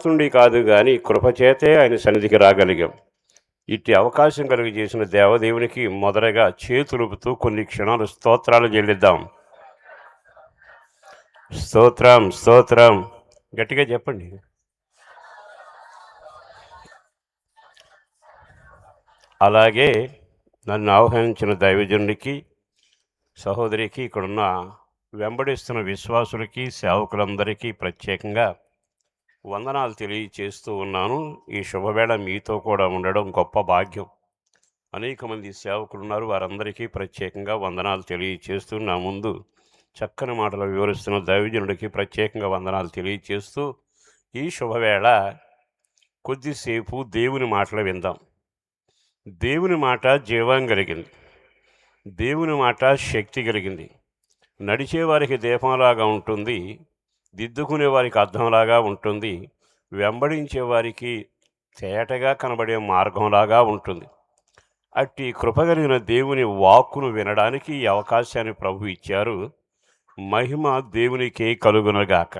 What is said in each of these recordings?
తుండి కాదు గాని కృపచేతే ఆయన సన్నిధికి రాగలిగాం. ఇట్టి అవకాశం కలుగజేసిన దేవదేవునికి మొదటగా చేతులుపుతూ కొన్ని క్షణాలు స్తోత్రాలు చెల్లిద్దాం. స్తోత్రం, స్తోత్రం. గట్టిగా చెప్పండి. అలాగే నన్ను ఆహ్వానించిన దైవజనుడికి, సహోదరికి, ఇక్కడున్న వెంబడిస్తున్న విశ్వాసులకి, సేవకులందరికీ ప్రత్యేకంగా వందనాలు తెలియచేస్తూ ఉన్నాను. ఈ శుభవేళ మీతో కూడా ఉండడం గొప్ప భాగ్యం. అనేక మంది సేవకులు ఉన్నారు, వారందరికీ ప్రత్యేకంగా వందనాలు తెలియచేస్తూ, నా ముందు చక్కని మాటలు వివరిస్తున్న దైవజనుడికి ప్రత్యేకంగా వందనాలు తెలియచేస్తూ, ఈ శుభవేళ కొద్దిసేపు దేవుని మాటలు విందాం. దేవుని మాట జీవం కలిగింది, దేవుని మాట శక్తి కలిగింది. నడిచేవారికి దీపంలాగా ఉంటుంది, దిద్దుకునే వారికి అర్థంలాగా ఉంటుంది, వెంబడించే వారికి తేటగా కనబడే మార్గంలాగా ఉంటుంది. అట్టి కృపగలిగిన దేవుని వాక్కును వినడానికి ఈ అవకాశాన్ని ప్రభు ఇచ్చారు. మహిమ దేవునికే కలుగునగాక,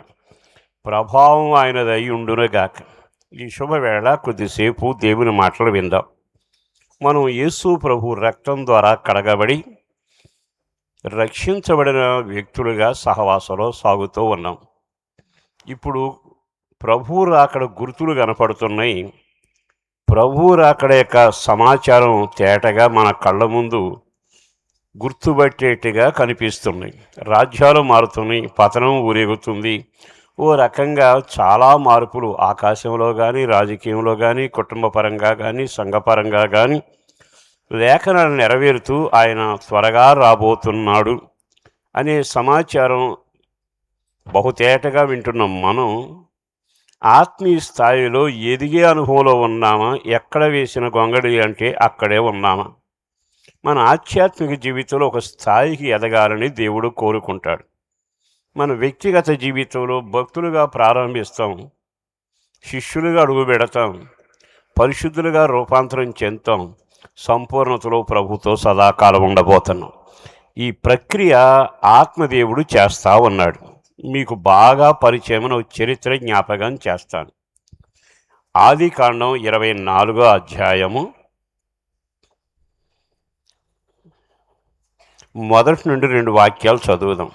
ప్రభావం ఆయనదై ఉండునగాక. ఈ శుభవేళ కొద్దిసేపు దేవుని మాటలు విందాం. మనం యేసు ప్రభు రక్తం ద్వారా కడగబడి రక్షించబడిన వ్యక్తులుగా సహవాసంలో సాగుతూ ఉన్నాం. ఇప్పుడు ప్రభు రాకడ గుర్తులు కనపడుతున్నాయి. ప్రభు రాకడ యొక్క సమాచారం తేటగా మన కళ్ళ ముందు గుర్తుపట్టేట్టుగా కనిపిస్తున్నాయి. రాజ్యాలు మారుతున్నాయి, పతనం ఊరేగుతుంది. ఓ రకంగా చాలా మార్పులు ఆకాశంలో కానీ, రాజకీయంలో కానీ, కుటుంబపరంగా కానీ, సంఘపరంగా కానీ లేఖనాలు నెరవేరుతూ ఆయన త్వరగా రాబోతున్నాడు అనే సమాచారం బహుతేటగా వింటున్నాం. మనం ఆత్మీయ స్థాయిలో ఎదిగే అనుభవంలో ఉన్నామా? ఎక్కడ వేసిన గొంగడి అంటే అక్కడే ఉన్నామా? మన ఆధ్యాత్మిక జీవితంలో ఒక స్థాయికి ఎదగాలని దేవుడు కోరుకుంటాడు. మన వ్యక్తిగత జీవితంలో భక్తులుగా ప్రారంభిస్తాం, శిష్యులుగా అడుగు పెడతాం, పరిశుద్ధులుగా రూపాంతరం చెందుతాం, సంపూర్ణతలో ప్రభుతో సదాకాలం ఉండబోతున్నాం. ఈ ప్రక్రియ ఆత్మదేవుడు చేస్తూ ఉన్నాడు. మీకు బాగా పరిచయమైన చరిత్ర జ్ఞాపకం చేస్తాను. ఆదికాండం 24వ అధ్యాయము మొదటి నుండి 2 వాక్యాలు చదువుదాం.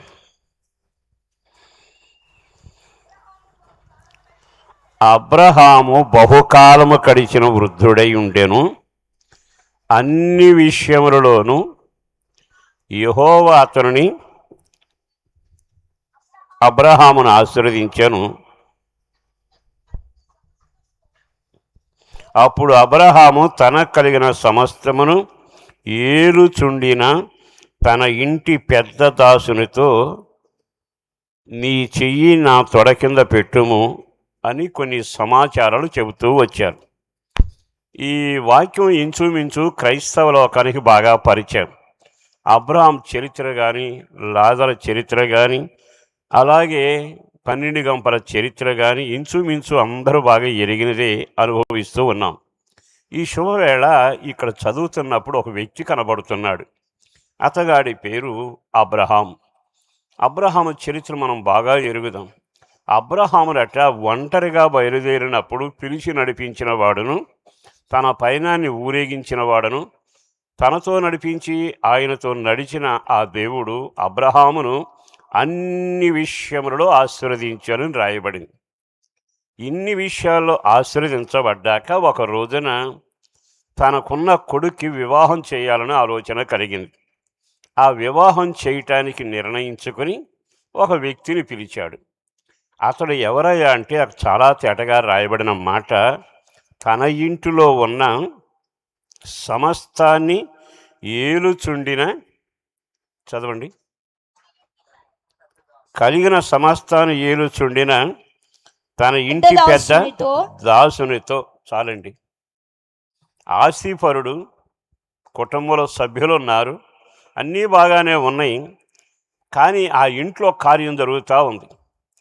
అబ్రహాము బహుకాలము గడిచిన వృద్ధుడై ఉండెను, అన్ని విషయములలోనూ యెహోవా అతనిని అబ్రహామును ఆశీర్వదించెను. అప్పుడు అబ్రహాము తనకు కలిగిన సమస్తమును ఏలుచుండిన తన ఇంటి పెద్ద దాసునితో, నీ చెయ్యి నా తొడ కింద పెట్టుము అని కొన్ని సమాచారాలు చెబుతూ వచ్చారు. ఈ వాక్యం ఇంచుమించు క్రైస్తవ లోకానికి బాగా పరిచయం. అబ్రహాం చరిత్ర కానీ, లాజరు చరిత్ర కానీ, అలాగే 12 గంపల చరిత్ర కానీ ఇంచుమించు అందరూ బాగా ఎరిగినదే అనుభవిస్తూ ఉన్నాం. ఈ శుభవేళ ఇక్కడ చదువుతున్నప్పుడు ఒక వ్యక్తి కనబడుతున్నాడు. అతగాడి పేరు అబ్రహాం. అబ్రహాము చరిత్ర మనం బాగా ఎరుగుదాం. అబ్రహామునట ఒంటరిగా బయలుదేరినప్పుడు పిలిచి నడిపించిన వాడును, తన పయనాన్ని ఊరేగించిన వాడును, తనతో నడిపించి ఆయనతో నడిచిన ఆ దేవుడు అబ్రహామును అన్ని విషయములలో ఆశీర్వదించాలని రాయబడింది. ఇన్ని విషయాల్లో ఆశీర్వదించబడ్డాక ఒక రోజున తనకున్న కొడుక్కి వివాహం చేయాలని ఆలోచన కలిగింది. ఆ వివాహం చేయటానికి నిర్ణయించుకొని ఒక వ్యక్తిని పిలిచాడు. అతడు ఎవరయ్యా అంటే చాలా తేటగా రాయబడిన మాట, తన ఇంటిలో ఉన్న సమస్తాన్ని ఏలుచుండిన, చదవండి, కలిగిన సమస్తాన్ని ఏలుచుండిన తన ఇంటి పెద్ద దాసునితో. చాలండి. ఆశీపరుడు, కుటుంబంలో సభ్యులు ఉన్నారు, అన్నీ బాగానే ఉన్నాయి. కానీ ఆ ఇంట్లో కార్యం జరుగుతూ ఉంది.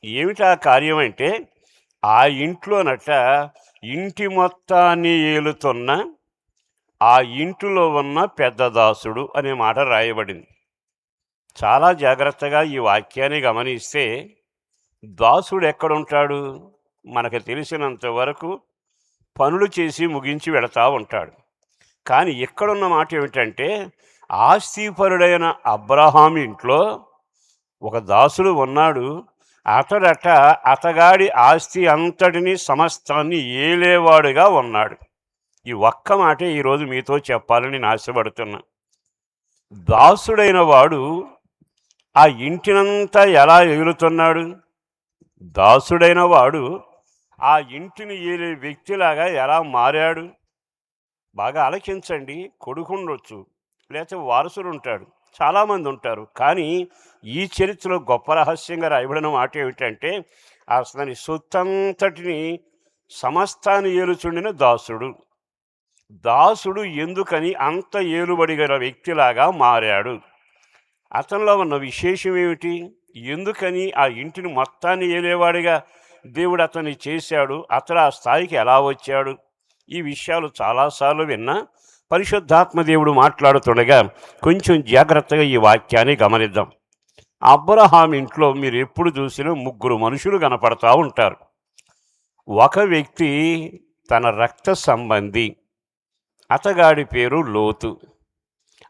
ఏమిటా కార్యం అంటే, ఆ ఇంట్లోనట ఇంటి మొత్తాన్ని ఏలుతున్న ఆ ఇంటిలో ఉన్న పెద్ద దాసుడు అనే మాట రాయబడింది. చాలా జాగ్రత్తగా ఈ వాక్యాన్ని గమనిస్తే, దాసుడు ఎక్కడుంటాడు? మనకు తెలిసినంత వరకు పనులు చేసి ముగించి వెళతా ఉంటాడు. కానీ ఇక్కడున్న మాట ఏమిటంటే, ఆస్తిపరుడైన అబ్రహాము ఇంట్లో ఒక దాసుడు ఉన్నాడు. అతడట అతగాడి ఆస్తి అంతటిని సమస్తాన్ని ఏలేవాడుగా ఉన్నాడు. ఈ ఒక్క మాటే ఈరోజు మీతో చెప్పాలని నేను ఆశపడుతున్నా. దాసుడైన వాడు ఆ ఇంటినంతా ఎలా ఏలుతున్నాడు? దాసుడైన వాడు ఆ ఇంటిని ఏలే వ్యక్తిలాగా ఎలా మారాడు? బాగా ఆలోచించండి. కొడుకుండొచ్చు, లేకపోతే వారసుడుంటాడు, చాలామంది ఉంటారు. కానీ ఈ చరిత్రలో గొప్ప రహస్యంగా రాయబడిన మాట ఏమిటంటే, అతని సొత్తంతటిని సమస్తాన్ని ఏలుచుండిన దాసుడు. దాసుడు ఎందుకని అంత ఏలుబడి గల వ్యక్తిలాగా మారాడు? అతనిలో ఉన్న విశేషం ఏమిటి? ఎందుకని ఆ ఇంటిని మొత్తాన్ని ఏలేవాడిగా దేవుడు అతన్ని చేశాడు? అతడు ఆ స్థాయికి ఎలా వచ్చాడు? ఈ విషయాలు చాలాసార్లు విన్నా, పరిశుద్ధాత్మ దేవుడు మాట్లాడుతుండగా కొంచెం జాగ్రత్తగా ఈ వాక్యాన్ని గమనిద్దాం. అబ్రహాం ఇంట్లో మీరు ఎప్పుడు చూసినా ముగ్గురు మనుషులు కనపడతా ఉంటారు. ఒక వ్యక్తి తన రక్త సంబంధి, అతగాడి పేరు లోతు.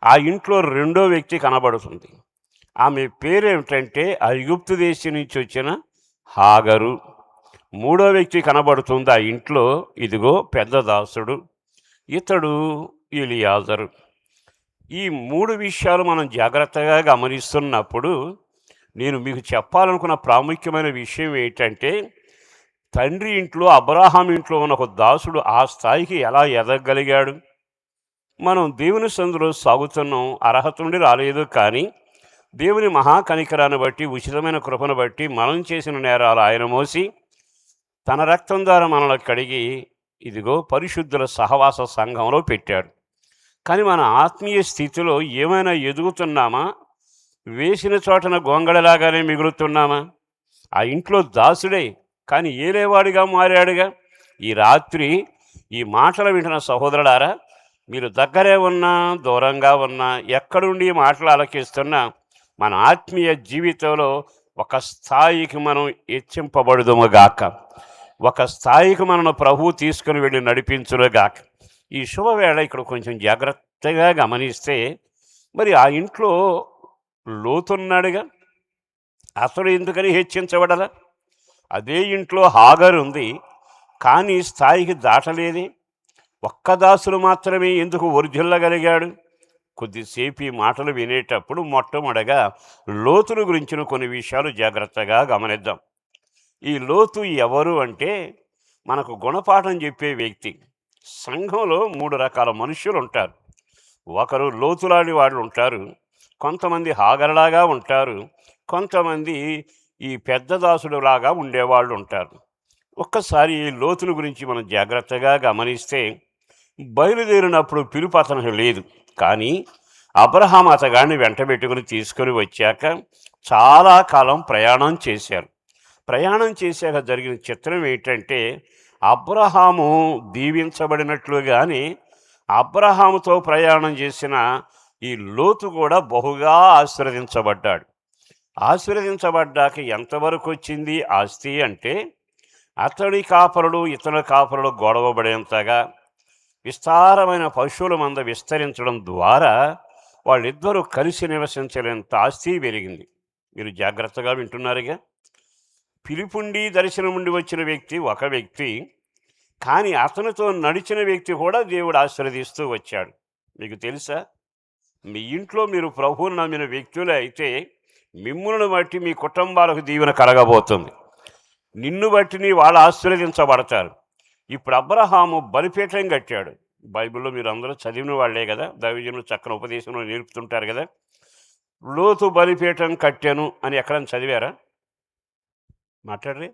ఆ ఇంట్లో రెండో వ్యక్తి కనబడుతుంది. ఆమె పేరేమిటంటే ఐగుప్తు దేశం నుంచి వచ్చిన హాగరు. మూడో వ్యక్తి కనబడుతుంది ఆ ఇంట్లో, ఇదిగో పెద్ద దాసుడు, ఇతడు ఎలియాజరు. ఈ మూడు విషయాలు మనం జాగ్రత్తగా గమనిస్తున్నప్పుడు నేను మీకు చెప్పాలనుకున్న ప్రాముఖ్యమైన విషయం ఏంటంటే, తండ్రి ఇంట్లో అబ్రహాం ఇంట్లో ఉన్న ఒక దాసుడు ఆ స్థాయికి ఎలా ఎదగగలిగాడు? మనం దేవుని సందులో సాగుతున్నాం, అర్హత నుండి రాలేదు. కానీ దేవుని మహాకనికరాన్ని బట్టి, ఉచితమైన కృపను బట్టి మనం చేసిన నేరాలు ఆయన మోసి తన రక్తం ద్వారా మనల్ని కడిగి ఇదిగో పరిశుద్ధుల సహవాస సంఘంలో పెట్టాడు. కానీ మన ఆత్మీయ స్థితిలో ఏమైనా ఎదుగుతున్నామా? వేసిన చోటన గొంగళలాగానే మిగులుతున్నామా? ఆ ఇంట్లో దాసుడే, కానీ ఏలేవాడిగా మారాడుగా. ఈ రాత్రి ఈ మాటలు వింటున్న సహోదరులారా, మీరు దగ్గరే ఉన్నా దూరంగా ఉన్నా ఎక్కడుండి మాటలు ఆలకిస్తున్నా, మన ఆత్మీయ జీవితంలో ఒక స్థాయికి మనం హెచ్చింపబడుదుముగాక. ఒక స్థాయికి మనను ప్రభువు తీసుకుని వెళ్ళి నడిపించునుగాక. ఈ శుభవేళ ఇక్కడ కొంచెం జాగ్రత్తగా గమనిస్తే, మరి ఆ ఇంట్లో లోతున్నాడుగా, అతడు ఎందుకని హెచ్చించబడలా? అదే ఇంట్లో హాగరు ఉంది, కానీ స్థాయికి దాటలేదే. ఒక్క దాసుడు మాత్రమే ఎందుకు వర్ధిల్లగలిగాడు? కొద్దిసేపు ఈ మాటలు వినేటప్పుడు మొట్టమొదటగా లోతును గురించిన కొన్ని విషయాలు జాగ్రత్తగా గమనిద్దాం. ఈ లోతు ఎవరు అంటే, మనకు గుణపాఠం చెప్పే వ్యక్తి. సంఘంలో మూడు రకాల మనుషులు ఉంటారు. ఒకరు లోతులాంటి వాళ్ళు ఉంటారు, కొంతమంది హాగరలాగా ఉంటారు, కొంతమంది ఈ పెద్ద దాసుడులాగా ఉండేవాళ్ళు ఉంటారు. ఒక్కసారి ఈ లోతుల గురించి మనం జాగ్రత్తగా గమనిస్తే, బయలుదేరినప్పుడు పిలుపు అతనికి లేదు. కానీ అబ్రహాం అతగాడిని వెంటబెట్టుకుని తీసుకొని వచ్చాక చాలా కాలం ప్రయాణం చేశారు. ప్రయాణం చేశాక జరిగిన చిత్రం ఏంటంటే, అబ్రహాము దీవించబడినట్లుగానే అబ్రహాముతో ప్రయాణం చేసిన ఈ లోతు కూడా బహుగా ఆశీర్వదించబడ్డాడు. ఆశీర్వదించబడ్డాక ఎంతవరకు వచ్చింది ఆస్తి అంటే, అతడి కాపరులు ఇతని కాపరులు గొడవబడేంతగా విస్తారమైన పశువుల మంద విస్తరించడం ద్వారా వాళ్ళిద్దరూ కలిసి నివసించలేంత ఆస్తి పెరిగింది. మీరు జాగ్రత్తగా వింటున్నారుగా. పిలుపుండి దర్శనముండి వచ్చిన వ్యక్తి ఒక వ్యక్తి, కానీ అతనితో నడిచిన వ్యక్తి కూడా దేవుడు ఆశీర్వదిస్తూ వచ్చాడు. మీకు తెలుసా? మీ ఇంట్లో మీరు ప్రభువును నమ్మిన వ్యక్తులే అయితే మిమ్ములను బట్టి మీ కుటుంబాలకు దీవెన కలగబోతుంది. నిన్ను బట్టి నీ వాళ్ళు ఆశీర్వదించబడతారు. ఇప్పుడు అబ్రహాము బలిపీఠం కట్టాడు. బైబిల్లో మీరు అందరూ చదివిన వాళ్ళే కదా, దైవజనులు చక్కని ఉపదేశంలో నేర్పుతుంటారు కదా. లోతు బలిపీఠం కట్టాను అని ఎక్కడైనా చదివారా? మాట్లాడరే.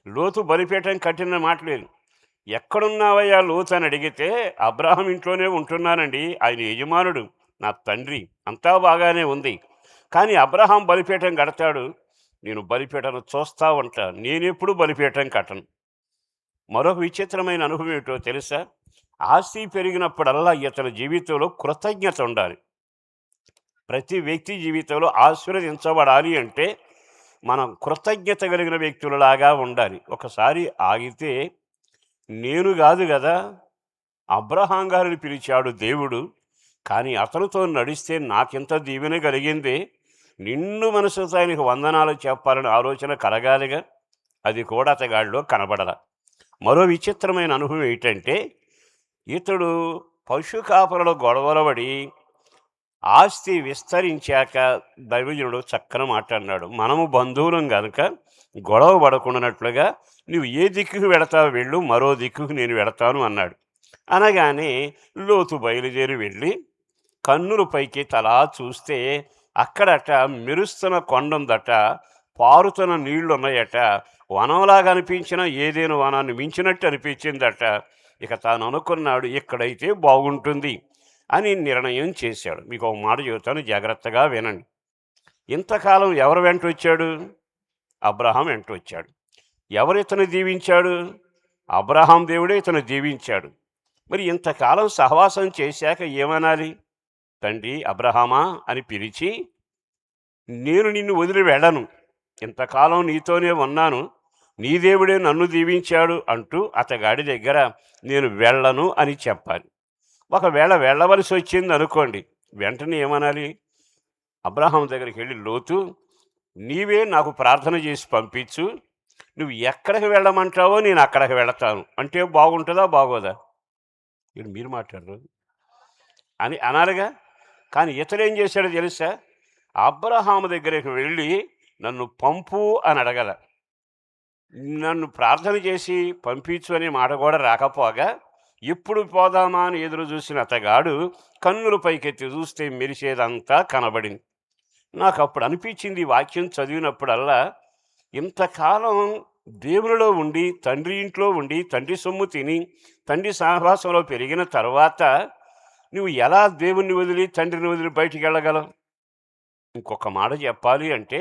లోతు బలిపీఠం కట్టిన మాట లేదు. ఎక్కడున్నావయ్యా లోతు అని అడిగితే, అబ్రహాం ఇంట్లోనే ఉంటున్నానండి, ఆయన యజమానుడు, నా తండ్రి, అంతా బాగానే ఉంది. కానీ అబ్రహాం బలిపీఠం కడతాడు, నేను బలిపీఠను చూస్తూ ఉంటా, నేనెప్పుడు బలిపీఠం కట్టను. మరొక విచిత్రమైన అనుభవం ఏమిటో తెలుసా? ఆస్తి పెరిగినప్పుడల్లా ఇతని జీవితంలో కృతజ్ఞత ఉండాలి. ప్రతి వ్యక్తి జీవితంలో ఆశీర్వదించబడాలి అంటే మనం కృతజ్ఞత కలిగిన వ్యక్తులలాగా ఉండాలి. ఒకసారి ఆగితే నేను గాదు గదా! అబ్రహాం గారిని పిలిచాడు దేవుడు. కానీ అతనితో నడిస్తే నాకింత దీవెన కలిగిందే. నిండు మనసుతో ఆయనకు వందనాలు చెప్పాలని ఆలోచన కలగాలిగా. అది కూడా అతగాడిలో కనబడల. మరో విచిత్రమైన అనుభవం ఏంటంటే, ఇతడు పశు కాపరుల గొడవల పడి ఆస్తి విస్తరించాక దైవజనుడు చక్కని మాట అన్నాడు. మనము బంధువులం గనుక గొడవ పడకుండానట్లుగా నువ్వు ఏ దిక్కుకు వెడతావు వెళ్ళు, మరో దిక్కుకు నేను వెడతాను అన్నాడు. అనగానే లోతు బయలుదేరి వెళ్ళి కన్నులు పైకి తలా చూస్తే అక్కడట మెరుస్తున్న కొండుందట, పారుతున్న నీళ్లున్నాయట. వనంలాగా అనిపించిన ఏదేను వనాన్ని మించినట్టు అనిపించిందట. ఇక తాను అనుకున్నాడు ఇక్కడైతే బాగుంటుంది అని నిర్ణయం చేశాడు. మీకు ఒక మాట చెబుతాను, జాగ్రత్తగా వినండి. ఇంతకాలం ఎవరు వెంట వచ్చాడు? అబ్రహాం వెంట వచ్చాడు. ఎవరు ఇతను దీవించాడు? అబ్రహాం దేవుడే ఇతను దీవించాడు. మరి ఇంతకాలం సహవాసం చేశాక ఏమనాలి? తండ్రి అబ్రహామా అని పిలిచి, నేను నిన్ను వదిలి వెళ్ళను, ఇంతకాలం నీతోనే ఉన్నాను, నీ దేవుడే నన్ను దీవించాడు అంటూ అతగాడి దగ్గర నేను వెళ్ళను అని చెప్పాలి. ఒకవేళ వెళ్ళవలసి వచ్చింది అనుకోండి, వెంటనే ఏమనాలి? అబ్రహాం దగ్గరికి వెళ్ళి, లోతు నీవే నాకు ప్రార్థన చేసి పంపించు, నువ్వు ఎక్కడికి వెళ్ళమంటావో నేను అక్కడికి వెళతాను అంటే బాగుంటుందా బాగోదా? ఇది మీరు మాట్లాడరు అని అనాలిగా. కానీ ఇతడేం చేశాడో తెలుసా? అబ్రహాము దగ్గరికి వెళ్ళి నన్ను పంపు అని అడగల. నన్ను ప్రార్థన చేసి పంపించు అనే మాట కూడా రాకపోగా ఎప్పుడు పోదామా అని ఎదురు చూసిన అతగాడు కన్నుల పైకెత్తి చూస్తే మెరిసేదంతా కనబడింది. నాకు అప్పుడు అనిపించింది, ఈ వాక్యం చదివినప్పుడల్లా, ఇంతకాలం దేవునిలో ఉండి, తండ్రి ఇంట్లో ఉండి, తండ్రి సొమ్ము తిని, తండ్రి సహవాసంలో పెరిగిన తర్వాత నువ్వు ఎలా దేవుణ్ణి వదిలి తండ్రిని వదిలి బయటికి వెళ్ళగలవు? ఇంకొక మాట చెప్పాలి అంటే,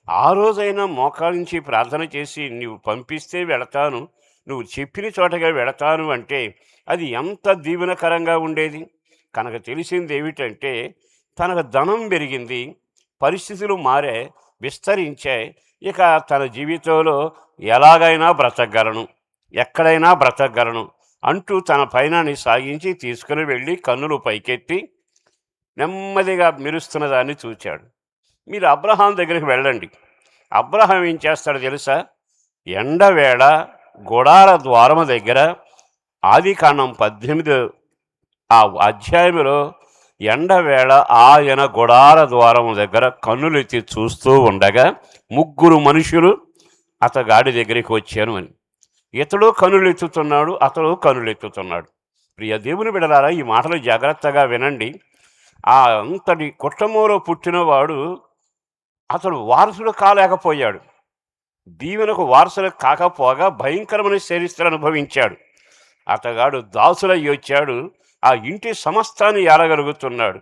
ఆ రోజైనా మోకాలించి ప్రార్థన చేసి నువ్వు పంపిస్తే వెళతాను, నువ్వు చెప్పిన చోటగా వెళతాను అంటే అది ఎంత దీవెనకరంగా ఉండేది. కనుక తెలిసింది ఏమిటంటే, తనకు ధనం పెరిగింది, పరిస్థితులు మారే, విస్తరించాయి. ఇక తన జీవితంలో ఎలాగైనా బ్రతకగలను, ఎక్కడైనా బ్రతకగలను అంటూ తన పయనాన్ని సాగించి తీసుకుని వెళ్ళి కన్నులు పైకెత్తి నెమ్మదిగా మెరుస్తున్న దాన్ని చూచాడు. మీరు అబ్రహాం దగ్గరికి వెళ్ళండి. అబ్రహాం ఏం చేస్తాడో తెలుసా? ఎండవేళ గుడార ద్వారము దగ్గర, ఆదికాండం 18 ఆ అధ్యాయంలో, ఎండవేళ ఆయన గుడార ద్వారము దగ్గర కన్నులెత్తి చూస్తూ ఉండగా 3 మనుషులు అతగాడి దగ్గరికి వచ్చాను అని. ఇతడు కనులెత్తుతున్నాడు, అతడు కనులెత్తుతున్నాడు. ప్రియ దేవుని బిడ్డలారా, ఈ మాటలు జాగ్రత్తగా వినండి. ఆ అంతటి కుటుంబంలో పుట్టినవాడు అతడు వారసుడు కాలేకపోయాడు. దీవెనకు వారసులు కాకపోగా భయంకరమైన శరీరాన్ని అనుభవించాడు. అతగాడు దాసులయ్యి వచ్చాడు, ఆ ఇంటి సమస్తాన్ని ఏలగలుగుతున్నాడు.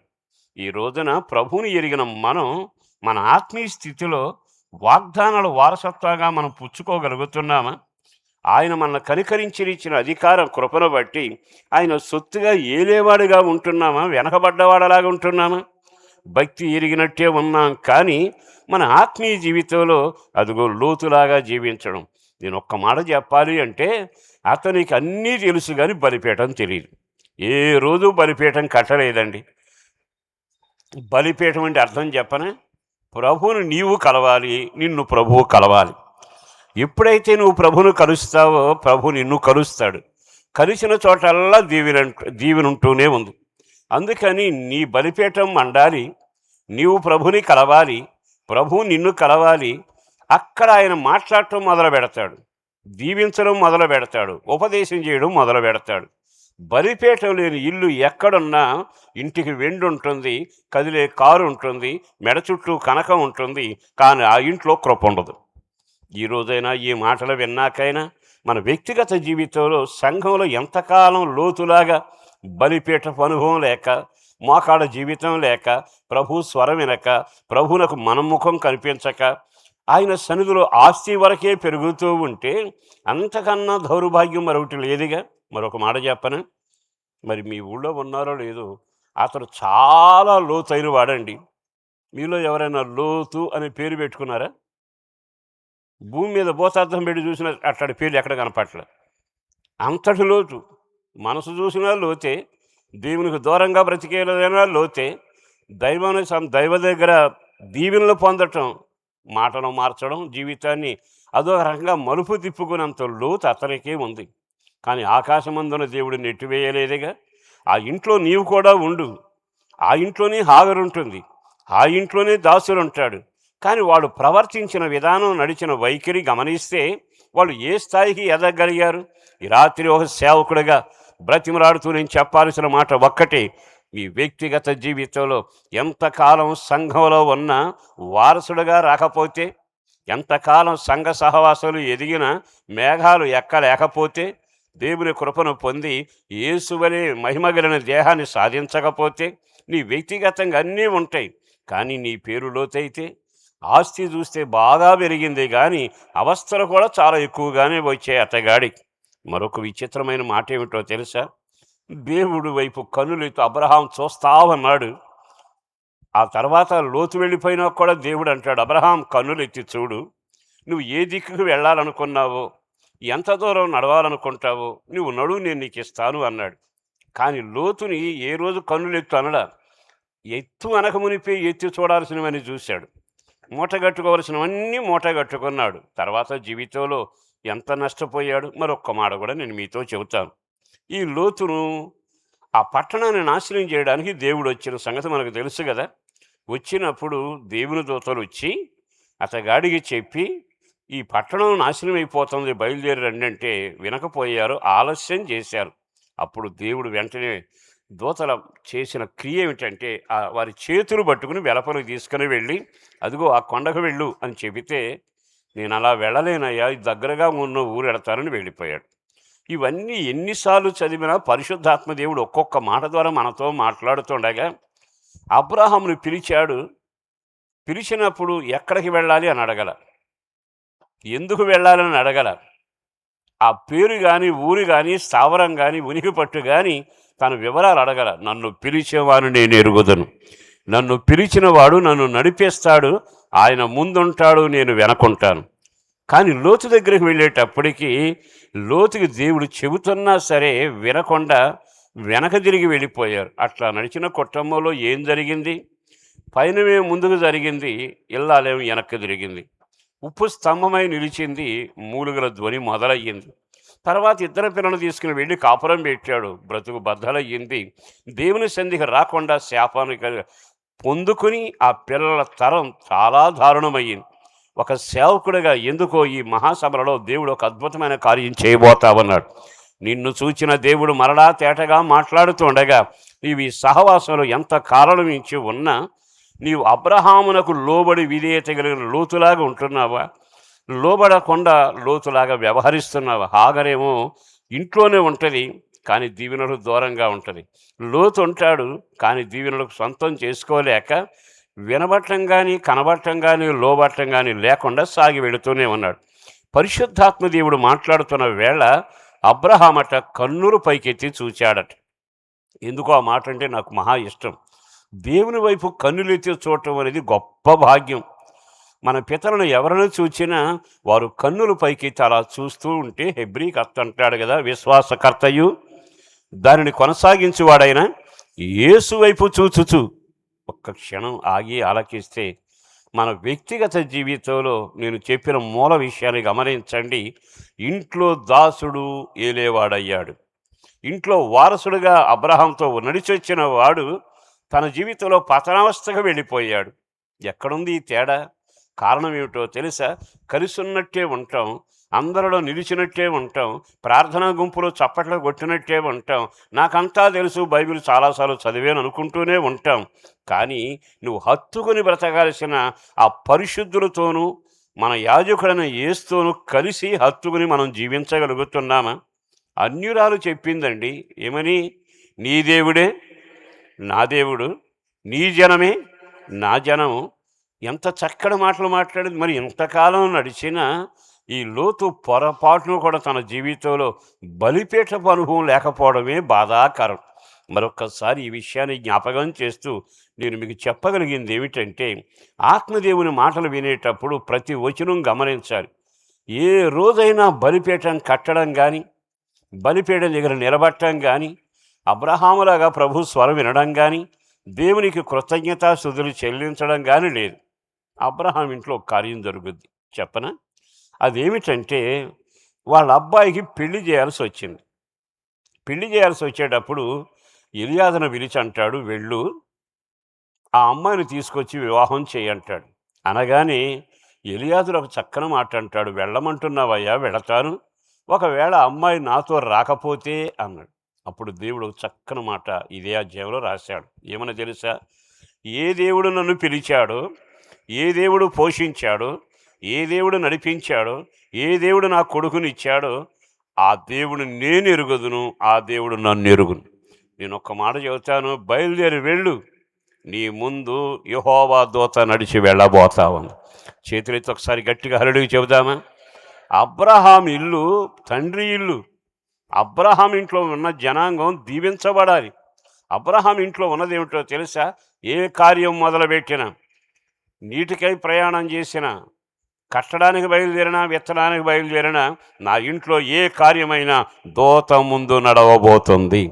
ఈ రోజున ప్రభువుని ఎరిగిన మనం మన ఆత్మీయ స్థితిలో వాగ్దానాల వారసత్వంగా మనం పుచ్చుకోగలుగుతున్నామా? ఆయన మనల్ని కనికరించినిచ్చిన అధికారం కృపను బట్టి ఆయన సొత్తుగా ఏలేవాడుగా ఉంటున్నామా? వెనకబడ్డవాడలాగా ఉంటున్నామా? భక్తి ఎరిగినట్టే ఉన్నాం, కానీ మన ఆత్మీయ జీవితంలో అదిగో లోతులాగా జీవించడం. నేను ఒక్క మాట చెప్పాలి అంటే, అతనికి అన్నీ తెలుసు కానీ బలిపీఠం తెలియదు. ఏ రోజు బలిపీఠం కట్టలేదండి. బలిపీఠం అంటే అర్థం చెప్పనా? ప్రభువుని నీవు కలవాలి, నిన్ను ప్రభువు కలవాలి. ఎప్పుడైతే నువ్వు ప్రభువును కలుస్తావో ప్రభు నిన్ను కలుస్తాడు. కలిసిన చోటల్లా దీవెనుంటూనే ఉంది. అందుకని నీ బలిపీఠం మండాలి, నీవు ప్రభుని కలవాలి, ప్రభు నిన్ను కలవాలి. అక్కడ ఆయన మాట్లాడటం మొదలు పెడతాడు, దీవించడం మొదలు పెడతాడు, ఉపదేశం చేయడం మొదలు పెడతాడు. బలిపీఠం లేని ఇల్లు ఎక్కడున్నా ఇంటికి వెండి ఉంటుంది, కదిలే కారు ఉంటుంది, మెడ చుట్టూ కనకం ఉంటుంది, కానీ ఆ ఇంట్లో కృప ఉండదు. ఈ రోజైనా ఈ మాటలు విన్నాకైనా మన వ్యక్తిగత జీవితంలో, సంఘంలో ఎంతకాలం లోతులాగా బలిపీఠపు అనుభవం లేక, మోకాళ్ళ జీవితం లేక, ప్రభు స్వరం వినక, ప్రభువునకు మనముఖం కనిపించక, ఆయన సన్నిధిలో ఆస్తి వరకే పెరుగుతూ ఉంటే అంతకన్నా దౌర్భాగ్యం మరొకటి లేదుగా. మరొక మాట చెప్పనా? మరి మీ ఊళ్ళో ఉన్నారో లేదో, అతడు చాలా లోతైన వాడండి. మీలో ఎవరైనా లోతు అనే పేరు పెట్టుకున్నారా? భూమి మీద భూతార్థం పెట్టి చూసిన అట్లాంటి పేర్లు ఎక్కడ కనపట్ల. అంతటి లోతు. మనసు చూసినా లోతే, దేవునికి దూరంగా బ్రతికేదైనా లోతే, దైవ దగ్గర దీవెనలు పొందటం, మాటను మార్చడం, జీవితాన్ని అదో రకంగా మలుపు తిప్పుకున్నంత లోతు అతనికే ఉంది. కానీ ఆకాశమందున దేవుడు నెట్టివేయలేదుగా. ఆ ఇంట్లో నీవు కూడా ఉండు. ఆ ఇంట్లోనే హాగరుంటుంది. ఆ ఇంట్లోనే దాసులుంటాడు. కానీ వాళ్ళు ప్రవర్తించిన విధానం, నడిచిన వైఖరి గమనిస్తే వాళ్ళు ఏ స్థాయికి ఎదగలిగారు? ఈ రాత్రి ఒక సేవకుడిగా బ్రతిమలాడుతూ నేను చెప్పాల్సిన మాట ఒక్కటే. మీ వ్యక్తిగత జీవితంలో ఎంతకాలం సంఘంలో ఉన్న వారసుడుగా రాకపోతే, ఎంతకాలం సంఘ సహవాసాలు ఎదిగిన మేఘాలు ఎక్కలేకపోతే, దేవుని కృపను పొంది యేసువలే మహిమగలిగిన దేహాన్ని సాధించకపోతే, నీ వ్యక్తిగతంగా అన్నీ ఉంటాయి. కానీ నీ పేరు లోతైతే, ఆస్తి చూస్తే బాగా పెరిగింది కానీ అవస్థలు కూడా చాలా ఎక్కువగానే వచ్చాయి అతగాడికి. మరొక విచిత్రమైన మాట ఏమిటో తెలుసా? దేవుడు వైపు కన్నులెత్తి అబ్రహాం చూస్తా ఉన్నాడు. ఆ తర్వాత లోతు వెళ్ళిపోయినా కూడా దేవుడు అంటాడు, అబ్రహాం కన్నులెత్తి చూడు, నువ్వు ఏ దిక్కుకు వెళ్ళాలనుకున్నావో, ఎంత దూరం నడవాలనుకుంటావో నువ్వు నడువు, నేను నీకు ఇస్తాను అన్నాడు. కానీ లోతుని ఏ రోజు కన్నులెత్తు అనడా. ఎత్తు అనక మునిపే ఎత్తి చూడాల్సినవని చూశాడు. మూటగట్టుకోవలసినవన్నీ మూటగట్టుకున్నాడు. తర్వాత జీవితంలో ఎంత నష్టపోయాడు మరొక్క మాట కూడా నేను మీతో చెబుతాను. ఈ లోతును ఆ పట్టణాన్ని నాశనం చేయడానికి దేవుడు వచ్చిన సంగతి మనకు తెలుసు కదా. వచ్చినప్పుడు దేవుని దూతలు వచ్చి అతగాడికి చెప్పి, ఈ పట్టణం నాశనం అయిపోతుంది, బయలుదేరి రండి అంటే వినకపోయారు, ఆలస్యం చేశారు. అప్పుడు దేవుడు వెంటనే దూతల చేసిన క్రియ ఏమిటంటే, వారి చేతులు పట్టుకుని వెలపలకు తీసుకుని వెళ్ళి, అదిగో ఆ కొండకు వెళ్ళు అని చెబితే, నేను అలా వెళ్ళలేనయ్యా, దగ్గరగా ఉన్న ఊరు వెళతానని వెళ్ళిపోయాడు. ఇవన్నీ ఎన్నిసార్లు చదివినా పరిశుద్ధాత్మ దేవుడు ఒక్కొక్క మాట ద్వారా మనతో మాట్లాడుతుండగా, అబ్రాహామును పిలిచాడు. పిలిచినప్పుడు ఎక్కడికి వెళ్ళాలి అని అడగల, ఎందుకు వెళ్ళాలని అడగల. ఆ పేరు కానీ, ఊరు కానీ, స్థావరం కానీ, ఉనికి పట్టు కానీ తన వివరాలు అడగల. నన్ను పిలిచేవాడు నేను ఎరుగుదను, నన్ను పిలిచినవాడు నన్ను నడిపేస్తాడు, ఆయన ముందుంటాడు, నేను వెనకుంటాను. కానీ లోతు దగ్గరికి వెళ్ళేటప్పటికీ లోతుకి దేవుడు చెబుతున్నా సరే వినకుండా వెనక తిరిగి వెళ్ళిపోయారు. అట్లా నడిచిన కుటుంబంలో ఏం జరిగింది? పైనమే ముందుకు జరిగింది, ఇల్లాలేమో వెనక్కి తిరిగింది. ఉప్పు స్తంభమై నిలిచింది, మూలుగల ధ్వని మొదలయ్యింది. తర్వాత ఇద్దరు పిల్లలు తీసుకుని వెళ్ళి కాపురం పెట్టాడు. బ్రతుకు బద్దలయ్యింది. దేవుని సంధికి రాకుండా శాపాన్ని పొందుకుని ఆ పిల్లల తరం చాలా దారుణమయ్యింది. ఒక సేవకుడిగా ఎందుకో ఈ మహాసభలలో దేవుడు ఒక అద్భుతమైన కార్యం చేయబోతావన్నాడు. నిన్ను చూచిన దేవుడు మరలా తేటగా మాట్లాడుతుండగా, నీవు ఈ సహవాసంలో ఎంత కారణం ఇచ్చి ఉన్నా నీవు అబ్రహామునకు లోబడి విధేయత కలిగిన లోతులాగా ఉంటున్నావా? లోబడకుండా లోతులాగా వ్యవహరిస్తున్నావా? హాగరేమో ఇంట్లోనే ఉంటుంది కానీ దీవెనలకు దూరంగా ఉంటుంది. లోతు ఉంటాడు కానీ దీవెనలకు సొంతం చేసుకోలేక వినబట్టం కానీ, కనబట్టం కానీ, లోబట్టం కానీ లేకుండా సాగి వెళుతూనే ఉన్నాడు. పరిశుద్ధాత్మ దేవుడు మాట్లాడుతున్న వేళ అబ్రహామట కన్నులు పైకెత్తి చూచాడట. ఎందుకో ఆ మాట అంటే నాకు మహా ఇష్టం. దేవుని వైపు కన్నులెత్తి చూడటం అనేది గొప్ప భాగ్యం. మన పితరులను ఎవరైనా చూచినా వారు కన్నులు పైకెత్తి అలా చూస్తూ ఉంటే, హెబ్రీ కర్త అంటాడు కదా, విశ్వాసకర్తయు దానిని కొనసాగించువాడైనా యేసు వైపు చూచుచు ఒక్క క్షణం ఆగి ఆలకిస్తే మన వ్యక్తిగత జీవితంలో నేను చెప్పిన మూల విషయాన్ని గమనించండి. ఇంట్లో దాసుడు ఏలేవాడయ్యాడు. ఇంట్లో వారసుడుగా అబ్రహాంతో నడిచొచ్చిన వాడు తన జీవితంలో పతనావస్థగా వెళ్ళిపోయాడు. ఎక్కడుంది ఈ తేడా? కారణం ఏమిటో తెలుసా? కలిసున్నట్టే ఉంటాం, అందరిలో నిలిచినట్టే ఉంటాం, ప్రార్థనా గుంపులో చప్పట్లు కొట్టినట్టే ఉంటాం, నాకంతా తెలుసు, బైబిల్ చాలాసార్లు చదివాను అనుకుంటూనే ఉంటాం. కానీ నువ్వు హత్తుకుని బ్రతకాల్సిన ఆ పరిశుద్ధులతోనూ మన యాజకుడైన యేసుతోనూ కలిసి హత్తుకుని మనం జీవించగలుగుతున్నామా? అన్యురాలు చెప్పిందండి, ఏమని? నీ దేవుడే నా దేవుడు, నీ జనమే నా జనము. ఎంత చక్కటి మాటలు మాట్లాడింది. మరి ఇంతకాలం నడిచిన ఈ లోతు పొరపాటును కూడా తన జీవితంలో బలిపీఠపు అనుభవం లేకపోవడమే బాధాకరం. మరొక్కసారి ఈ విషయాన్ని జ్ఞాపకం చేస్తూ నేను మీకు చెప్పగలిగింది ఏమిటంటే, ఆత్మదేవుని మాటలు వినేటప్పుడు ప్రతి వచనం గమనించాలి. ఏ రోజైనా బలిపీఠం కట్టడం కానీ, బలిపీఠం దగ్గర నిలబడటం కానీ, అబ్రహాములాగా ప్రభు స్వరం వినడం కానీ, దేవునికి కృతజ్ఞతాస్తుతులు చెల్లించడం కానీ లేదు. అబ్రహాం ఇంట్లో ఒక కార్యం జరుగుద్ది చెప్పనా? అదేమిటంటే వాళ్ళ అబ్బాయికి పెళ్లి చేయాల్సి వచ్చింది. పెళ్లి చేయాల్సి వచ్చేటప్పుడు ఎలియాజరును పిలిచి అంటాడు, వెళ్ళు ఆ అమ్మాయిని తీసుకొచ్చి వివాహం చేయంటాడు. అనగానే ఎలియాజరు ఒక చక్కని మాట అంటాడు, వెళ్ళమంటున్నావయ్యా, వెళతాను, ఒకవేళ అమ్మాయి నాతో రాకపోతే అన్నాడు. అప్పుడు దేవుడు ఒక చక్కని మాట ఇదే అధ్యాయంలో రాశాడు. ఏమని తెలుసా? ఏ దేవుడు నన్ను పిలిచాడో, ఏ దేవుడు పోషించాడో, ఏ దేవుడు నడిపించాడో, ఏ దేవుడు నా కొడుకునిచ్చాడో ఆ దేవుడు నేను ఎరుగుదును, ఆ దేవుడు నన్ను ఎరుగును. నేను ఒక్క మాట చెబుతాను, బయలుదేరి వెళ్ళు, నీ ముందు యెహోవా దూత నడిచి వెళ్ళబోతావు. చేతులెత్తి ఒకసారి గట్టిగా హల్లెలూయా చెబుదామా? అబ్రహాం ఇల్లు తండ్రి ఇల్లు. అబ్రహాం ఇంట్లో ఉన్న జనాంగం దీవించబడాలి. అబ్రహాం ఇంట్లో ఉన్నదేమిటో తెలుసా? ఏ కార్యం మొదలుపెట్టినా, నీటికై ప్రయాణం చేసినా, కట్టడానికి బయలుదేరినా, విత్తడానికి బయలుదేరినా, నా ఇంట్లో ఏ కార్యమైనా దూత ముందు నడవబోతుంది.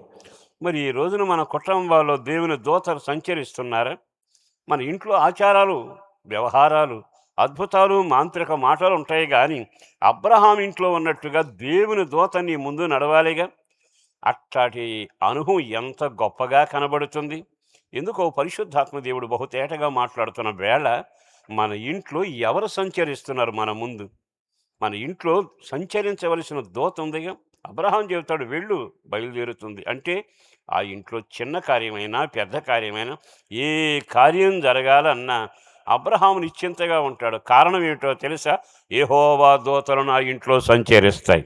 మరి ఈ రోజున మన కుటుంబాల్లో దేవుని దూతలు సంచరిస్తున్నారా? మన ఇంట్లో ఆచారాలు, వ్యవహారాలు, అద్భుతాలు, మాంత్రిక మాటలు ఉంటాయి కానీ అబ్రహాం ఇంట్లో ఉన్నట్టుగా దేవుని దూత నీ ముందు నడవాలిగా. అట్లాంటి అనుభవం ఎంత గొప్పగా కనబడుతుంది. ఎందుకో పరిశుద్ధాత్మ దేవుడు బహుతేటగా మాట్లాడుతున్న వేళ మన ఇంట్లో ఎవరు సంచరిస్తున్నారు మన ముందు? మన ఇంట్లో సంచరించవలసిన దూత ఉందిగా. అబ్రహాం చెబుతాడు, వెళ్ళు, బయలుదేరుతుంది. అంటే ఆ ఇంట్లో చిన్న కార్యమైనా పెద్ద కార్యమైనా ఏ కార్యం జరగాలన్నా అబ్రహాము నిశ్చింతగా ఉంటాడు. కారణం ఏమిటో తెలుసా? యెహోవా దూతలు నా ఇంట్లో సంచరిస్తాయి,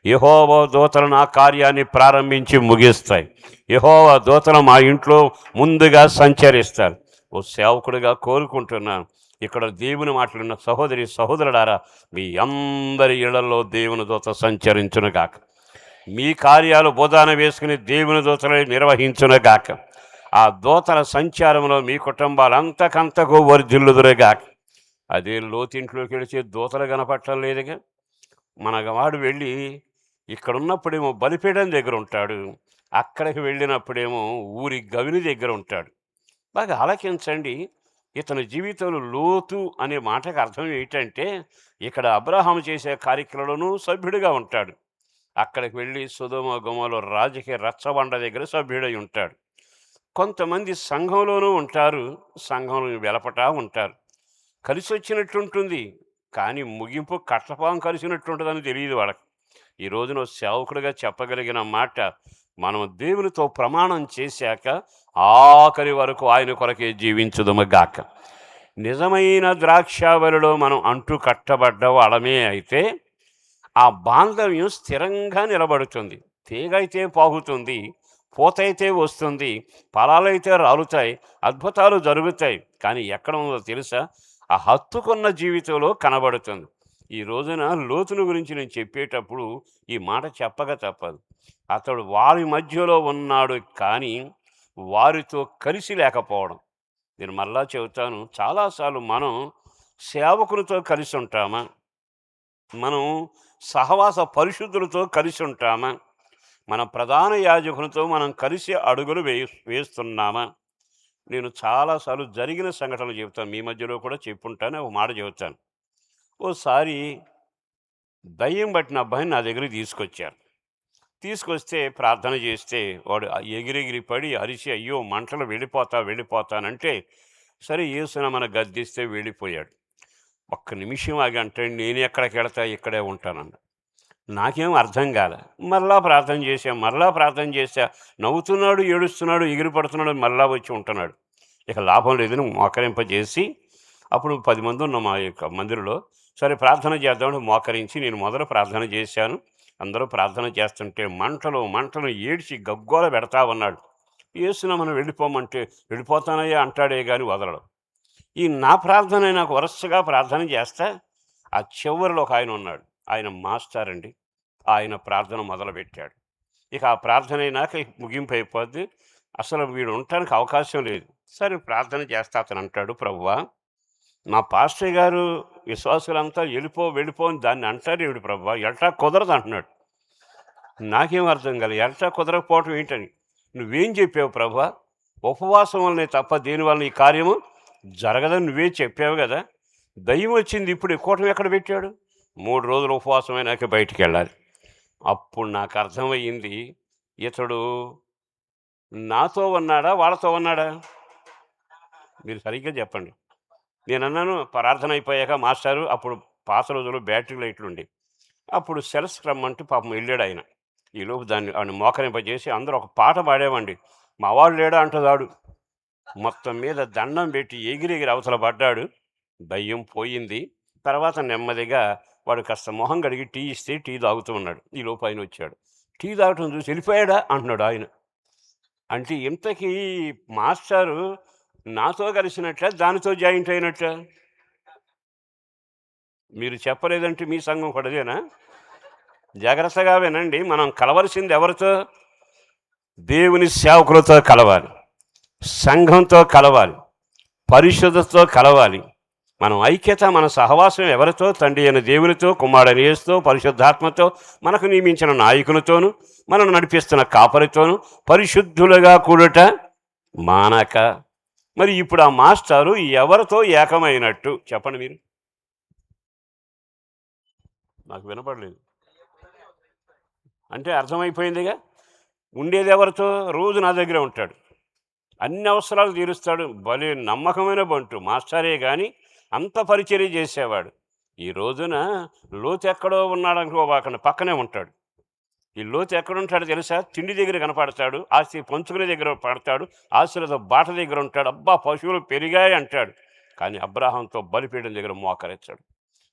యెహోవా దూతలు నా కార్యాన్ని ప్రారంభించి ముగిస్తాయి, యెహోవా దూతలు మా ఇంట్లో ముందుగా సంచరిస్తారు. ఓ సేవకుడిగా కోరుకుంటున్నాను, ఇక్కడ దేవుని మాట్లాడిన సహోదరి సహోదరులారా, మీ అందరి ఇళ్లలో దేవుని దూత సంచరించునుగాక. మీ కార్యాలు బోధాన వేసుకుని దేవుని దూతలు నిర్వహించునుగాక. ఆ దూతల సంచారంలో మీ కుటుంబాలు అంతకంతకు వర్ధిల్లుదురుగాక. అదే లోతింట్లోకి వెళితే దూతలు కనపడటం లేదుగా. మన వాడు వెళ్ళి ఇక్కడున్నప్పుడేమో బలిపీఠం దగ్గర ఉంటాడు, అక్కడికి వెళ్ళినప్పుడేమో ఊరి గవిని దగ్గర ఉంటాడు. బాగా ఆలకించండి. ఇతని జీవితంలో లోతు అనే మాటకు అర్థం ఏంటంటే, ఇక్కడ అబ్రహాము చేసే కార్యక్రమంలోనూ సభ్యుడిగా ఉంటాడు. అక్కడికి వెళ్ళి సొదొమ గొమొర రాజకీయ రచ్చబండ దగ్గర సభ్యుడై ఉంటాడు. కొంతమంది సంఘంలోనూ ఉంటారు, సంఘంలో వెలపటా ఉంటారు. కలిసి వచ్చినట్టుంటుంది, కానీ ముగింపు కట్లపాం కలిసినట్టుంటుందని తెలియదు వాళ్ళకి. ఈ రోజున సేవకుడిగా చెప్పగలిగిన మాట, మనం దేవునితో ప్రమాణం చేశాక ఆఖరి వరకు ఆయన కొరకే జీవించుదుము గాక. నిజమైన ద్రాక్షావళిలో మనం అంటు కట్టబడ్డ వాళ్ళమే అయితే ఆ బాంధవ్యం స్థిరంగా నిలబడుతుంది. తీగైతే పాగుతుంది, పూతైతే వస్తుంది, ఫలాలైతే రాలుతాయి, అద్భుతాలు జరుగుతాయి. కానీ ఎక్కడ ఉందో తెలుసా? ఆ హత్తుకున్న జీవితంలో కనబడుతుంది. ఈ రోజున లోతును గురించి నేను చెప్పేటప్పుడు ఈ మాట చెప్పక తప్పదు. అతడు వారి మధ్యలో ఉన్నాడు కానీ వారితో కలిసి లేకపోవడం. నేను మళ్ళా చెబుతాను, చాలాసార్లు మనం సేవకులతో కలిసి ఉంటామా? మనం సహవాస పరిశుద్ధులతో కలిసి ఉంటామా? మన ప్రధాన యాజకునితో మనం కలిసి అడుగులు వేస్తున్నామా? నేను చాలాసార్లు జరిగిన సంఘటనలు చెబుతాను, మీ మధ్యలో కూడా చెప్పుంటాను, ఒక మాట చెబుతాను. ఓసారి దయ్యం పట్టిన అబ్బాయిని నా దగ్గరికి తీసుకొచ్చారు. తీసుకొస్తే ప్రార్థన చేస్తే వాడు ఎగిరెగిరి పడి అరిచి, అయ్యో మంటలు వెళ్ళిపోతానంటే, సరే యేసునామమున గద్దిస్తే వెళ్ళిపోయాడు. ఒక్క నిమిషం ఆగి అంటే, నేను ఎక్కడికి వెళతా, ఇక్కడే ఉంటానన్న. నాకేం అర్థం కాలే. మరలా ప్రార్థన చేశా, నవ్వుతున్నాడు, ఏడుస్తున్నాడు, ఎగిరి పడుతున్నాడు, మరలా వచ్చి ఉంటున్నాడు. ఇక లాభం లేదని మోకరింపజేసి, అప్పుడు 10 మంది ఉన్నాం మా యొక్క మందిరంలో. సరే ప్రార్థన చేద్దామని మోకరించి నేను మొదలు ప్రార్థన చేశాను. అందరూ ప్రార్థన చేస్తుంటే మంటలు ఏడ్చి గగ్గోల పెడతా ఉన్నాడు. యేసునామమున వెళ్ళిపోమంటే వెళ్ళిపోతానయ్యా అంటాడే కానీ వదలడు. ఈ నా ప్రార్థన నాకు వరుసగా ప్రార్థన చేస్తా, ఆ చివరిలో ఒక ఆయన ఉన్నాడు. ఆయన మాస్టర్ అండి. ఆయన ప్రార్థన మొదలుపెట్టాడు. ఇక ఆ ప్రార్థన అయినాక ముగింపు అయిపోద్ది. అసలు వీడు ఉండటానికి అవకాశం లేదు. సరే ప్రార్థన చేస్తా. అతను అంటాడు, ప్రభువా, మా పాస్టర్ గారు విశ్వాసులంతా వెళ్ళిపో అని దాన్ని అంటారు ఏమిటి ప్రభా, ఎట్లా కుదరదు అంటున్నాడు. నాకేం అర్థం కాలేదు, ఎట్లా కుదరకపోవటం ఏంటని. నువ్వేం చెప్పావు ప్రభా? ఉపవాసం వల్లనే తప్ప దేనివల్ల ఈ కార్యము జరగదని నువ్వే చెప్పావు కదా. దయ్యం వచ్చింది ఇప్పుడు కూటమి ఎక్కడ పెట్టాడు? 3 రోజులు ఉపవాసమైనాక బయటికి వెళ్ళాలి. అప్పుడు నాకు అర్థమయ్యింది, ఇతడు నాతో ఉన్నాడా వాళ్ళతో ఉన్నాడా? మీరు సరిగ్గా చెప్పండి. నేనన్నాను ప్రార్థన అయిపోయాక మాస్టారు, అప్పుడు పాత రోజుల్లో బ్యాటరీ లైట్లు ఉండేవి. అప్పుడు సెల్స్ రమ్మంటే పాపం వెళ్ళాడు ఆయన. ఈలోపు దాన్ని ఆయన మోకరింపజేసి అందరూ ఒక పాట పాడామండి. మా వాడు లేడా అంటున్నాడు. మొత్తం మీద దండం పెట్టి ఎగిరెగిరి అవతల పడ్డాడు. దయ్యం పోయింది. తర్వాత నెమ్మదిగా వాడు కాస్త మొహం కడిగి టీ ఇస్తే టీ తాగుతూ ఉన్నాడు. ఈలోపు ఆయన వచ్చాడు. టీ తాగటం చూసి వెళ్ళిపోయాడా అంటున్నాడు ఆయన. అంటే ఇంతకీ మాస్టారు నాతో కలిసినట్ల దానితో జాయింట్ అయినట్ల? మీరు చెప్పలేదంటే మీ సంఘం కూడాదేనా? జాగ్రత్తగా వినండి. మనం కలవలసింది ఎవరితో? దేవుని సేవకులతో కలవాలి, సంఘంతో కలవాలి, పరిశుద్ధతతో కలవాలి. మనం ఐక్యత, మన సహవాసం ఎవరితో? తండ్రి అయిన దేవునితో, కుమారుడైన యేసుతో, పరిశుద్ధాత్మతో, మనకు నియమించిన నాయకునితోనూ, మనను నడిపిస్తున్న కాపరితోనూ పరిశుద్ధులుగా కూడుట మానక. మరి ఇప్పుడు ఆ మాస్టారు ఎవరితో ఏకమైనట్టు చెప్పండి మీరు? నాకు వినపడలేదు. అంటే అర్థమైపోయిందిగా. ఉండేది ఎవరితో? రోజు నా దగ్గర ఉంటాడు, అన్ని అవసరాలు తీరుస్తాడు. భలే నమ్మకమైన బంటు మాస్టరే కానీ అంత పరిచర్య చేసేవాడు. ఈ రోజున లోతు ఎక్కడో ఉన్నాడు అనుకోవాకండి, పక్కనే ఉంటాడు. ఈ లోతు ఎక్కడుంటాడు తెలుసా? తిండి దగ్గర కనపడతాడు, ఆస్తి పంచుకునే దగ్గర పడతాడు, ఆస్తులతో బాట దగ్గర ఉంటాడు. అబ్బా పశువులు పెరిగాయి అంటాడు. కానీ అబ్రాహాంతో బలిపీఠం దగ్గర మోకరించాడు,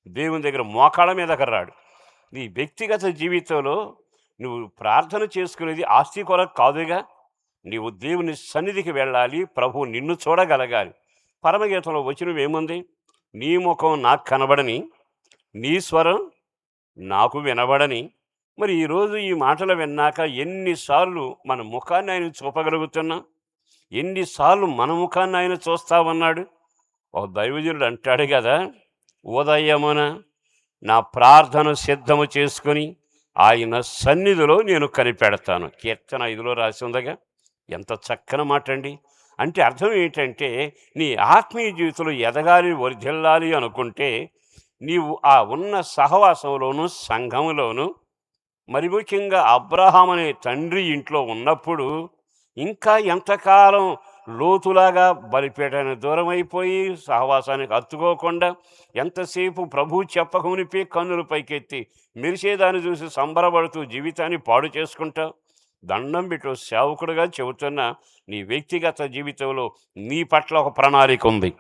దేవుని దగ్గర మోకాళ్ళ మీదకి రాడు. నీ వ్యక్తిగత జీవితంలో నువ్వు ప్రార్థన చేసుకునేది ఆస్తి కొరకు కాదుగా. నీవు దేవుని సన్నిధికి వెళ్ళాలి, ప్రభువు నిన్ను చూడగలగాలి. పరమగీతంలో వచనం ఏముంది? నీ ముఖం నాకు కనబడని, నీ స్వరం నాకు వినబడని. మరి ఈరోజు ఈ మాటలు విన్నాక ఎన్నిసార్లు మన ముఖాన్ని ఆయన చూపగలుగుతున్నాం? ఎన్నిసార్లు మన ముఖాన్ని ఆయన చూస్తా ఉన్నాడు? ఒక దైవజనుడు అంటాడు కదా, ఉదయమున నా ప్రార్థన సిద్ధము చేసుకొని ఆయన సన్నిధిలో నేను కనిపెడతాను. కీర్తన 5లో రాసి ఉందగా. ఎంత చక్కని మాట అండి. అంటే అర్థం ఏంటంటే, నీ ఆత్మీయ జీవితంలో ఎదగాలి, వర్ధిల్లాలి అనుకుంటే నీవు ఆ ఉన్న సహవాసంలోనూ, సంఘంలోనూ, మరి ముఖ్యంగా అబ్రహాం అనే తండ్రి ఇంట్లో ఉన్నప్పుడు ఇంకా ఎంతకాలం లోతులాగా బలిపీఠానికి దూరం అయిపోయి సహవాసానికి హత్తుకోకుండా ఎంతసేపు ప్రభు చెప్పకమునిపే కన్నులు పైకెత్తి మెరిసేదాన్ని చూసి సంబరపడుతూ జీవితాన్ని పాడు చేసుకుంటావు? దండం పెట్టు, సేవకుడుగా చెబుతున్న నీ వ్యక్తిగత జీవితంలో నీ పట్ల ఒక ప్రణాళిక ఉంది.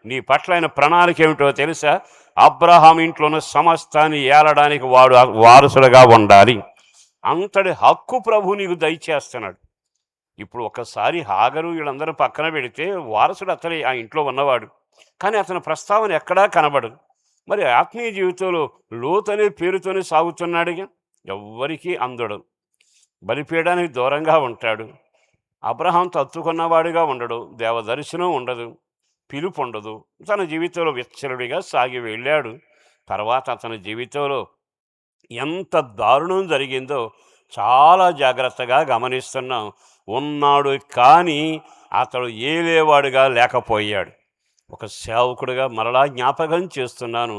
నీ పట్ల ఆయన ప్రణాళిక ఏమిటో తెలుసా? అబ్రహాం ఇంట్లోని సమస్తాన్ని ఏలడానికి వాడు వారసుడుగా ఉండాలి. అంతటి హక్కు ప్రభు నీకు దయచేస్తున్నాడు. ఇప్పుడు ఒకసారి హాగరు వీళ్ళందరూ పక్కన పెడితే వారసుడు అతని ఆ ఇంట్లో ఉన్నవాడు, కానీ అతని ప్రస్తావన ఎక్కడా కనబడదు. మరి ఆత్మీయ జీవితంలో లోతు అనే పేరుతోనే సాగుతున్నాడుగా. ఎవ్వరికీ అందడు, బలిపీయడానికి దూరంగా ఉంటాడు. అబ్రహాం తత్తుకున్నవాడిగా ఉండడు, దేవదర్శనం ఉండదు, పిలుపు ఉండదు. తన జీవితంలో విచ్చలుడిగా సాగి వెళ్ళాడు. తర్వాత అతని జీవితంలో ఎంత దారుణం జరిగిందో చాలా జాగ్రత్తగా గమనిస్తున్నాం. ఉన్నాడు కానీ అతడు ఏలేవాడుగా లేకపోయాడు. ఒక సేవకుడిగా మరలా జ్ఞాపకం చేస్తున్నాను,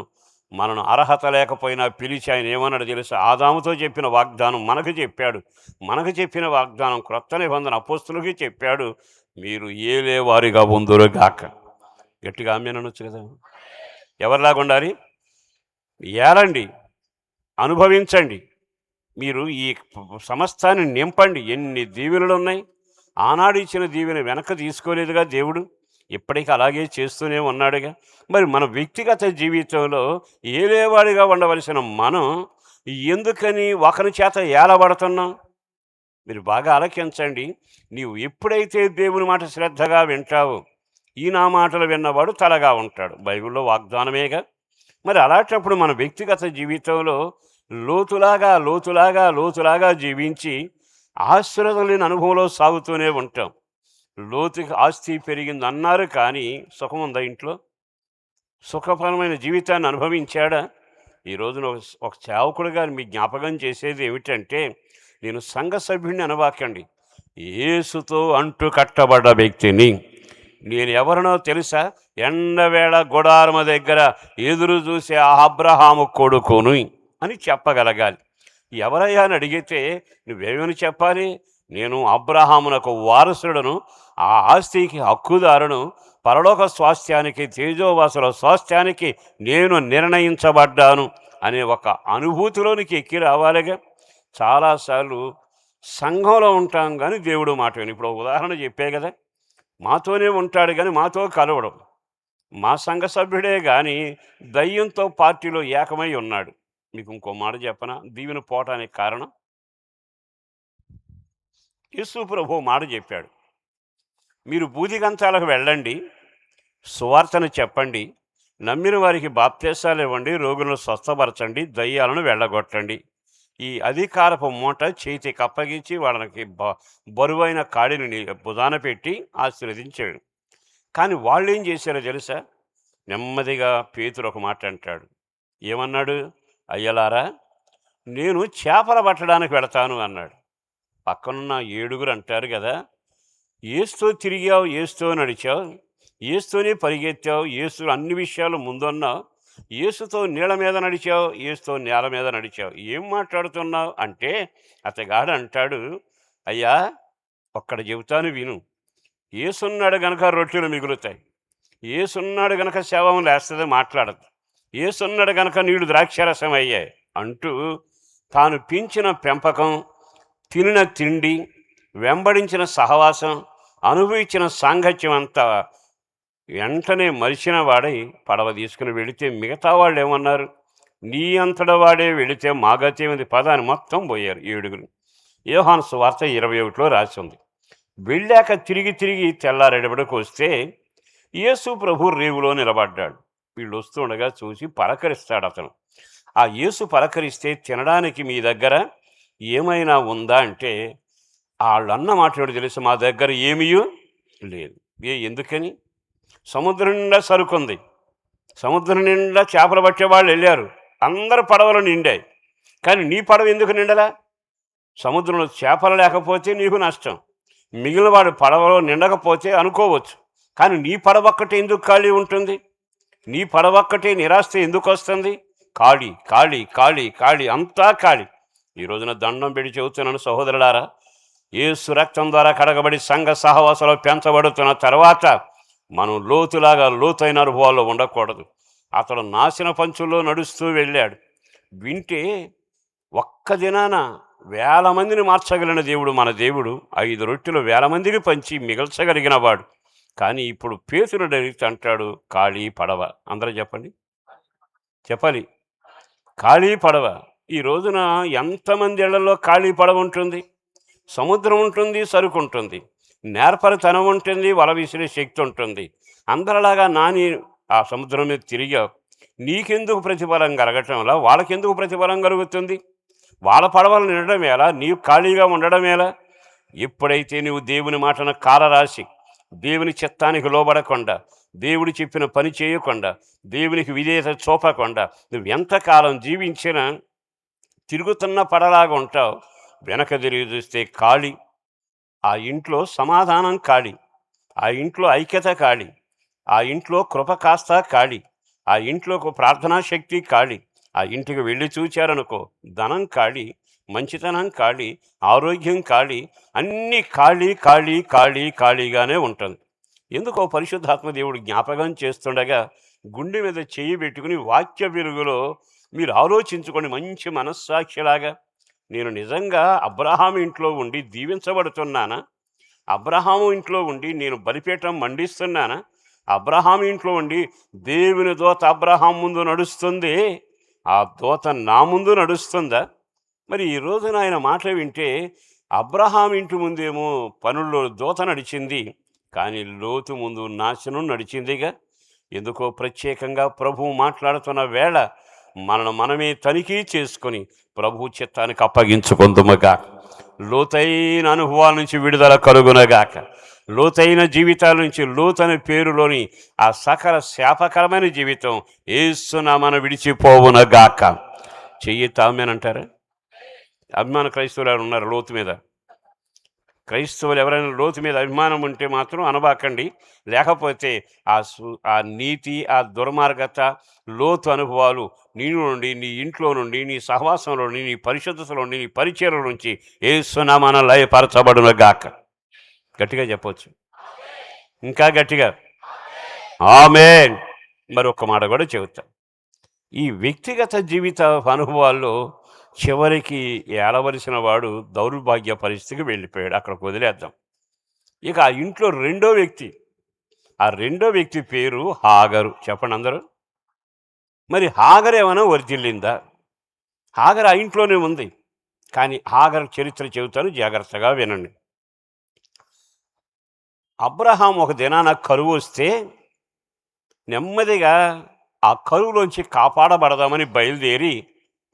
మనను అర్హత లేకపోయినా పిలిచి ఆయన ఏమన్నాడు తెలుసా? ఆదాముతో చెప్పిన వాగ్దానం మనకు చెప్పాడు. మనకు చెప్పిన వాగ్దానం క్రొత్త నిబంధన అపోస్తులకి చెప్పాడు, మీరు ఏలేవారిగా ఉందురుగాక. గట్టిగా ఆమేన్ అనొచ్చు కదా. ఎవరిలాగా ఉండాలి? ఏలండి, అనుభవించండి. మీరు ఈ సమస్తాన్ని నింపండి. ఎన్ని దీవెనలు ఉన్నాయి! ఆనాడు ఇచ్చిన దీవెన వెనక తీసుకోలేదుగా దేవుడు, ఇప్పటికీ అలాగే చేస్తూనే ఉన్నాడుగా. మరి మన వ్యక్తిగత జీవితంలో ఏలేవాడిగా ఉండవలసిన మనం ఎందుకని ఒకరి చేత ఏలబడుతున్నాం? మీరు బాగా ఆలకించండి. నీవు ఎప్పుడైతే దేవుని మాట శ్రద్ధగా వింటావో, ఈ నా మాటలు విన్నవాడు తలగా ఉంటాడు, బైబిల్లో వాగ్దానమేగా. మరి అలాంటప్పుడు మన వ్యక్తిగత జీవితంలో లోతులాగా లోతులాగా లోతులాగా జీవించి ఆశీర్వాదం లేని అనుభవంలో సాగుతూనే ఉంటాం. లోతుకి ఆస్తి పెరిగింది అన్నారు కానీ సుఖం ఉందా ఇంట్లో? సుఖపరమైన జీవితాన్ని అనుభవించాడా? ఈ రోజున ఒక సేవకుడిగా మీ జ్ఞాపకం చేసేది ఏమిటంటే, నేను సంఘ సభ్యుడిని అనబాకండి. యేసుతో అంటు కట్టబడ్డ వ్యక్తిని. నేను ఎవరినో తెలుసా? ఎండవేళ గుడారము దగ్గర ఎదురు చూసే ఆ అబ్రహాము కొడుకుని అని చెప్పగలగాలి. ఎవరయ్యా అని అడిగితే నువ్వేమని చెప్పాలి? నేను అబ్రహామునకు వారసుడను, ఆ ఆస్తికి హక్కుదారును, పరలోక స్వాస్థ్యానికి, తేజోవాసుల స్వాస్థ్యానికి నేను నిర్ణయించబడ్డాను అనే ఒక అనుభూతిలోనికి ఎక్కి రావాలిగా. చాలాసార్లు సంఘంలో ఉంటాం కానీ దేవుడు మాట విని. ఇప్పుడు ఉదాహరణ చెప్పే కదా, మాతోనే ఉంటాడు కానీ మాతో కలవడం. మా సంఘ సభ్యుడే కానీ దయ్యంతో పార్టీలో ఏకమై ఉన్నాడు. మీకు ఇంకో మాట చెప్పనా? దీవెన పోవటానికి కారణం యేసు ప్రభు మాట చెప్పాడు, మీరు బూదిగంతాలకు వెళ్ళండి, సువార్తను చెప్పండి, నమ్మిన వారికి బాప్తీసాలు ఇవ్వండి, రోగులను స్వస్థపరచండి, దయ్యాలను వెళ్ళగొట్టండి. ఈ అధికారపు మూట చేతికి అప్పగించి వాళ్ళకి బరువైన కాడిని భుజాన పెట్టి ఆశీర్వదించాడు. కానీ వాళ్ళు ఏం చేశారో తెలుసా? నెమ్మదిగా పేతురు ఒక మాట అంటాడు. ఏమన్నాడు? అయ్యలారా, నేను చేపలు పట్టడానికి వెళతాను అన్నాడు. పక్కనున్న 7 అంటారు కదా, ఏసుతో తిరిగావు, ఏసుతో నడిచావు, ఏసుతోనే పరిగెత్తావు, ఏసు అన్ని విషయాలు ముందున్నావు, ఏసుతో నీళ్ళ మీద నడిచావు, ఏసుతో నేల మీద నడిచావు, ఏం మాట్లాడుతున్నావు అంటే అతగాడు అంటాడు, అయ్యా ఒక్కడ చెబుతాను విను, ఏసున్నాడు గనక రొట్టెలు మిగులుతాయి, ఏసున్నాడు గనక శవం లేస్తుంది మాట్లాడదు, ఏసున్నాడు గనక నీళ్లు ద్రాక్షరసం అయ్యాయి అంటూ తాను పెంచిన పెంపకం, తినిన తిండి, వెంబడించిన సహవాసం, అనుభవించిన సాంగత్యం అంతా వెంటనే మరిచిన వాడై పడవ తీసుకుని వెళితే మిగతా వాళ్ళు ఏమన్నారు? నీ అంతట వాడే వెళితే మా గతి ఏమిటి పదాన్ని మొత్తం పోయారు 7. యోహాను సువార్త 21లో రాసి ఉంది. వెళ్ళాక తిరిగి తెల్లారేటప్పటికి వస్తే యేసు ప్రభు రేవులో నిలబడ్డాడు. వీళ్ళు వస్తుండగా చూసి పలకరిస్తాడు అతను. ఆ యేసు పలకరిస్తే తినడానికి మీ దగ్గర ఏమైనా ఉందా అంటే వాళ్ళు అన్న మాట తెలుసు, మా దగ్గర ఏమీ లేదు. ఎందుకని? సముద్రం నిండా సరుకుంది, సముద్రం నిండా చేపలు పట్టేవాళ్ళు వెళ్ళారు, అందరు పడవలు నిండాయి, కానీ నీ పడవ ఎందుకు నిండలా? సముద్రంలో చేపలు లేకపోతే నీకు నష్టం, మిగిలిన వాడు పడవలో నిండకపోతే అనుకోవచ్చు, కానీ నీ పడవ ఒక్కటే ఎందుకు ఖాళీ ఉంటుంది? నీ పడవ ఒక్కటే నిరాశ ఎందుకు వస్తుంది? ఖాళీ ఖాళీ ఖాళీ ఖాళీ, అంతా ఖాళీ. ఈ రోజున దండం పెట్టి చెబుతున్నాను సహోదరులారా, యేసు రక్తం ద్వారా కడగబడి సంఘ సహవాసంలో పెంచబడుతున్న తర్వాత మనం లోతైన అనుభవాల్లో ఉండకూడదు. అతడు నాశన పంచుల్లో నడుస్తూ వెళ్ళాడు. వింటే ఒక్క దినాన 1000 మందిని మార్చగలిగిన దేవుడు మన దేవుడు. 5 రొట్టెలు 1000 మందికి పంచి మిగల్చగలిగిన వాడు. కానీ ఇప్పుడు పేతురు డైరెక్ట్ అంటాడు, ఖాళీ పడవ. అందరూ చెప్పాలి, ఖాళీ పడవ. ఈ రోజున ఎంతమంది ఇళ్లలో ఖాళీ పడవ ఉంటుంది? సముద్రం ఉంటుంది, సరుకు ఉంటుంది, నేర్పరితనం ఉంటుంది, వల విసిరే శక్తి ఉంటుంది. అందరిలాగా నాని ఆ సముద్రం మీద తిరిగావు, నీకెందుకు ప్రతిఫలం కలగటంలా? వాళ్ళకెందుకు ప్రతిఫలం కలుగుతుంది? వాళ్ళ పడవలు నిండడం ఎలా, నీవు ఖాళీగా ఉండడం ఎలా? ఎప్పుడైతే నువ్వు దేవుని మాటను కాలరాసి, దేవుని చిత్తానికి లోబడకుండా, దేవుడు చెప్పిన పని చేయకుండా, దేవునికి విధేయత చూపకుండా నువ్వు ఎంతకాలం జీవించినా తిరుగుతున్న పడలాగా ఉంటావు. వెనక తిరిగి చూస్తే ఖాళీ. ఆ ఇంట్లో సమాధానం ఖాళీ, ఆ ఇంట్లో ఐక్యత ఖాళీ, ఆ ఇంట్లో కృప కాస్త ఖాళీ, ఆ ఇంట్లో ప్రార్థనా శక్తి ఖాళీ. ఆ ఇంటికి వెళ్ళి చూచారనుకో, ధనం ఖాళీ, మంచితనం ఖాళీ, ఆరోగ్యం ఖాళీ, అన్నీ ఖాళీ ఖాళీ ఖాళీ ఖాళీగానే ఉంటుంది. ఎందుకో పరిశుద్ధాత్మ దేవుడు జ్ఞాపకం చేస్తుండగా గుండె మీద చెయ్యి పెట్టుకుని వాక్య వెలుగులో మీరు ఆలోచించుకొని మంచి మనస్సాక్షిలాగా, నేను నిజంగా అబ్రహాము ఇంట్లో ఉండి దీవించబడుతున్నానా? అబ్రహాము ఇంట్లో ఉండి నేను బలిపీఠం మండిస్తున్నానా? అబ్రహాము ఇంట్లో ఉండి దేవుని దూత అబ్రహాం ముందు నడుస్తుంది, ఆ దూత నా ముందు నడుస్తుందా? మరి ఈ రోజున ఆయన మాట వింటే అబ్రహాం ఇంటి ముందేమో పనుల్లో దూత నడిచింది, కానీ లోతు ముందు నాశనం నడిచిందిగా. ఎందుకో ప్రత్యేకంగా ప్రభువు మాట్లాడుతున్న వేళ మనమే తనిఖీ చేసుకొని ప్రభు చిత్తానికి అప్పగించుకుందుముగాక. లోతైన అనుభవాల నుంచి విడుదల కలుగునగాక. లోతైన జీవితాల నుంచి లోతు అనే పేరులోని ఆ సకల శాపకరమైన జీవితం యేసునామమున విడిచిపోవునగాక. చెయ్యి తామేనంటారా? అభిమాన క్రైస్తవులు ఎవరు ఉన్నారు లోతు మీద? క్రైస్తవులు ఎవరైనా లోతు మీద అభిమానం ఉంటే మాత్రం అనబాకండి. లేకపోతే ఆ నీతి, ఆ దుర్మార్గత, లోతు అనుభవాలు నీలో నుండి, నీ ఇంట్లో నుండి, నీ సహవాసంలో నుండి, నీ పరిశుద్ధతలో నుండి, నీ పరిచర్యల నుంచి యేసునామమున లయపరచబడునుగాక. గట్టిగా చెప్పొచ్చు. ఇంకా గట్టిగా ఆమేన్. మరొక మాట కూడా చెబుతా. ఈ వ్యక్తిగత జీవిత అనుభవాల్లో చివరికి ఏలవలసిన వాడు దౌర్భాగ్య పరిస్థితికి వెళ్ళిపోయాడు. అక్కడికి వదిలేద్దాం. ఇక ఆ ఇంట్లో రెండో వ్యక్తి, ఆ రెండో వ్యక్తి పేరు హాగరు. చెప్పండి అందరూ. మరి హాగరు ఏమైనా వర్ధిల్లిందా? హాగరు ఆ ఇంట్లోనే ఉంది. కానీ హాగరు చరిత్ర చెబుతాను, జాగ్రత్తగా వినండి. అబ్రహాం ఒక దినాన కరువు వస్తే నెమ్మదిగా ఆ కరువులోంచి కాపాడబడదామని బయలుదేరి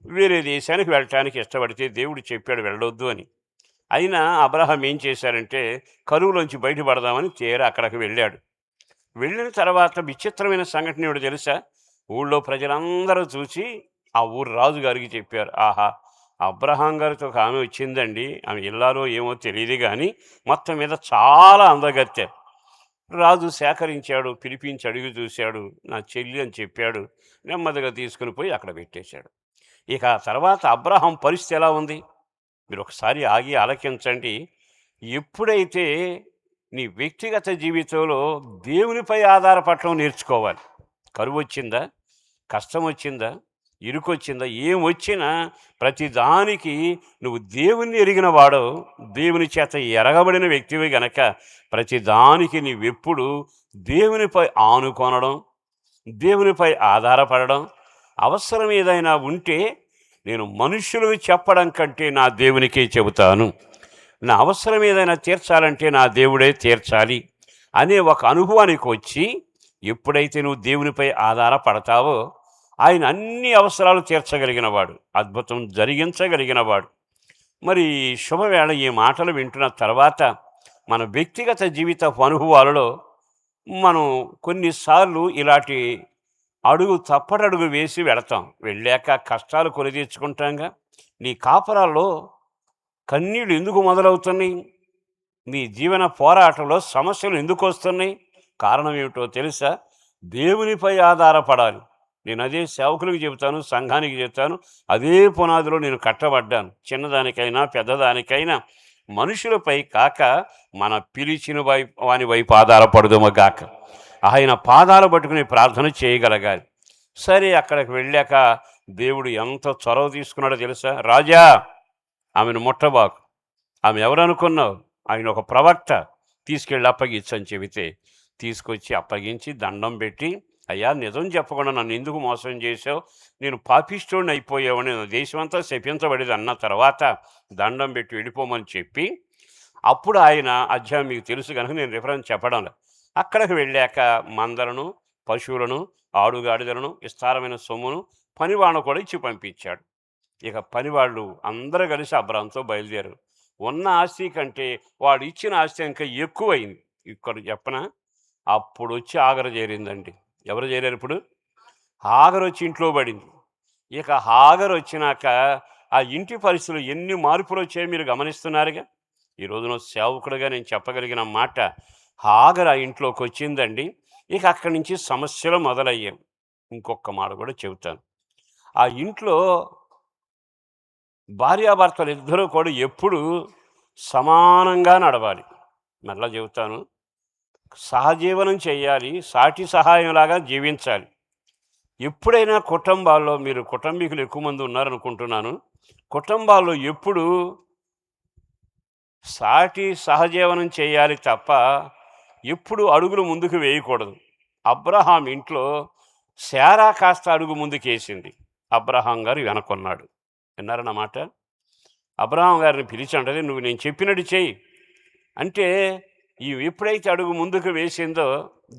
వేరే దేశానికి వెళ్ళటానికి ఇష్టపడితే దేవుడు చెప్పాడు వెళ్ళొద్దు అని. అయినా అబ్రహాం ఏం చేశారంటే కరువులోంచి బయటపడదామని తీరా అక్కడికి వెళ్ళాడు. వెళ్ళిన తర్వాత విచిత్రమైన సంఘటన ఏమిటో తెలుసా? ఊళ్ళో ప్రజలందరూ చూసి ఆ ఊరు రాజుగారికి చెప్పారు, ఆహా, అబ్రహాం గారితో ఒక ఆమె వచ్చిందండి, ఆమె ఇల్లాలో ఏమో తెలియదు కానీ మొత్తం మీద చాలా అందగత్తె. రాజు సేకరించాడు, పిలిపించి అడిగి చూశాడు, నా చెల్లి అని చెప్పాడు. నెమ్మదిగా తీసుకుని పోయి అక్కడ పెట్టేశాడు. ఇక ఆ తర్వాత అబ్రహాం పరిస్థితి ఎలా ఉంది మీరు ఒకసారి ఆగి ఆలకించండి. ఎప్పుడైతే నీ వ్యక్తిగత జీవితంలో దేవునిపై ఆధారపడటం నేర్చుకోవాలి. కరువు వచ్చిందా, కష్టం వచ్చిందా, ఇరుకొచ్చిందా, ఏం వచ్చినా ప్రతిదానికి నువ్వు దేవుణ్ణి ఎరిగిన వాడో, దేవుని చేత ఎరగబడిన వ్యక్తివి గనక ప్రతిదానికి నీవెప్పుడు దేవునిపై ఆనుకొనడం, దేవునిపై ఆధారపడడం. అవసరం ఏదైనా ఉంటే నేను మనుషులకు చెప్పడం కంటే నా దేవునికే చెబుతాను. నా అవసరం ఏదైనా తీర్చాలంటే నా దేవుడే తీర్చాలి అనే ఒక అనుభవానికి వచ్చి ఎప్పుడైతే నువ్వు దేవునిపై ఆధారపడతావో ఆయన అన్ని అవసరాలు తీర్చగలిగినవాడు, అద్భుతం జరిగించగలిగినవాడు. మరి శుభవేళ ఈ మాటలు వింటున్న తర్వాత మన వ్యక్తిగత జీవిత అనుభవాలలో మనం కొన్నిసార్లు ఇలాంటి తప్పటడుగు వేసి వెళతాం. వెళ్ళాక కష్టాలు కొని తెచ్చుకుంటాంగా. నీ కాపురాల్లో కన్నీళ్ళు ఎందుకు మొదలవుతున్నాయి? నీ జీవన పోరాటంలో సమస్యలు ఎందుకు వస్తున్నాయి? కారణం ఏమిటో తెలుసా? దేవునిపై ఆధారపడాలి. నేను అదే సేవకులకు చెబుతాను, సంఘానికి చెబుతాను. అదే పునాదిలో నేను కట్టబడ్డాను. చిన్నదానికైనా పెద్దదానికైనా మనుషులపై కాక మన పిలిచిన వాని వైపు ఆధారపడదుము గాక. ఆయన పాదాలు పట్టుకుని ప్రార్థన చేయగలగాలి. సరే, అక్కడికి వెళ్ళాక దేవుడు ఎంత చొరవ తీసుకున్నాడో తెలుసా? రాజా, ఆమెను ముట్టబాకు. ఆమె ఎవరు అనుకున్నావు? ఆయన ఒక ప్రవక్త. తీసుకెళ్ళి అప్పగించని చెబితే తీసుకొచ్చి అప్పగించి దండం పెట్టి, అయ్యా, నిజం చెప్పకుండా నన్ను ఎందుకు మోసం చేసావు? నేను పాపిష్ఠుడిని అయిపోయావని, దేశమంతా శపించబడేది అన్న తర్వాత దండం పెట్టి వెళ్ళిపోమని చెప్పి, అప్పుడు ఆయన అధ్యాయం మీకు తెలుసు కనుక నేను రిఫరెన్స్ చెప్పడంలో అక్కడికి వెళ్ళాక మందలను, పశువులను, ఆడుగాడిదలను, విస్తారమైన సొమ్మును, పనివాళ్ళను కూడా ఇచ్చి పంపించాడు. ఇక పనివాళ్ళు అందరూ కలిసి అబ్రాహాంతో బయలుదేరారు. ఉన్న ఆస్తి కంటే వాడు ఇచ్చిన ఆస్తి ఇంకా ఎక్కువైంది. ఇక్కడ చెప్పనా? అప్పుడు వచ్చి ఆగరు చేరిందండి. ఎవరు చేరారు ఇప్పుడు? హాగరు వచ్చి ఇంట్లో పడింది. ఇక హాగరు వచ్చినాక ఆ ఇంటి పరిస్థితులు ఎన్ని మార్పులు వచ్చాయో మీరు గమనిస్తున్నారుగా. ఈ రోజున సేవకుడుగా నేను చెప్పగలిగిన మాట, హాగరు ఆ ఇంట్లోకి వచ్చిందండి. ఇక అక్కడి నుంచి సమస్యలు మొదలయ్యాయి. ఇంకొక మాట కూడా చెబుతాను. ఆ ఇంట్లో భార్యాభర్తలు ఇద్దరూ కూడా ఎప్పుడు సమానంగా నడవాలి. మరలా చెబుతాను, సహజీవనం చేయాలి, సాటి సహాయంలాగా జీవించాలి. ఎప్పుడైనా కుటుంబాల్లో, మీరు కుటుంబీకులు ఎక్కువ మంది ఉన్నారనుకుంటున్నాను, కుటుంబాల్లో ఎప్పుడు సాటి సహజీవనం చేయాలి తప్ప ఎప్పుడు అడుగులు ముందుకు వేయకూడదు. అబ్రహాం ఇంట్లో శారా కాస్త అడుగు ముందుకేసింది, అబ్రహాం గారు వెనకొన్నాడు. విన్నారన్నమాట. అబ్రహాం గారిని పిలిచి అంటది, నువ్వు నేను చెప్పినట్టు చెయ్యి అంటే ఎప్పుడైతే అడుగు ముందుకు వేసిందో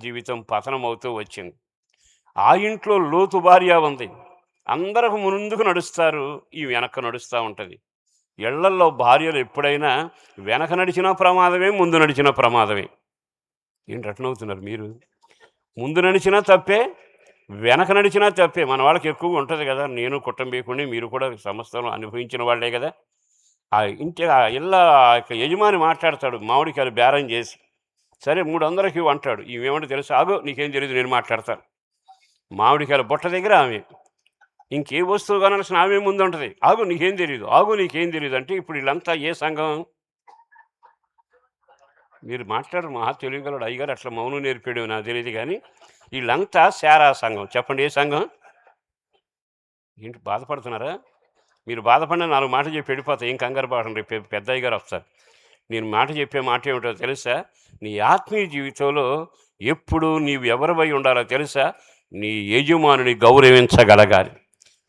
జీవితం పతనం అవుతూ వచ్చింది. ఆ ఇంట్లో లోతు భార్య ఉంది. అందరికి ముందుకు నడుస్తారు, ఈ వెనక నడుస్తూ ఉంటుంది. ఇళ్లల్లో భార్యలు ఎప్పుడైనా వెనక నడిచిన ప్రమాదమే, ముందు నడిచిన ప్రమాదమే. ఏంటి అట్లనవుతున్నారు మీరు? ముందు నడిచినా తప్పే, వెనక నడిచినా తప్పే. మన వాళ్ళకి ఎక్కువగా ఉంటది గదా! నేను కుటుంబీకుడిని, మీరు కూడా సమస్తం అనుభవించిన వాళ్ళే గదా! ఆ ఇంటి ఆ ఇళ్ళ యొక్క యజమాని మాట్లాడతాడు మామిడికాయలు బేరం జేసి. సరే 300కి ఇవ్వు అంటాడు. ఈమెమంటో తెలుసా? ఆగు నీకేం తెలీదు నేను మాట్లాడతాను. మామిడికాయల బుట్ట దగ్గర ఆమె. ఇంకే వస్తువు కొనాల్సిన ఆమె ముందుంటది. ఆగు నీకేం తెలీదు, ఆగు నీకేం తెలీదు అంటే ఇప్పుడు ఈళ్ళంతా ఏ సంఘం? మీరు మాట్లాడరు మహా తెలివిగలవాడు అయ్యగారు అట్లా మౌనం నేర్పాడేమో నాకు తెలీదు గానీ, ఈళ్ళంతా శారా సంఘం. చెప్పండి ఏ సంఘం? ఏంటి బాధపడుతున్నారా? మీరు బాధపడినా 4 మాటలు చెప్పి వెళ్ళిపోతా. ఏం కంగారు పడకండి. రేపు పెద్దయ్యగారు వస్తారు. నేను మాట చెప్పే మాట ఏమిటో తెలుసా? నీ ఆత్మీయ జీవితంలో ఎప్పుడు నీవు ఎవరివై ఉండాలో తెలుసా? నీ యజమానుని గౌరవించగలగాలి.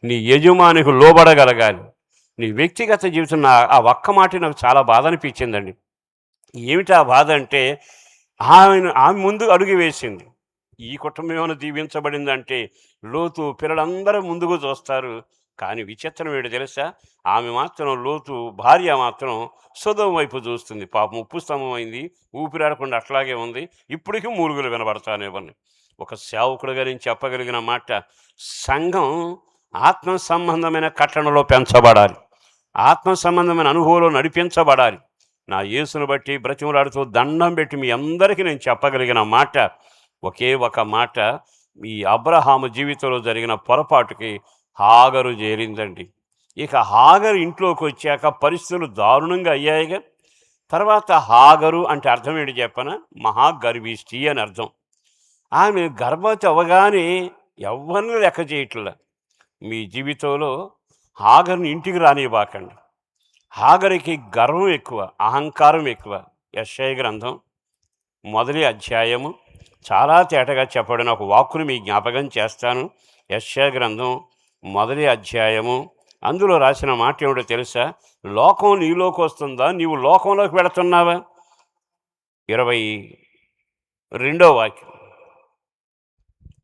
నీ యజమానికి లోబడగలగాలి. నీ వ్యక్తిగత జీవితం ఆ ఒక్క మాటే నాకు చాలా బాధ అనిపించిందండి. ఏమిటి ఆ బాధ అంటే ఆమె ముందు అడుగు వేసింది. ఈ కుటుంబం ఏమైనా దీవించబడిందంటే లోతు పిల్లలందరూ ముందుకు చూస్తారు. కానీ విచిత్రం ఏంటో తెలుసా? ఆమె మాత్రం లోతు భార్య మాత్రం సొదొమ వైపు చూస్తుంది. పాపం ఉప్పు స్తంభం అయింది. ఊపిరాడకుండా అట్లాగే ఉంది. ఇప్పటికి మూలుగులు వినబడతానేవన్నీ. ఒక సేవకుడిగా నేను చెప్పగలిగిన మాట సంఘం ఆత్మ సంబంధమైన కట్టణలో పెంచబడాలి. ఆత్మ సంబంధమైన అనుభవంలో నడిపించబడాలి. నా యేసును బట్టి బ్రతిమలాడుతూ దండం పెట్టి మీ అందరికీ నేను చెప్పగలిగిన మాట ఒకే ఒక మాట. ఈ అబ్రహాము జీవితంలో జరిగిన పొరపాటుకి హాగరు చేరిందండి. ఇక హాగరు ఇంట్లోకి వచ్చాక పరిస్థితులు దారుణంగా అయ్యాయిగా. తర్వాత హాగరు అంటే అర్థం ఏంటి చెప్పనా? మహాగర్విష్టి అని అర్థం. ఆమె గర్భవతి అవ్వగానే ఎవ్వరిని లెక్క చేయట్లా. మీ జీవితంలో హాగరుని ఇంటికి రానివ్వకండి. హాగరికి గర్వం ఎక్కువ, అహంకారం ఎక్కువ. యెషయా గ్రంథం మొదటి అధ్యాయము చాలా తేటగా చెప్పబడిన ఒక వాక్కును మీ జ్ఞాపకం చేస్తాను. యెషయా గ్రంథం మొదటి అధ్యాయము అందులో రాసిన మాట ఏమిటో తెలుసా? లోకం నీలోకి వస్తుందా, నీవు లోకంలోకి వెళుతున్నావా? 22వ వాక్యం.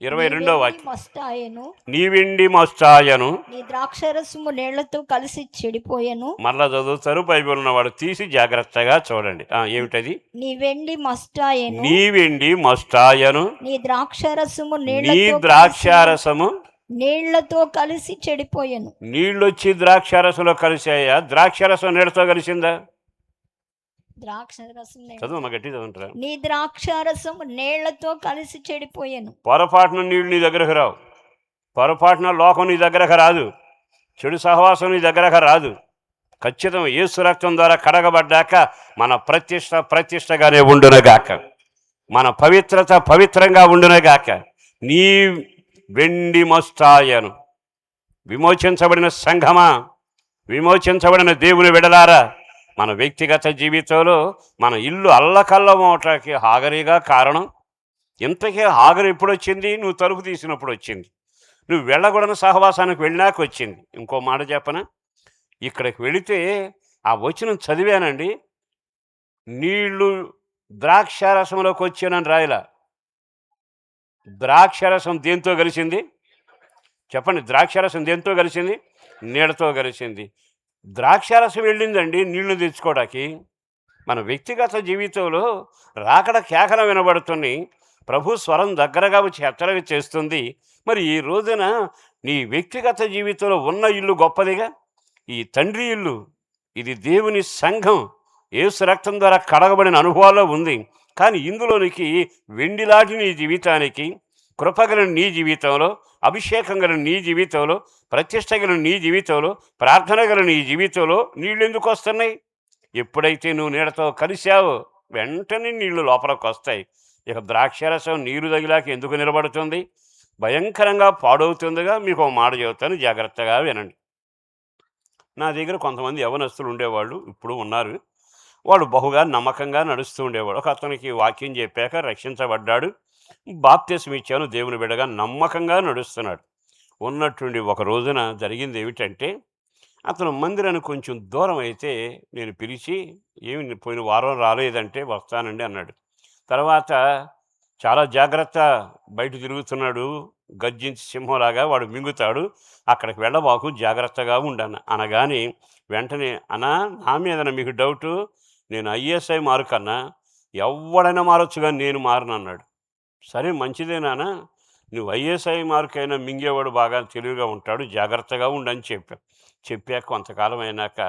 22వ వాక్యం. మస్తాయను నీ వెండి మస్తాయను నీ ద్రాక్షరసము నీళ్లతో కలిసి చెడిపోయెను. మరలా చదువుతారు బైబిల్ ఉన్నవాడు తీసి జాగ్రత్తగా చూడండి. ఏమిటది? నీ వెండి మస్తాయను నీ వెండి మస్తాయను నీ ద్రాక్షరసము నీ ద్రాక్షారసము నీళ్లతో కలిసి చెడిపోయెను. నీళ్ళొచ్చి ద్రాక్షారసంలో కలిసాయా? ద్రాక్షారసం నీళ్ళతో కలిసిందా? ద్రాక్షరసం చదువు మా గట్టి చదువుంటారా? నీ ద్రాక్షారసం నీళ్లతో కలిసి చెడిపోయెను. పొరపాటున నీళ్ళు నీ దగ్గరకు రావు. పొరపాటున లోకం నీ దగ్గరకు రాదు. చెడు సహవాసం నీ దగ్గరకు రాదు. ఖచ్చితం యేసు రక్తం ద్వారా కడగబడ్డాక మన ప్రతిష్టగానే ఉండునగాక. మన పవిత్రత పవిత్రంగా ఉండునగాక. నీ వెండి మస్తాయను. విమోచించబడిన సంఘమా, విమోచించబడిన దేవుని విడలారా, మన వ్యక్తిగత జీవితంలో మన ఇల్లు అల్లకల్లమవటానికి హాగరిగా కారణం. ఇంతకీ హాగరు ఎప్పుడు వచ్చింది? నువ్వు తలుపు తీసినప్పుడు వచ్చింది. నువ్వు వెళ్ళకూడని సహవాసానికి వెళ్ళినాక వచ్చింది. ఇంకో మాట చెప్పనా? ఇక్కడికి వెళితే ఆ వచనం చదివానండి. నీళ్లు ద్రాక్షారసంలోకి వచ్చానని రాయలా. ద్రాక్షారసం దేంతో కలిసింది? చెప్పండి. ద్రాక్షారసం దేంతో కలిసింది? నీళ్ళతో కలిసింది. ద్రాక్షారసం వెళ్ళిందండి నీళ్లు తెచ్చుకోవడానికి. మన వ్యక్తిగత జీవితంలో రాకడ కేకలు వినబడుతున్నాయి. ప్రభు స్వరం దగ్గరగా వచ్చి హెచ్చరిక చేస్తుంది. మరి ఈ రోజున నీ వ్యక్తిగత జీవితంలో ఉన్న ఇల్లు గొప్పదిగా. ఈ తండ్రి ఇల్లు, ఇది దేవుని సంఘం, యేసు రక్తం ద్వారా కడగబడిన అనుభవాల్లో ఉంది. కానీ ఇందులోనికి వెండిలాంటి నీ జీవితానికి, కృపగల నీ జీవితంలో, అభిషేకం గల నీ జీవితంలో, ప్రతిష్ట గల నీ జీవితంలో, ప్రార్థన గల నీ జీవితంలో నీళ్ళు ఎందుకు వస్తున్నాయి? ఎప్పుడైతే నువ్వు నీళ్ళతో కలిశావో వెంటనే నీళ్లు లోపలికి వస్తాయి. ఇక ద్రాక్షరసం నీరు తగిలాక ఎందుకు నిలబడుతుంది? భయంకరంగా పాడవుతుందిగా. మీకు ఒక మాట చెబుతాను, జాగ్రత్తగా వినండి. నా దగ్గర కొంతమంది యవనస్తులు ఉండేవాళ్ళు, ఇప్పుడు ఉన్నారు. వాడు బహుగా నమ్మకంగా నడుస్తూ ఉండేవాడు. ఒక అతనికి వాక్యం చెప్పాక రక్షించబడ్డాడు, బాప్తిస్మం ఇచ్చాను, దేవుని బిడ్డగా నమ్మకంగా నడుస్తున్నాడు. ఉన్నట్టుండి ఒక రోజున జరిగింది ఏమిటంటే, అతను మందిరానికి కొంచెం దూరం అయితే నేను పిలిచి, ఏమి పోయిన వారం రాలేదంటే వస్తానండి అన్నాడు. తర్వాత చాలా జాగ్రత్త, బయట తిరుగుతున్నాడు, గర్జించి సింహంలాగా వాడు మింగుతాడు, అక్కడికి వెళ్ళబాకు, జాగ్రత్తగా ఉండను అనగానే వెంటనే, అన్నా నా మీద మీకు డౌటు, నేను ఐఎస్ఐ మార్క్ అన్నా, ఎవడైనా మారొచ్చు కానీ నేను మారను అన్నాడు. సరే మంచిదే నాన్న, నువ్వు ఐఏఎస్ఐ మార్కైనా మింగేవాడు బాగా తెలివిగా ఉంటాడు, జాగ్రత్తగా ఉండని చెప్పాక కొంతకాలం అయినాక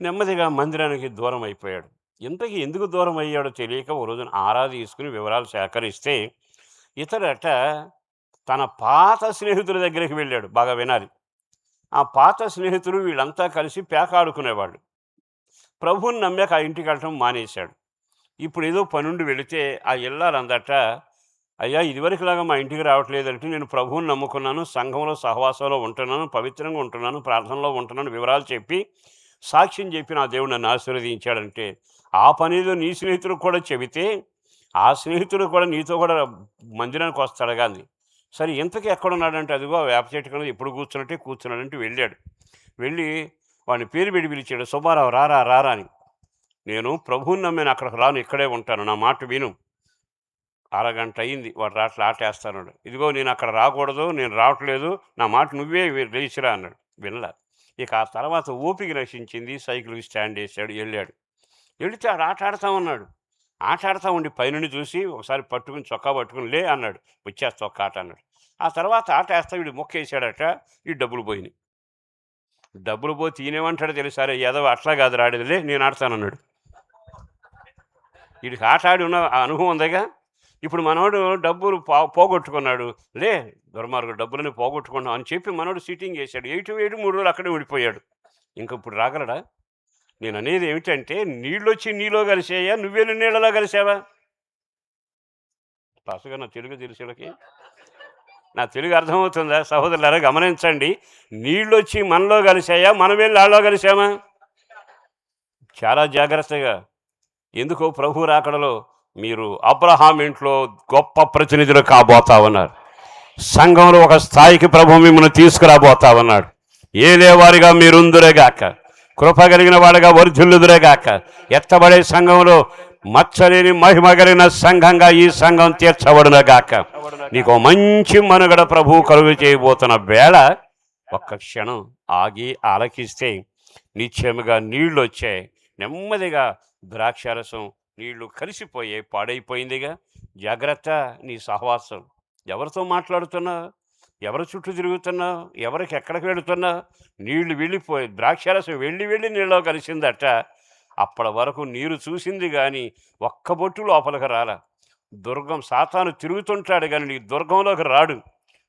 నెమ్మదిగా మందిరానికి దూరం అయిపోయాడు. ఇంతకీ ఎందుకు దూరం అయ్యాడో తెలియక ఓ రోజున ఆరా తీసుకుని వివరాలు సేకరిస్తే ఇతడట తన పాత స్నేహితుల దగ్గరికి వెళ్ళాడు. బాగా వినాలి. ఆ పాత స్నేహితులు వీళ్ళంతా కలిసి పేకాడుకునేవాళ్ళు. ప్రభువుని నమ్మాక ఆ ఇంటికి వెళ్ళటం మానేశాడు. ఇప్పుడు ఏదో పనుండి వెళితే ఆ ఇల్లాలందట, అయ్యా ఇదివరకులాగా మా ఇంటికి రావట్లేదంటే నేను ప్రభువుని నమ్ముకున్నాను, సంఘంలో సహవాసంలో ఉంటున్నాను, పవిత్రంగా ఉంటున్నాను, ప్రార్థనలో ఉంటున్నాను వివరాలు చెప్పి సాక్ష్యం చెప్పి నా దేవుడు నన్ను ఆశీర్వదించాడంటే, ఆ పనేదో నీ స్నేహితులకు కూడా చెబితే ఆ స్నేహితుడు కూడా నీతో కూడా మందిరానికి వస్తాడు కానీ. సరే ఇంతకీ ఎక్కడున్నాడంటే అదిగో ఆ వేప చెట్టు కింద ఎప్పుడు కూర్చున్నాడంటే వెళ్ళాడు. వెళ్ళి వాడిని పేరు పెట్టి పిలిచాడు, సుబ్బారావు రారా రారా అని. నేను ప్రభువుని నమ్మాను, అక్కడికి రాను, ఇక్కడే ఉంటాను, నా మాట విను. అరగంట అయింది, వాడు రాట్లా ఆటేస్తాడు. ఇదిగో నేను అక్కడ రాకూడదు, నేను రావట్లేదు, నా మాట నువ్వే లేచిరా అన్నాడు. వినలా. ఇక ఆ తర్వాత ఓపిక నశించింది, సైకిల్కి స్టాండ్ వేసాడు, వెళ్ళాడు. వెళితే ఆడు ఆట ఆడుతూ ఉన్నాడు. ఆట ఆడుతూ ఉండి పైనుండి చూసి ఒకసారి పట్టుకుని చొక్కా పట్టుకుని లే అన్నాడు. వచ్చేస్తా ఒక్క ఆట అన్నాడు. ఆ తర్వాత ఆట వేస్తా వీడు మొక్క వేసాడట, ఈ డబ్బులు పోయినాయి. డబ్బులు పోతే ఈయనేమంటాడు తెలుసారే, ఏదో అట్లా కాదు రాడేదిలే నేను ఆడతానన్నాడు. వీడికి ఆట ఆడి ఉన్న అనుభవం ఉందిగా. ఇప్పుడు మనోడు డబ్బులు పోగొట్టుకున్నాడు. లే దుర్మార్గుడు డబ్బులని పోగొట్టుకున్నాం అని చెప్పి మనోడు సిట్టింగ్ వేసాడు. 3 రోజులు అక్కడే ఉండిపోయాడు. ఇంక ఇప్పుడు రాగలడా? నేను అనేది ఏమిటంటే, నీళ్ళొచ్చి నీలో కలిసాయా, నువ్వేళ్ళు నీళ్ళలో కలిసావా? పాస్టర్ నా తెలుగు తెలిసేళ్ళకి నా తెలుగు అర్థమవుతుందా? సహోదరులారా గమనించండి. నీళ్ళొచ్చి మనలో కలిసాయా, మనం వెళ్ళి వాళ్ళలో కలిసామా? చాలా జాగ్రత్తగా. ఎందుకో ప్రభు రాకడలో మీరు అబ్రహాం ఇంట్లో గొప్ప ప్రతినిధులు కాబోతా ఉన్నారు. సంఘంలో ఒక స్థాయికి ప్రభు మిమ్మల్ని తీసుకురాబోతా ఉన్నాడు. ఏలేవారిగా మీరుందురేగాక, కృప కలిగిన వాడిగా వర్ధిల్లుదురేగాక, ఎత్తబడే సంఘంలో మచ్చలేని మహిమ కలిగిన సంఘంగా ఈ సంఘం తీర్చబడునగాక. నీకు మంచి మనుగడ ప్రభు కలుగు చేయబోతున్న వేళ ఒక్క క్షణం ఆగి ఆలకిస్తే నిశ్చయముగా నీళ్ళు వచ్చాయి. నెమ్మదిగా ద్రాక్షారసం నీళ్లు కలిసిపోయే పాడైపోయిందిగా. జాగ్రత్త, నీ సహవాసం. ఎవరితో మాట్లాడుతున్నావు, ఎవరి చుట్టూ తిరుగుతున్నావు, ఎవరికి ఎక్కడికి వెళుతున్నావు? నీళ్లు వెళ్ళిపోయి ద్రాక్షారసం వెళ్ళి నీళ్ళలో కలిసిందట. అప్పటి వరకు నీరు చూసింది కానీ ఒక్క బొట్టు లోపలికి రాలా. దుర్గం సాతాను తిరుగుతుంటాడు కానీ నీ దుర్గంలోకి రాడు.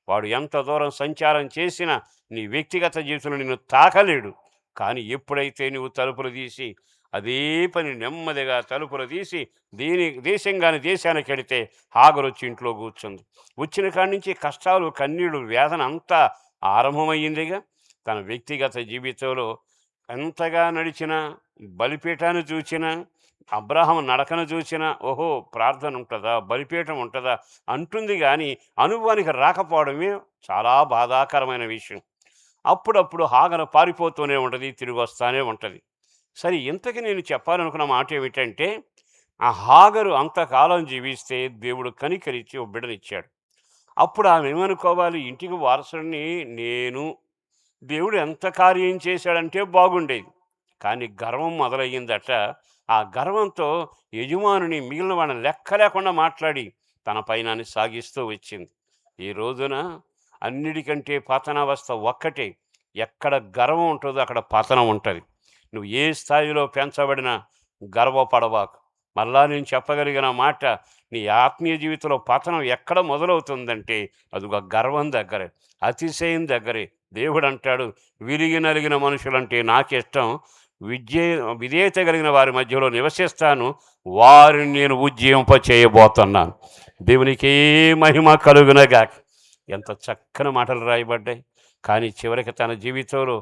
వాడు ఎంత దూరం సంచారం చేసినా నీ వ్యక్తిగత జీవితంలో నిన్ను తాకలేడు. కానీ ఎప్పుడైతే నువ్వు తలుపులు తీసి అదే పని నెమ్మదిగా తలుపులు తీసి దేశంగాని దేశానికి వెళితే హాగరు వచ్చి ఇంట్లో కూర్చుంది. వచ్చిన కాడి నుంచి కష్టాలు, కన్నీళ్ళు, వేదన అంతా ఆరంభమయ్యిందిగా. తన వ్యక్తిగత జీవితంలో ఎంతగా నడిచినా, బలిపీఠాన్ని చూచినా, అబ్రహాము నడకను చూసినా, ఓహో ప్రార్థన ఉంటుందా, బలిపీఠం ఉంటుందా అంటుంది కానీ అనుభవానికి రాకపోవడమే చాలా బాధాకరమైన విషయం. అప్పుడప్పుడు హాగరు పారిపోతూనే ఉంటుంది, తిరిగి వస్తూనే ఉంటుంది. సరే ఇంతకీ నేను చెప్పాలనుకున్న మాట ఏమిటంటే, ఆ హాగరు అంతకాలం జీవిస్తే దేవుడు కనికరించి ఒక బిడ్డనిచ్చాడు. అప్పుడు ఆమె ఏమనుకోవాలి, ఇంటికి వారసుడిని నేను, దేవుడు ఎంత కార్యం చేశాడంటే బాగుండేది. కానీ గర్వం మొదలయ్యిందట. ఆ గర్వంతో యజమానుని మిగిలిన వాళ్ళని లెక్క లేకుండా మాట్లాడి తన పైనాన్ని సాగిస్తూ వచ్చింది. ఈ రోజున అన్నిటికంటే పతనావస్థ ఒక్కటే. ఎక్కడ గర్వం ఉంటుందో అక్కడ పతనం ఉంటుంది. నువ్వు ఏ స్థాయిలో పెంచబడినా గర్వపడవాకు. మళ్ళా నేను చెప్పగలిగిన మాట, నీ ఆత్మీయ జీవితంలో పతనం ఎక్కడ మొదలవుతుందంటే అది ఒక గర్వం దగ్గరే, అతిశయం దగ్గరే. దేవుడు అంటాడు, విరిగి నలిగిన మనుషులంటే నాకిష్టం, విధేయత కలిగిన వారి మధ్యలో నివసిస్తాను, వారిని నేను ఉజ్జీవింప చేయబోతున్నాను. దేవునికి మహిమ కలుగునగాక. ఎంత చక్కని మాటలు రాయబడ్డాయి. కానీ చివరికి తన జీవితంలో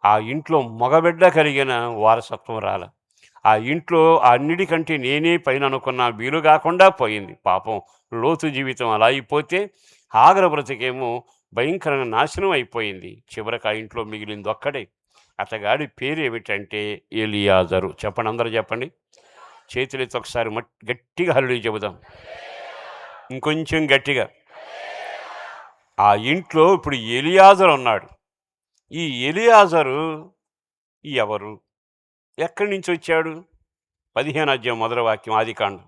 ఆ ఇంట్లో మగబిడ్డ కలిగిన వారసత్వం రాల. ఆ ఇంట్లో అన్నిటికంటే నేనే పైన అనుకున్న వీలు కాకుండా పోయింది. పాపం లోతు జీవితం అలా అయిపోతే హాగరు బ్రతికేమో భయంకరంగా నాశనం అయిపోయింది. చివరికి ఆ ఇంట్లో మిగిలింది ఒక్కడే. అతగాడి పేరు ఏమిటంటే ఎలియాజరు. చెప్పండి, అందరూ చెప్పండి. చేతులెత్తి ఒకసారి గట్టిగా హల్లెలూయా చెబుదాం. ఇంకొంచెం గట్టిగా. ఆ ఇంట్లో ఇప్పుడు ఎలియాజరు ఉన్నాడు. ఈ ఎలియాజరు ఎవరు, ఎక్కడి నుంచి వచ్చాడు? 15వ అధ్యాయం మొదటి వాక్యం, ఆదికాండం.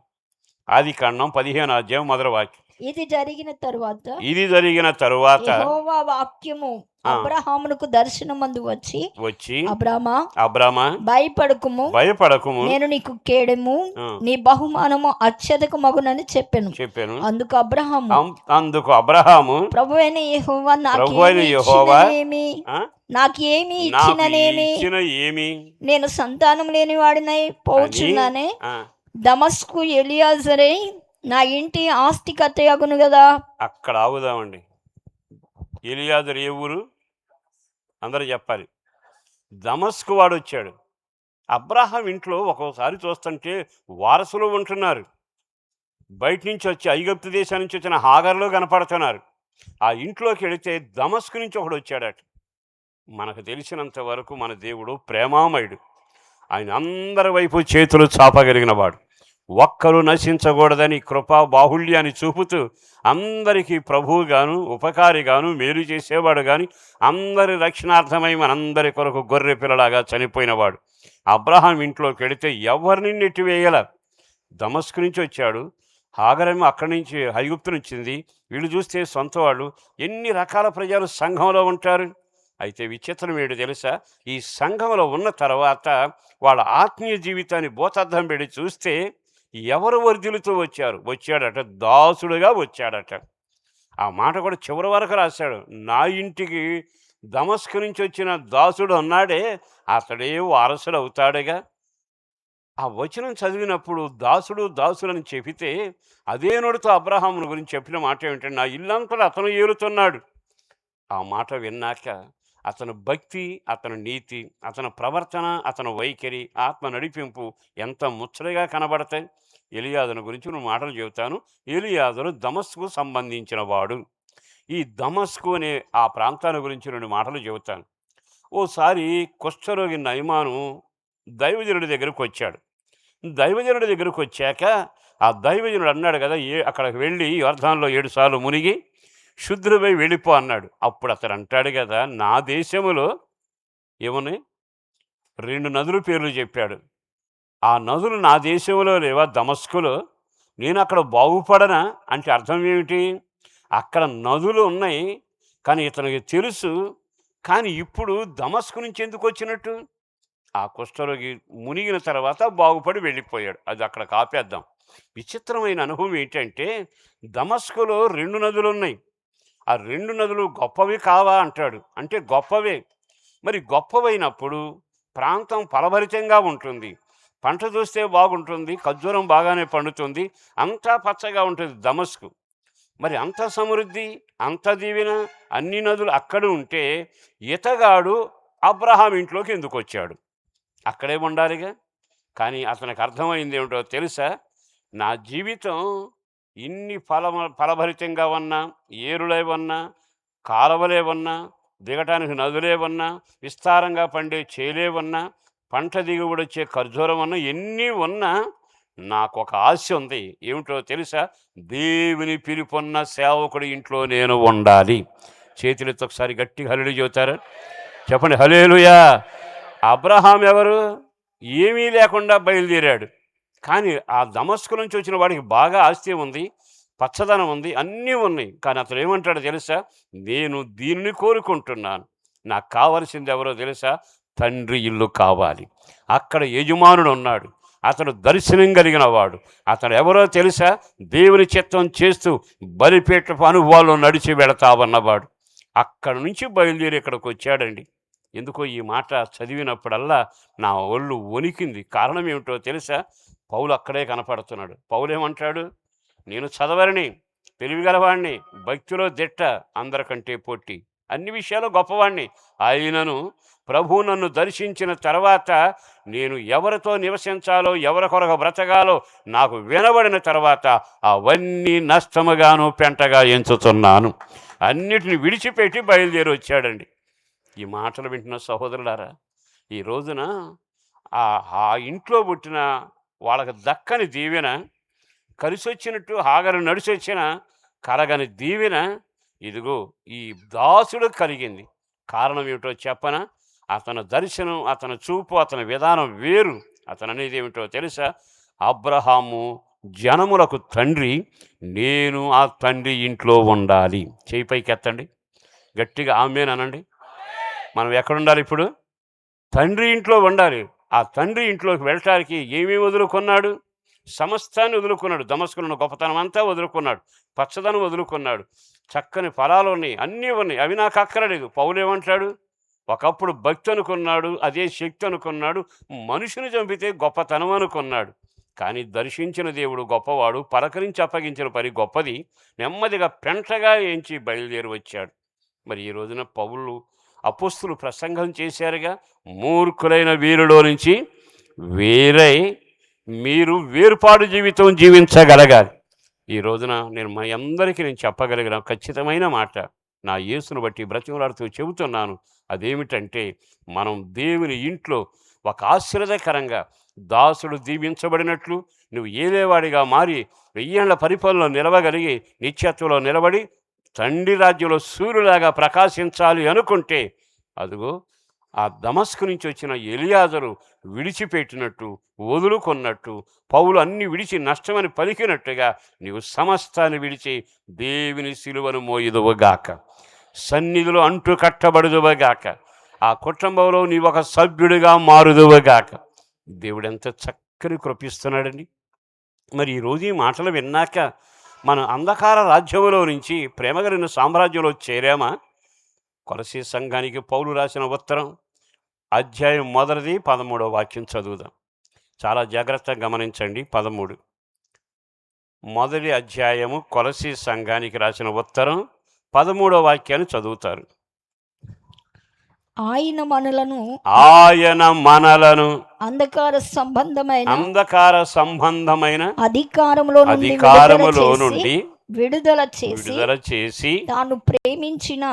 ఆదికాండం 15వ అధ్యాయం మొదటి వాక్యం. ఇది జరిగిన తరువాత ఇది జరిగిన తరువాత యెహోవా వాక్యము ఆ, అబ్రహామునకు దర్శనమందు వచ్చి, వచ్చి అబ్రామా అబ్రామా భయపడకుము, భయపడకుము నేను నీకు కేడెము, ఆ, నీ బహుమానము అత్యధిక మగునని చెప్పాను. చెప్పాను. అందుకు అబ్రహాము, అందుకు అబ్రహాము, ప్రభువైన యెహోవా ప్రభువైన నాకేమి యెహోవా, ఇచ్చిననేమి, ఆ, నాకేమి నాకు ఇచ్చిననేమి, ఇచ్చిన ఏమి నేను సంతానం లేని వాడినై అని పోచున్నానే, ఆ, దమస్కు ఎలియాజరే నా ఇంటి ఆస్తికర్తయగును కదా. అక్కడ ఆగుదామండి. ఎలియాజరు ఏ ఊరు? అందరూ చెప్పాలి. దమస్కు వాడు వచ్చాడు. అబ్రహాం ఇంట్లో ఒక్కోసారి చూస్తుంటే వారసులు ఉంటున్నారు. బయట నుంచి వచ్చి ఐగుప్తు దేశం నుంచి వచ్చిన హాగర్లు కనపడుతున్నారు. ఆ ఇంట్లోకి వెళితే దమస్కు నుంచి ఒకడు వచ్చాడట. మనకు తెలిసినంత వరకు మన దేవుడు ప్రేమామయుడు. ఆయన అందరి వైపు చేతులు చాపగలిగిన వాడు. ఒక్కరు నశించకూడదని కృపా బాహుళ్యాన్ని చూపుతూ అందరికీ ప్రభువుగాను ఉపకారిగాను మేలు చేసేవాడు, కానీ అందరి రక్షణార్థమై మనందరి కొరకు గొర్రె పిల్లలాగా చనిపోయినవాడు. అబ్రహాం ఇంట్లోకి వెళితే ఎవరిని నెట్టివేయాల. దమస్కు నుంచి వచ్చాడు, హాగరేమో అక్కడి నుంచి ఐగుప్తు నుంచింది. వీళ్ళు చూస్తే సొంత వాళ్ళు. ఎన్ని రకాల ప్రజలు సంఘంలో ఉంటారు. అయితే విచిత్రం ఏంటో తెలుసా? ఈ సంఘంలో ఉన్న తర్వాత వాళ్ళ ఆత్మీయ జీవితాన్ని భూతద్దం పెట్టి చూస్తే ఎవరు వర్ధిల్లుతూ వచ్చాడట, దాసుడుగా వచ్చాడట. ఆ మాట కూడా చివరి వరకు రాశాడు. నా ఇంటికి దమస్కు నుంచి వచ్చిన దాసుడు అన్నాడే, అతడే వారసుడు అవుతాడుగా. ఆ వచనం చదివినప్పుడు దాసుడు దాసులని చెబితే అదే నోటితో అబ్రహామును గురించి చెప్పిన మాట ఏమిటంటే, నా ఇల్లంతటా అతను ఏలుతున్నాడు. ఆ మాట విన్నాక అతని భక్తి, అతని నీతి, అతని ప్రవర్తన, అతని వైఖరి, ఆత్మ నడిపింపు ఎంత ముచ్చటగా కనబడతాయి. ఎలియాజరు గురించి నేను మాటలు చెబుతాను. ఎలియాజరు దమస్కు సంబంధించిన వాడు. ఈ దమస్కు అనే ఆ ప్రాంతాన్ని గురించి 2 మాటలు చెబుతాను. ఓసారి కుష్ఠరోగి నయమాను దైవజనుడి దగ్గరకు వచ్చాడు. దైవజనుడి దగ్గరకు వచ్చాక ఆ దైవజనుడు అన్నాడు కదా, అక్కడికి వెళ్ళి యోర్దానులో 7 సార్లు మునిగి శుద్ధుడిపై వెళ్ళిపో అన్నాడు. అప్పుడు అతడు అంటాడు కదా, నా దేశములో ఏమని 2 నదుల పేర్లు చెప్పాడు. ఆ నదులు నా దేశంలో లేవా, దమస్కులో? నేను అక్కడ బాగుపడనా అంటే అర్థం ఏమిటి? అక్కడ నదులు ఉన్నాయి, కానీ ఇతనికి తెలుసు. కానీ ఇప్పుడు దమస్కు నుంచి ఎందుకు వచ్చినట్టు? ఆ కుష్ఠరోగి మునిగిన తర్వాత బాగుపడి వెళ్ళిపోయాడు. అది అక్కడ కాపేద్దాం. విచిత్రమైన అనుభవం ఏంటంటే, దమస్కులో 2 నదులు ఉన్నాయి. ఆ 2 నదులు గొప్పవి కావా అంటాడు. అంటే గొప్పవే. మరి గొప్పవైనప్పుడు ప్రాంతం ఫలభరితంగా ఉంటుంది, పంట చూస్తే బాగుంటుంది, ఖర్జూరం బాగానే పండుతుంది, అంతా పచ్చగా ఉంటుంది దమస్కు. మరి అంత సమృద్ధి, అంత దీవెన, అన్ని నదులు అక్కడ ఉంటే ఇతగాడు అబ్రహాం ఇంట్లోకి ఎందుకు వచ్చాడు? అక్కడే ఉండాలిగా. కానీ అతనికి అర్థమైంది ఏమిటో తెలుసా? నా జీవితం ఇన్ని ఫలభరితంగా ఉన్నా, ఏరులే ఉన్నా, కాలవలే ఉన్నా, దిగటానికి నదులే ఉన్నా, విస్తారంగా పండే చేలే ఉన్నా, పంట దిగుబడి వచ్చే ఖర్జూరం ఉన్నా, ఎన్ని ఉన్నా నాకు ఒక ఆశ ఉంది. ఏమిటో తెలుసా? దేవుని పిలుపున్న సేవకుడి ఇంట్లో నేను ఉండాలి. చేతులతో ఒకసారి గట్టిగా హల్లెలూయా చెబుతారా? చెప్పండి, హల్లెలూయా. అబ్రహాం ఎవరు? ఏమీ లేకుండా బయలుదేరాడు. కానీ ఆ దమస్కు నుంచి వచ్చిన వాడికి బాగా ఆస్తి ఉంది, పచ్చదనం ఉంది, అన్నీ ఉన్నాయి. కానీ అతను ఏమంటాడో తెలుసా? నేను దీనిని కోరుకుంటున్నాను. నాకు కావలసింది ఎవరో తెలుసా? తండ్రి ఇల్లు కావాలి. అక్కడ యజమానుడు ఉన్నాడు, అతడు దర్శనం కలిగిన వాడు. అతడు ఎవరో తెలుసా? దేవుని చిత్తం చేస్తూ బలిపీఠపు అనుభవాల్లో నడిచి వెళతావన్నవాడు. అక్కడ నుంచి బయలుదేరి ఇక్కడికి వచ్చాడండి. ఎందుకో ఈ మాట చదివినప్పుడల్లా నా ఒళ్ళు వణికింది. కారణం ఏమిటో తెలుసా? పౌలు అక్కడే కనపడుతున్నాడు. పౌలు ఏమంటాడు? నేను చదవరిని, తెలివిగలవాణ్ణి, భక్తిలో దిట్ట, అందరికంటే పొట్టి, అన్ని విషయాలు గొప్పవాణ్ణి. ఆయనను ప్రభు నన్ను దర్శించిన తర్వాత నేను ఎవరితో నివసించాలో, ఎవరి కొరకు బ్రతకాలో నాకు వినబడిన తర్వాత అవన్నీ నష్టముగాను పెంటగా ఎంచుతున్నాను. అన్నిటిని విడిచిపెట్టి బయలుదేరి వచ్చాడండి. ఈ మాటలు వింటున్న సహోదరులారా, ఈ రోజున ఆ ఇంట్లో పుట్టిన వాళ్ళకి దక్కని దీవెన, కలిసి వచ్చినట్టు హాగరు నడిచి వచ్చిన కలగని దీవెన ఇదిగో ఈ దాసుడు కలిగింది. కారణం ఏమిటో చెప్పనా? అతని దర్శనం, అతని చూపు, అతని విధానం వేరు. అతను అనేది ఏమిటో తెలుసా? అబ్రహాము జనములకు తండ్రి, నేను ఆ తండ్రి ఇంట్లో ఉండాలి. చేయి పైకి ఎత్తండి, గట్టిగా ఆమేన్ అనండి. మనం ఎక్కడుండాలి ఇప్పుడు? తండ్రి ఇంట్లో ఉండాలి. ఆ తండ్రి ఇంట్లోకి వెళ్ళటానికి ఏమేమి వదులుకున్నాడు? సమస్తాన్ని వదులుకున్నాడు. దమస్కులో గొప్పతనం అంతా వదులుకున్నాడు. పచ్చదనం వదులుకున్నాడు. చక్కని ఫలాలు ఉన్నాయి, అన్నీ ఉన్నాయి. అవి నాకు అక్కరలేదు. పౌలేమంటాడు? ఒకప్పుడు భక్తి అనుకున్నాడు, అదే శక్తి అనుకున్నాడు, మనుషుని చంపితే గొప్పతనం అనుకున్నాడు. కానీ దర్శించిన దేవుడు గొప్పవాడు, పలకరించి అప్పగించిన పని గొప్పది. నెమ్మదిగా పెంటగా ఎంచి బయలుదేరి వచ్చాడు. మరి ఈ రోజున పౌలు అపోస్తులు ప్రసంగం చేశారుగా, మూర్ఖులైన వీరిలో నుంచి వేరై మీరు వేరుపాడు జీవితం జీవించగలగాలి. ఈ రోజున నేను మా అందరికీ నేను చెప్పగలిగిన ఖచ్చితమైన మాట, నా యేసును బట్టి బ్రతిమలాడుతూ చెబుతున్నాను. అదేమిటంటే, మనం దేవుని ఇంట్లో ఒక ఆశీర్వదకరంగా దాసుడు దీవించబడినట్లు నువ్వు ఏలేవాడిగా మారి 1000 ఏళ్ల పరిపాలనలో నిలవగలిగి నిత్యత్వంలో నిలబడి తండ్రి రాజ్యంలో సూర్యులాగా ప్రకాశించాలి అనుకుంటే, అదిగో ఆ దమస్కు నుంచి వచ్చిన ఎలియాజరు విడిచిపెట్టినట్టు, వదులుకున్నట్టు, పౌలు అన్ని విడిచి నష్టమని పలికినట్టుగా నీవు సమస్తాన్ని విడిచి దేవుని సిలువను మోయుదువుగాక, సన్నిధిలో అంటు కట్టబడుదువుగాక, ఆ కుటుంబంలో నీవు ఒక సభ్యుడిగా మారుదువుగాక. దేవుడు ఎంత చక్కని కృపిస్తున్నాడండి. మరి ఈరోజు ఈ మాటలు విన్నాక మనం అంధకార రాజ్యంలో నుంచి ప్రేమగలిగిన సామ్రాజ్యంలో చేరామా? కొలసీ సంఘానికి పౌలు రాసిన ఉత్తరం అధ్యాయం 13వ వాక్యం చదువుదాం. చాలా జాగ్రత్తగా గమనించండి. 13 మొదటి అధ్యాయము కొలసీ సంఘానికి రాసిన ఉత్తరం 13వ వాక్యాన్ని చదువుతారు. ఆయన మనలను అంధకార సంబంధమైన అధికారములో నుండి విడుదల చేసి తాను ప్రేమించిన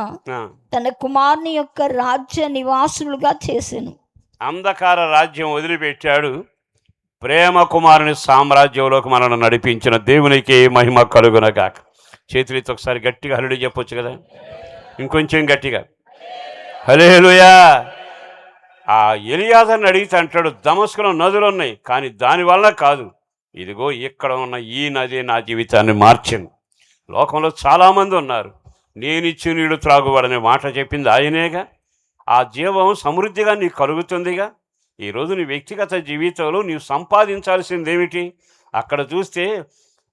తన కుమారుని యొక్క రాజ్య నివాసులుగా చేసెను. అంధకార రాజ్యం వదిలిపెట్టాడు, ప్రేమ కుమారుని సామ్రాజ్యంలోకి మనల్ని నడిపించిన దేవునికి మహిమ కలుగునగాక. చేతులతో ఒకసారి గట్టిగా హల్లెలూయా చెప్పొచ్చు కదా, ఇంకొంచెం గట్టిగా హల్లెలూయా. ఆ ఎలియాజర్ని అడిగితే అంటాడు, దమస్కులో నదులు ఉన్నాయి, కానీ దానివల్ల కాదు, ఇదిగో ఇక్కడ ఉన్న ఈ నది నా జీవితాన్ని మార్చింది. లోకంలో చాలామంది ఉన్నారు, నేనిచ్చి నీడు త్రాగువాడనే మాట చెప్పింది ఆయనేగా. ఆ జీవం సమృద్ధిగా నీకు కలుగుతుందిగా. ఈరోజు నీ వ్యక్తిగత జీవితంలో నీవు సంపాదించాల్సింది ఏమిటి? అక్కడ చూస్తే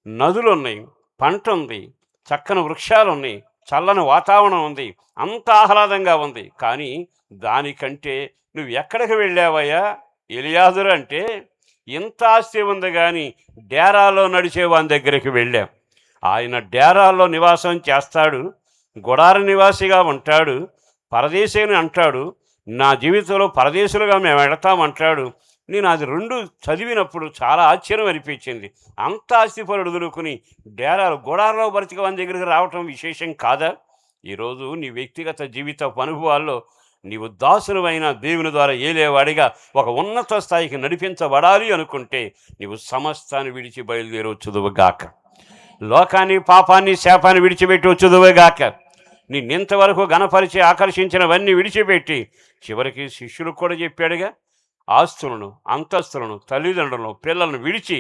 నదులు ఉన్నాయి, పంట ఉంది, చక్కని వృక్షాలు ఉన్నాయి, చల్లని వాతావరణం ఉంది, అంత ఆహ్లాదంగా ఉంది. కానీ దానికంటే నువ్వు ఎక్కడికి వెళ్ళావయ్యా ఎలియాజరు అంటే? ఇంత ఆస్తి ఉంది కానీ డేరాలో నడిచేవాని దగ్గరికి వెళ్ళాం. ఆయన డేరాల్లో నివాసం చేస్తాడు, గుడార నివాసిగా ఉంటాడు, పరదేశీని అంటాడు. నా జీవితంలో పరదేశులుగా మేము వెళతామంటాడు. నేను అది 2 చదివినప్పుడు చాలా ఆశ్చర్యం అనిపించింది. అంత ఆస్తిపరుడు వదులుకుని డేరాలు గుడారలో బ్రతికి వాని దగ్గరికి రావటం విశేషం కాదా? ఈరోజు నీ వ్యక్తిగత జీవిత అనుభవాల్లో నీవు దాసులమైన దేవుని ద్వారా ఏలేవాడిగా ఒక ఉన్నత స్థాయికి నడిపించబడాలి అనుకుంటే నీవు సమస్తాన్ని విడిచి బయలుదేరి వచ్చుదువుగాక. లోకాన్ని, పాపాన్ని, శాపాన్ని విడిచిపెట్టి వచ్చుదువుగాక. నిన్నింతవరకు గణపరిచి ఆకర్షించినవన్నీ విడిచిపెట్టి, చివరికి శిష్యులకు కూడా చెప్పాడుగా, ఆస్తులను, అంతస్తులను, తల్లిదండ్రులను, పిల్లలను విడిచి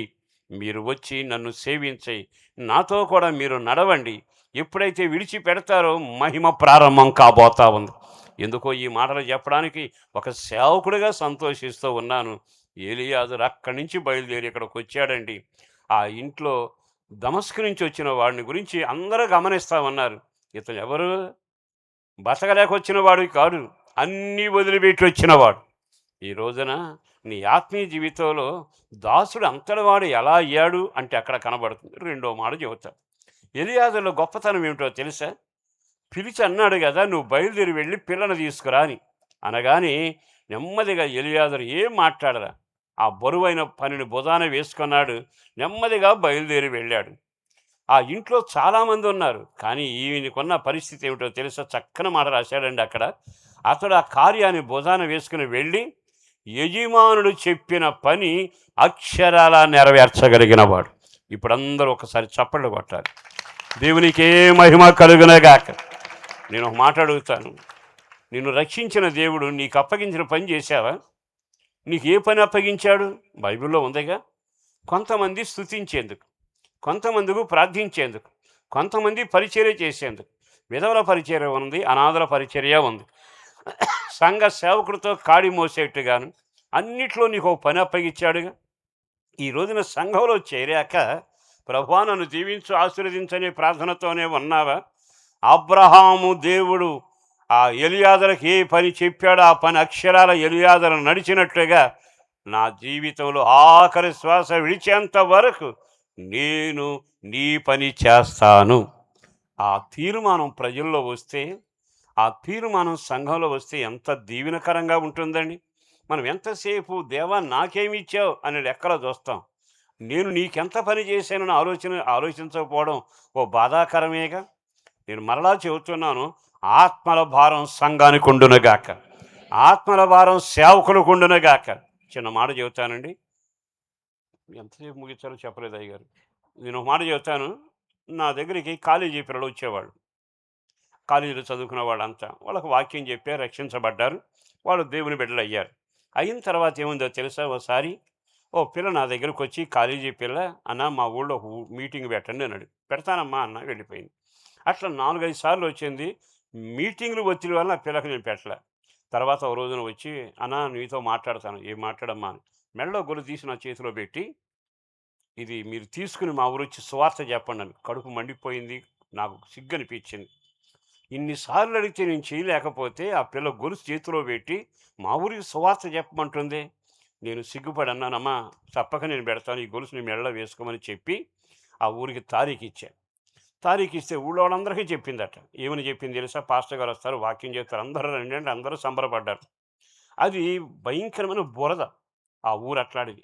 మీరు వచ్చి నన్ను సేవించి నాతో కూడా మీరు నడవండి. ఎప్పుడైతే విడిచిపెడతారో మహిమ ప్రారంభం కాబోతా ఉంది. ఎందుకో ఈ మాటలు చెప్పడానికి ఒక సేవకుడిగా సంతోషిస్తూ ఉన్నాను. ఎలియాజరు అక్కడి నుంచి బయలుదేరి ఇక్కడికి వచ్చాడండి. ఆ ఇంట్లో దమస్కు నుంచి వచ్చిన వాడిని గురించి అందరూ గమనిస్తూ ఉన్నారు. ఇతను ఎవరు? బతకలేక వచ్చినవాడు కాదు, అన్నీ వదిలిపెట్టి వచ్చినవాడు. ఈ రోజున నీ ఆత్మీయ జీవితంలో దాసుడు అంతటివాడు ఎలా అయ్యాడు అంటే అక్కడ కనబడుతుంది. 2వ మాట చెబుతాడు. ఎలియాజరులో గొప్పతనం ఏమిటో తెలుసా? పిలిచి అన్నాడు కదా, నువ్వు బయలుదేరి వెళ్ళి పిల్లను తీసుకురా అని. అనగానే నెమ్మదిగా ఎలియాజరు ఏం మాట్లాడరా, ఆ బరువైన పనిని భుజాన వేసుకున్నాడు, నెమ్మదిగా బయలుదేరి వెళ్ళాడు. ఆ ఇంట్లో చాలామంది ఉన్నారు, కానీ ఈయనకున్న పరిస్థితి ఏమిటో తెలుసా? చక్కని మాట రాశాడండి అక్కడ. అతడు ఆ కార్యాన్ని భుజాన వేసుకుని వెళ్ళి యజమానుడు చెప్పిన పని అక్షరాలా నెరవేర్చగలిగిన వాడు. ఇప్పుడు అందరూ ఒకసారి చప్పట్లు కొట్టాలి. దేవునికే మహిమ కలుగునగాక. నేను ఒక మాట అడుగుతాను, నిన్ను రక్షించిన దేవుడు నీకు అప్పగించిన పని చేశావా? నీకు ఏ పని అప్పగించాడు? బైబిల్లో ఉందిగా. కొంతమంది స్తుతించేందుకు, కొంతమందికి ప్రార్థించేందుకు, కొంతమంది పరిచర్య చేసేందుకు. విధవల పరిచర్య ఉంది, అనాథల పరిచర్య ఉంది. సంఘ సేవకుడితో కాడి మోసేట్టుగాను అన్నిట్లో నీకు ఒక పని అప్పగిచ్చాడుగా. ఈ రోజున సంఘంలో చేరాక ప్రభువా నన్ను దీవించు ఆశీర్వదించనే ప్రార్థనతోనే ఉన్నావా? అబ్రహాము దేవుడు ఆ ఎలియాజరుకి ఏ పని చెప్పాడో ఆ పని అక్షరాల ఎలియాజరు నడిచినట్లుగా నా జీవితంలో ఆఖరి శ్వాస విడిచేంత వరకు నేను నీ పని చేస్తాను. ఆ తీర్మానం ప్రజల్లో వస్తే, ఆ తీర్మానం సంఘంలో వస్తే ఎంత దీవెనకరంగా ఉంటుందండి. మనం ఎంతసేపు దేవా నాకేమి ఇచ్చావు అని లెక్కలో చూస్తాం. నేను నీకెంత పని చేశానని ఆలోచించకపోవడం ఓ బాధాకరమేగా. నేను మరలా చెబుతున్నాను, ఆత్మల భారం సంఘానికి ఉండునుగాక, ఆత్మల భారం సేవకులకు ఉండునుగాక. చిన్న మాట చెబుతానండి, ఎంతసేపు ముగించాలో చెప్పలేదు అయ్యగారు. నేను ఒక మాట చెబుతాను. నా దగ్గరికి కాలేజీ పిల్లలు వచ్చేవాళ్ళు, కాలేజీలో చదువుకున్న వాళ్ళంతా. వాళ్ళకు వాక్యం చెప్పారు, రక్షించబడ్డారు, వాళ్ళు దేవుని బిడ్డలు అయ్యారు. అయిన తర్వాత ఏముందో తెలుసా, ఒకసారి ఓ పిల్ల నా దగ్గరకు వచ్చి, కాలేజీ పిల్ల, అన్న మా ఊళ్ళో ఒక మీటింగ్ పెట్టండి అన్నాడు. పెడతానమ్మా అన్న, వెళ్ళిపోయింది. అట్లా 4-5 సార్లు వచ్చింది. మీటింగ్లు ఒత్తిడి వల్ల ఆ పిల్లకి నేను పెట్టలే. తర్వాత ఒక రోజున వచ్చి, అన్న నీతో మాట్లాడతాను. ఏం మాట్లాడమ్మా అని మెడలో గొలుసు తీసి నా చేతిలో పెట్టి, ఇది మీరు తీసుకుని మా ఊరు వచ్చి సువార్త చెప్పండి అని. కడుపు మండిపోయింది, నాకు సిగ్గు అనిపించింది. ఇన్నిసార్లు అడిగితే నేను చేయలేకపోతే ఆ పిల్ల గొలుసు చేతిలో పెట్టి మా ఊరికి సువార్త చెప్పమంటుంది. నేను సిగ్గుపడి అన్నానమ్మా, తప్పక నేను పెడతాను, ఈ గొలుసు నీ మెడలో వేసుకోమని చెప్పి ఆ ఊరికి తారీఖు ఇచ్చాను. తారీఖు ఇస్తే ఊళ్ళో వాళ్ళందరికీ చెప్పిందట. ఏమని చెప్పింది తెలుసా, పాస్టర్ గారు వస్తారు, వాక్యం చేస్తారు, అందరూ రండి అంటే అందరూ సంబరపడ్డారు. అది భయంకరమైన బురద ఆ ఊరు అట్లాడిది.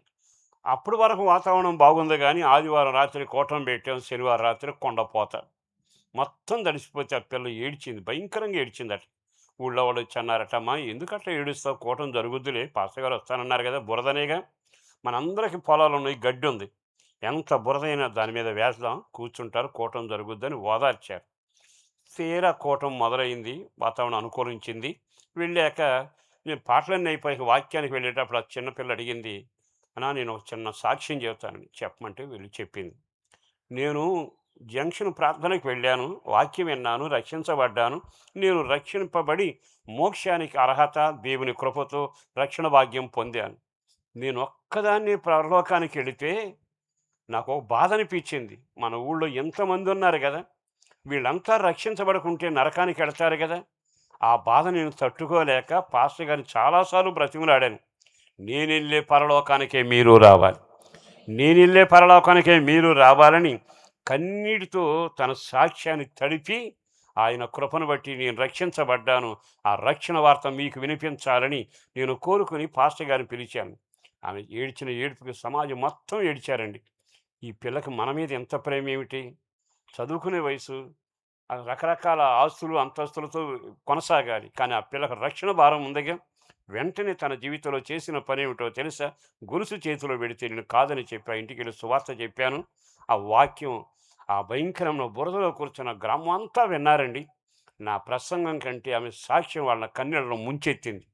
అప్పటి వరకు వాతావరణం బాగుంది, కానీ ఆదివారం రాత్రి కూటం పెట్టాం, శనివారం రాత్రి కొండపోత మొత్తం తడిసిపోతే ఆ పిల్ల ఏడ్చింది, భయంకరంగా ఏడ్చిందట. ఊళ్ళో వాళ్ళు వచ్చి అన్నారటమ్మా, ఎందుకు అట్లా ఏడుస్తావు, కూటం జరుగుద్దులే, పాస్టర్ గారు వస్తానన్నారు కదా, బురదనేగా, మనందరికీ పొలాలు ఉన్నాయి, గడ్డి ఉంది, ఎంత బురదైనా దాని మీద వేద్దాం, కూర్చుంటారు, కూటం జరుగుద్దని ఓదార్చారు. తీరా కూటం మొదలైంది, వాతావరణం అనుకూలించింది. వెళ్ళాక నేను పాటలన్నీ అయిపోయాక వాక్యానికి వెళ్ళేటప్పుడు ఆ చిన్నపిల్ల అడిగింది, అన్నా నేను ఒక చిన్న సాక్ష్యం చెబుతానని. చెప్పమంటే వెళ్ళి చెప్పింది. నేను జంక్షన్ ప్రార్థనకి వెళ్ళాను, వాక్యం విన్నాను, రక్షించబడ్డాను. నేను రక్షింపబడి మోక్షానికి అర్హత దేవుని కృపతో రక్షణ భాగ్యం పొందాను. నేను ఒక్కదాన్ని పరలోకానికి వెళితే నాకు ఒక బాధ అనిపించింది. మన ఊళ్ళో ఎంతమంది ఉన్నారు కదా, వీళ్ళంతా రక్షించబడుకుంటే నరకానికి వెళతారు కదా. ఆ బాధ నేను తట్టుకోలేక పాస్టర్ గారిని చాలాసార్లు బ్రతిమలాడాను. నేనెళ్ళే పరలోకానికే మీరు రావాలి, నేనెళ్ళే పరలోకానికే మీరు రావాలని కన్నీటితో తన సాక్ష్యాన్ని తడిపి, ఆయన కృపను బట్టి నేను రక్షించబడ్డాను, ఆ రక్షణ వార్త మీకు వినిపించాలని నేను కోరుకుని పాస్టర్ గారిని పిలిచాను. ఆమె ఏడ్చిన ఏడుపుకి సమాజం మొత్తం ఏడ్చారండి. ఈ పిల్లకి మన మీద ఎంత ప్రేమ ఏమిటి, చదువుకునే వయసు, రకరకాల ఆస్తులు అంతస్తులతో కొనసాగాలి, కానీ ఆ పిల్లకి రక్షణ భారం ఉందిగా. వెంటనే తన జీవితంలో చేసిన పని ఏమిటో తెలుసా, గొలుసు చేతిలో పెడితే నేను కాదని చెప్పి ఆ ఇంటికి వెళ్ళి సువార్త చెప్పాను. ఆ వాక్యం ఆ భయంకరమైన బురదలో కూర్చున్న గ్రామం అంతా విన్నారండి. నా ప్రసంగం కంటే ఆమె సాక్ష్యం వాళ్ళ కన్నీళ్ళను ముంచెత్తింది.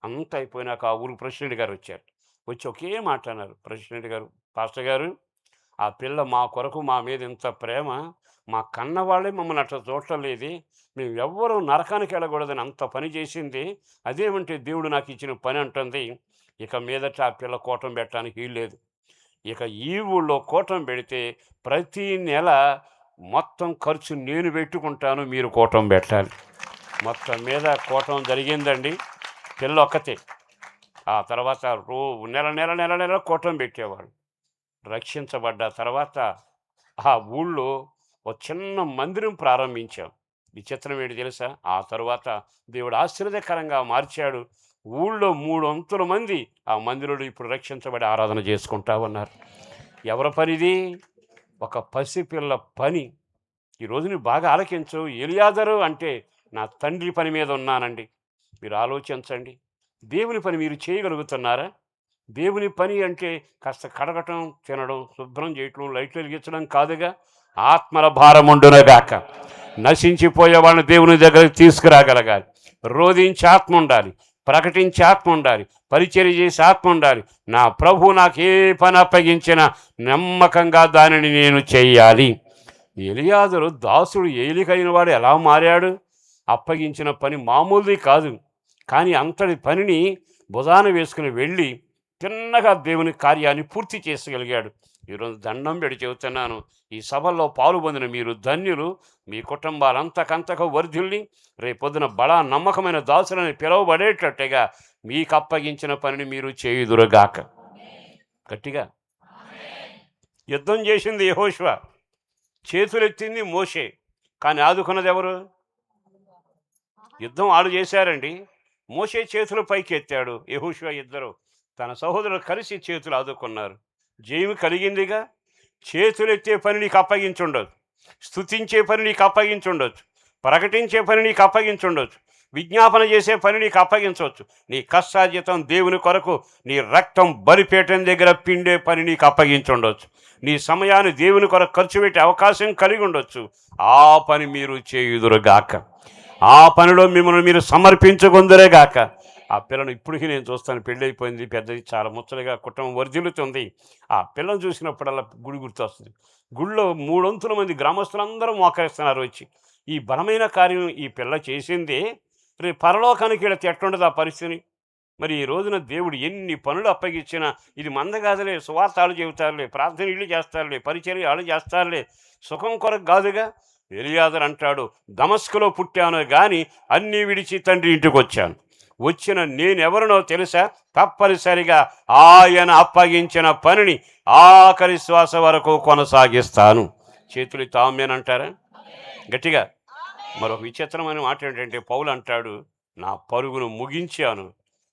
అంతా అయిపోయినాక ఆ ఊరు ప్రెసిడెంట్ గారు వచ్చారు. వచ్చి ఒకే మాట అన్నారు, ప్రెసిడెంట్ గారు, పాస్టర్ గారు, ఆ పిల్ల మా కొరకు మా మీద ఇంత ప్రేమ, మా కన్న వాళ్ళే మమ్మల్ని అట్లా చూడటం లేదు, మేము ఎవ్వరూ నరకానికి వెళ్ళకూడదని అంత పని చేసింది, అదేమంటే దేవుడు నాకు ఇచ్చిన పని అంటుంది. ఇక మీదట ఆ పిల్ల కూటం పెట్టడానికి వీల్లేదు. ఇక ఈ ఊళ్ళో కూటం పెడితే ప్రతి నెల మొత్తం ఖర్చు నేను పెట్టుకుంటాను, మీరు కూటం పెట్టాలి. మొత్తం మీద కూటం జరిగిందండి, పిల్ల ఒక్కతే. ఆ తర్వాత నెల నెల నెల నెల కూటం పెట్టేవాడు. రక్షించబడ్డ తర్వాత ఆ ఊళ్ళో ఒక చిన్న మందిరం ప్రారంభించాం. విచిత్రం ఏంటి తెలుసా, ఆ తర్వాత దేవుడు ఆశ్చర్యకరంగా మార్చాడు. ఊళ్ళో 300 మంది ఆ మందిరంలో ఇప్పుడు రక్షించబడి ఆరాధన చేసుకుంటా ఉన్నారు. ఎవరి పనిది? ఒక పసిపిల్ల పని. ఈరోజు నువ్వు బాగా ఆలకించు. ఎలియాజరు అంటే నా తండ్రి పని మీద ఉన్నానండి. మీరు ఆలోచించండి, దేవుని పని మీరు చేయగలుగుతున్నారా? దేవుని పని అంటే కాస్త కడగటం, తినడం, శుభ్రం చేయటం, లైట్లు వెలిగించడం కాదుగా. ఆత్మల భారం ఉండునగాక. నశించిపోయే వాళ్ళని దేవుని దగ్గరికి తీసుకురాగలగాలి. రోధించే ఆత్మ ఉండాలి, ప్రకటించే ఆత్మ ఉండాలి, పరిచర్య చేసే ఆత్మ ఉండాలి. నా ప్రభు నాకు ఏ పని అప్పగించినా నమ్మకంగా దానిని నేను చెయ్యాలి. ఎలియాజరు దాసుడు ఏలికైన వాడు ఎలా మారాడు? అప్పగించిన పని మామూలుది కాదు. కానీ అంతటి పనిని భుజాన వేసుకుని వెళ్ళి తిన్నగా దేవుని కార్యాన్ని పూర్తి చేసుగలిగాడు. ఈరోజు దండం పెట్టి చెబుతున్నాను, ఈ సభల్లో పాలు పొందిన మీరు ధన్యులు. మీ కుటుంబాలంతకంతకు వర్ధిల్లి రేపొద్దున బడా నమ్మకమైన దాసులని పిలువబడేటట్టుగా మీకు అప్పగించిన పనిని మీరు చేయుదురుగాక. గట్టిగా యుద్ధం చేసింది యెహోషువ, చేతులెత్తింది మోషే, కానీ ఆదుకున్నది ఎవరు? యుద్ధం ఆడు చేశారండి. మోషే చేతులు పైకి ఎత్తాడు, యెహోషువ ఇద్దరు తన సహోదరులు కలిసి చేతులు ఆదుకున్నారు. జయము కలిగిందిగా. చేతులెత్తే పని నీకు అప్పగించుండొచ్చు, స్తుతించే పని నీకు అప్పగించుండొచ్చు, ప్రకటించే పని నీకు అప్పగించుండొచ్చు, విజ్ఞాపన చేసే పని నీకు అప్పగించవచ్చు. నీ కష్టార్జితం దేవుని కొరకు, నీ రక్తం బలిపీఠం దగ్గర పిండే పని నీకు అప్పగించుండొచ్చు, నీ సమయాన్ని దేవుని కొరకు ఖర్చు పెట్టే అవకాశం కలిగి ఉండొచ్చు. ఆ పని మీరు చేయుదురుగాక. ఆ పనిలో మిమ్మల్ని మీరు సమర్పించుకుందురేగాక. ఆ పిల్లను ఇప్పటికీ నేను చూస్తాను, పెళ్ళి అయిపోయింది, పెద్దది, చాలా ముచ్చటగా కుటుంబం వర్ధిల్లుతుంది. ఆ పిల్లను చూసినప్పుడల్లా గుడి గుర్తొస్తుంది. గుడిలో 300 మంది గ్రామస్తులందరూ మోకరిస్తున్నారు వచ్చి. ఈ బలమైన కార్యం ఈ పిల్ల చేసిందే రేపు పరలోకానికి వెళితే ఎట్లుండదు ఆ పరిస్థితిని. మరి ఈ రోజున దేవుడు ఎన్ని పనులు అప్పగించినా ఇది మందగాదులే, సువార్తాలు చెబుతారులే, ప్రార్థన ఇళ్ళు చేస్తారులే, పరిచర్య వాళ్ళు చేస్తారులే, సుఖం కొరకు కాదుగా. ఎలియాజరు అంటాడు, దమస్కులో పుట్టాను కానీ అన్నీ విడిచి తండ్రి ఇంటికి వచ్చాను. వచ్చిన నేనెవరినో తెలుసా? తప్పనిసరిగా ఆయన అప్పగించిన పనిని ఆఖరి శ్వాస వరకు కొనసాగిస్తాను. చేతులు తామేనంటారా? గట్టిగా. మరొక విచిత్రమైన మాట ఏంటంటే పౌలు అంటాడు, నా పరుగును ముగించాను.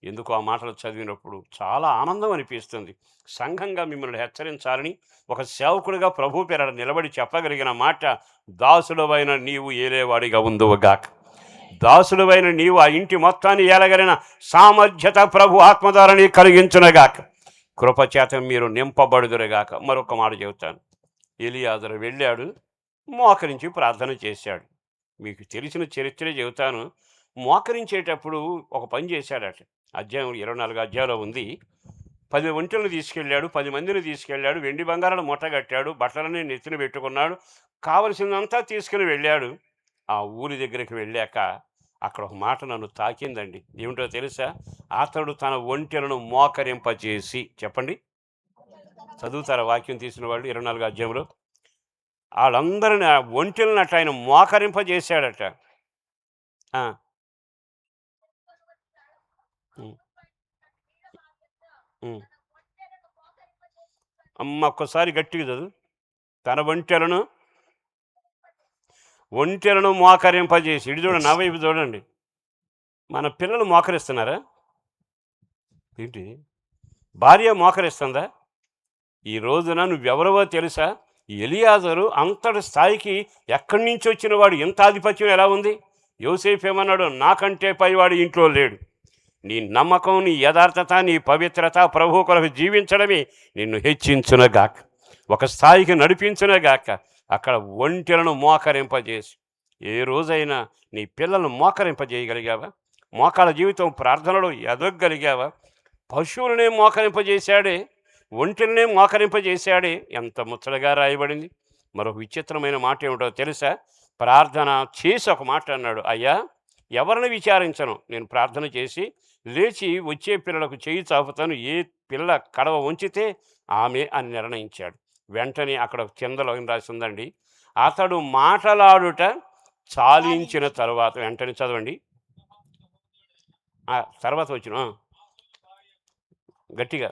ఎందుకు ఆ మాటలు చదివినప్పుడు చాలా ఆనందం అనిపిస్తుంది. సంఘంగా మిమ్మల్ని హెచ్చరించాలని, ఒక సేవకుడిగా ప్రభు పేరట నిలబడి చెప్పగలిగిన మాట, దాసుడవైన నీవు ఏలేవాడిగా ఉందువుగాక. దాసుడవైన నీవు ఆ ఇంటి మొత్తాన్ని ఏలగలిగిన సామర్థ్యత ప్రభు ఆత్మధారని కలిగించునగాక. కృపచేత మీరు నింపబడుదురుగాక. మరొక మాట చెబుతాను. ఎలియాజరు వెళ్ళాడు, మోకరించి ప్రార్థన చేశాడు. మీకు తెలిసిన చరిత్రే చెబుతాను. మోకరించేటప్పుడు ఒక పని చేశాడట. అధ్యాయం 24 అధ్యాయంలో ఉంది. 10 ఒంటెలను తీసుకెళ్ళాడు, 10 మందిని తీసుకెళ్ళాడు, వెండి బంగారాలు మూటగట్టాడు, బట్టలన్నీ నెత్తిన పెట్టుకున్నాడు, కావలసిందంతా తీసుకుని వెళ్ళాడు. ఆ ఊరి దగ్గరికి వెళ్ళాక అక్కడ ఒక మాట నన్ను తాకిందండి. ఏమిటో తెలుసా? అతడు తన ఒంటెలను మోకరింపజేసి, చెప్పండి, చదువుతారా వాక్యం తీసిన వాళ్ళు 24 అధ్యాయంలో? వాళ్ళందరిని ఆ ఒంటెలనట ఆయన మోకరింపజేశాడట. అమ్మ ఒక్కసారి గట్టిగా చదువు. తన ఒంటెలను మోకరింపజేసి. ఇటు చూడండి, నా వైపు చూడండి. మన పిల్లలు మోకరిస్తున్నారా ఏంటి? భార్య మోకరిస్తుందా? ఈ రోజున నువ్వెవరవో తెలుసా? ఎలియాజరు అంతటి స్థాయికి ఎక్కడి నుంచి వచ్చిన వాడు, ఎంత ఆధిపత్యం ఎలా ఉంది? యోసేపు ఏమన్నాడు? నాకంటే పైవాడు ఇంట్లో లేడు. నీ నమ్మకం, నీ యథార్థత, నీ పవిత్రత ప్రభు కొరకు జీవించడమే నిన్ను హెచ్చించునగాక, ఒక స్థాయికి నడిపించునగాక. అక్కడ ఒంటెలను మోకరింపజేసి, ఏ రోజైనా నీ పిల్లలను మోకరింపజేయగలిగావా? మోకాళ్ళ జీవితం ప్రార్థనలో ఎదగగలిగావా? పశువులనే మోకరింపజేశాడే, ఒంటెలనే మోకరింపజేశాడే. ఎంత ముచ్చటగా రాయబడింది. మరొక విచిత్రమైన మాట ఏమిటో తెలుసా? ప్రార్థన చేసి ఒక మాట అన్నాడు, అయ్యా ఎవరిని విచారించను, నేను ప్రార్థన చేసి లేచి వచ్చే పిల్లలకు చేయి చాపుతాను, ఏ పిల్ల కడవ ఉంచితే ఆమె అని నిర్ణయించాడు. వెంటనే అక్కడ కిందలో రాసి ఉందండి, అతడు మాటలాడుట చాలించిన తర్వాత, వెంటనే చదవండి, తర్వాత వచ్చిన గట్టిగా,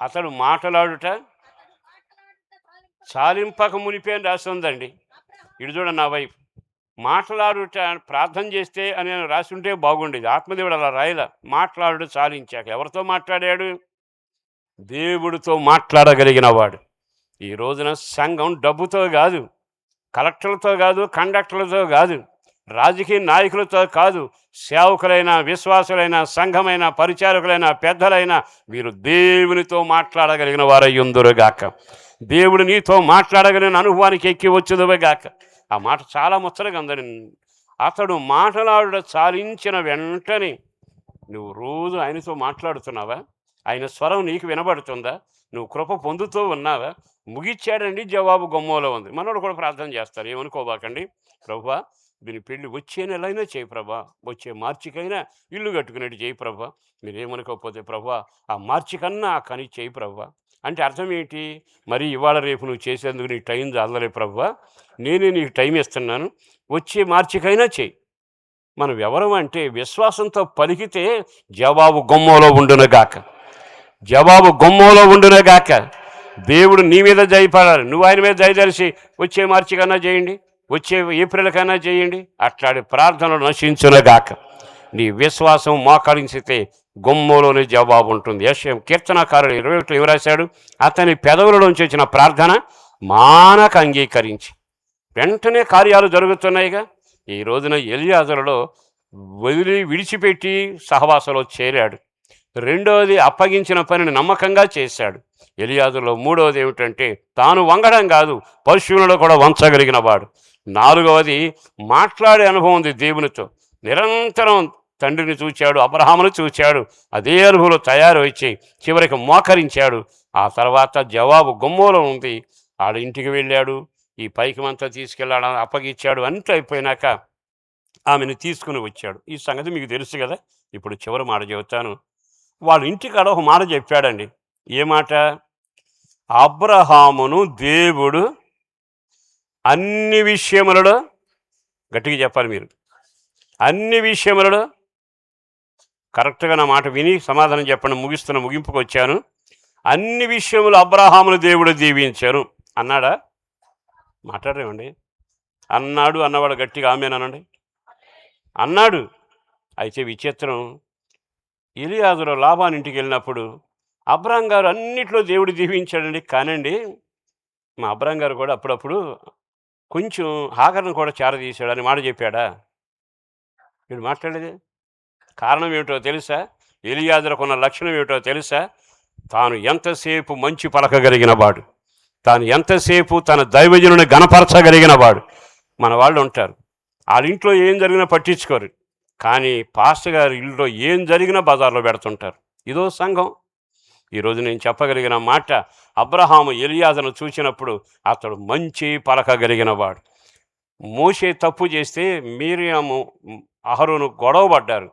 అతడు మాటలాడుట చాలింపక మునిపే అని రాసి ఉందండి. ఇటు చూడండి నా వైపు. మాట్లాడుట ప్రార్థన చేస్తే అని రాసి ఉంటే బాగుండేది. ఆత్మదేవుడు అలా రాయలా. మాట్లాడుట చాలించాక. ఎవరితో మాట్లాడాడు? దేవుడితో మాట్లాడగలిగిన వాడు. ఈ రోజున సంఘం డబ్బుతో కాదు, కలెక్టర్లతో కాదు, కండక్టర్లతో కాదు, రాజకీయ నాయకులతో కాదు, సేవకులైన, విశ్వాసులైన, సంఘమైన, పరిచారకులైన, పెద్దలైన వీరు దేవునితో మాట్లాడగలిగిన వారై ఉందురుగాక. దేవుడు నీతో మాట్లాడగలిగిన అనుభవానికి ఎక్కి వచ్చుదుగాక. ఆ మాట చాలా ముచ్చటగా ఉందని అతడు మాటలాడుట చాలించిన వెంటనే నువ్వు రోజు ఆయనతో మాట్లాడుతున్నావా? ఆయన స్వరం నీకు వినబడుతుందా? నువ్వు కృప పొందుతూ ఉన్నావా? ముగిచ్చాడండి, జవాబు గుమ్మలో ఉంది. మనోడు కూడా ప్రార్థన చేస్తారు, ఏమనుకోబాకండి. ప్రభువా, దీని పెళ్ళి వచ్చే నెలైనా చేయి ప్రభా, వచ్చే మార్చికైనా ఇల్లు కట్టుకునేట్టు చేయి ప్రభా. మీరేమనుకోకపోతే ప్రభువా, ఆ మార్చి కన్నా ఆ కని చేయి ప్రభా. అంటే అర్థం ఏంటి? మరి ఇవాళ రేపు నువ్వు చేసేందుకు నీకు టైం చాలలే ప్రభువా, నేనే నీకు టైం ఇస్తున్నాను, వచ్చే మార్చికైనా చేయి. మనం ఎవరం అంటే విశ్వాసంతో పలికితే జవాబు గుమ్మలో ఉండునగాక, జవాబు గుమ్మలో ఉండునగాక. దేవుడు నీ మీద జయపడాలి, నువ్వు ఆయన మీద దయదలిసి వచ్చే మార్చి కన్నా చేయండి, వచ్చే ఏప్రిల్ కన్నా చేయండి. అట్లాంటి ప్రార్థనలు నశించునగాక. నీ విశ్వాసం మోకరించితే గుమ్మలోనే జవాబు ఉంటుంది. యెషయా కీర్తనకారుడు 21 ఏం రాశాడు? అతని పెదవులలోంచి వచ్చిన ప్రార్థన మానక అంగీకరించి. వెంటనే కార్యాలు జరుగుతున్నాయిగా. ఈ రోజున ఎలియాజరులో విడిచిపెట్టి సహవాసంలో చేరాడు. రెండవది, అప్పగించిన పనిని నమ్మకంగా చేశాడు. ఎలియాజరులో మూడవది ఏమిటంటే తాను వంగడం కాదు, పశువులను కూడా వంచగలిగిన వాడు. నాలుగవది, మాట్లాడే అనుభవం ఉంది దేవునితో. నిరంతరం తండ్రిని చూచాడు, అబ్రహామును చూచాడు, అదే అనుభవంలో తయారు వచ్చి చివరికి మోకరించాడు. ఆ తర్వాత జవాబు గుమ్మలో ఉంది. ఆడ ఇంటికి వెళ్ళాడు, ఈ పైకమంతా తీసుకెళ్ళాడు, అప్పగిచ్చాడు. అంతా అయిపోయినాక ఆమెను తీసుకుని వచ్చాడు. ఈ సంగతి మీకు తెలుసు కదా. ఇప్పుడు చివరి మాట చెబుతాను. వాళ్ళ ఇంటికాడ ఒక మాట చెప్పాడండి. ఏ మాట? అబ్రహామును దేవుడు అన్ని విషయములలో, గట్టిగా చెప్పాలి మీరు, అన్ని విషయములలో, కరెక్ట్గా నా మాట విని సమాధానం చెప్పండి, ముగింపుకు వచ్చాను. అన్ని విషయములు అబ్రహామును దేవుడు దీవించారు అన్నాడా? మాట్లాడరేమండి? అన్నాడు అన్నవాడు గట్టిగా ఆమేనండి అన్నాడు. అయితే విచిత్రం, ఎలియాజరు లాబాను ఇంటికి వెళ్ళినప్పుడు అబ్రహాం గారు అన్నిట్లో దేవుడు దీవించాడండి. కానండి మా అబ్రహాం గారు కూడా అప్పుడప్పుడు కొంచెం హాగర్ను కూడా చేరదీశాడు అని మాట చెప్పాడా? వీడు మాట్లాడేది కారణం ఏమిటో తెలుసా? ఎలియాజరుకు ఉన్న లక్షణం ఏమిటో తెలుసా? తాను ఎంతసేపు మంచి పలకగలిగిన వాడు, తాను ఎంతసేపు తన దైవజనుని గణపరచగలిగిన వాడు. మన వాళ్ళు ఉంటారు, వాళ్ళ ఇంట్లో ఏం జరిగినా పట్టించుకోరు, కానీ పాస్టర్ గారి ఇల్లులో ఏం జరిగినా బజార్లో పెడుతుంటారు. ఇదో సంఘం. ఈరోజు నేను చెప్పగలిగిన మాట, అబ్రహాము ఎలియాజరును చూసినప్పుడు అతడు మంచి పలకగలిగిన వాడు. మోషే తప్పు చేస్తే మిరియాము అహరోను గొడవ పడ్డారు,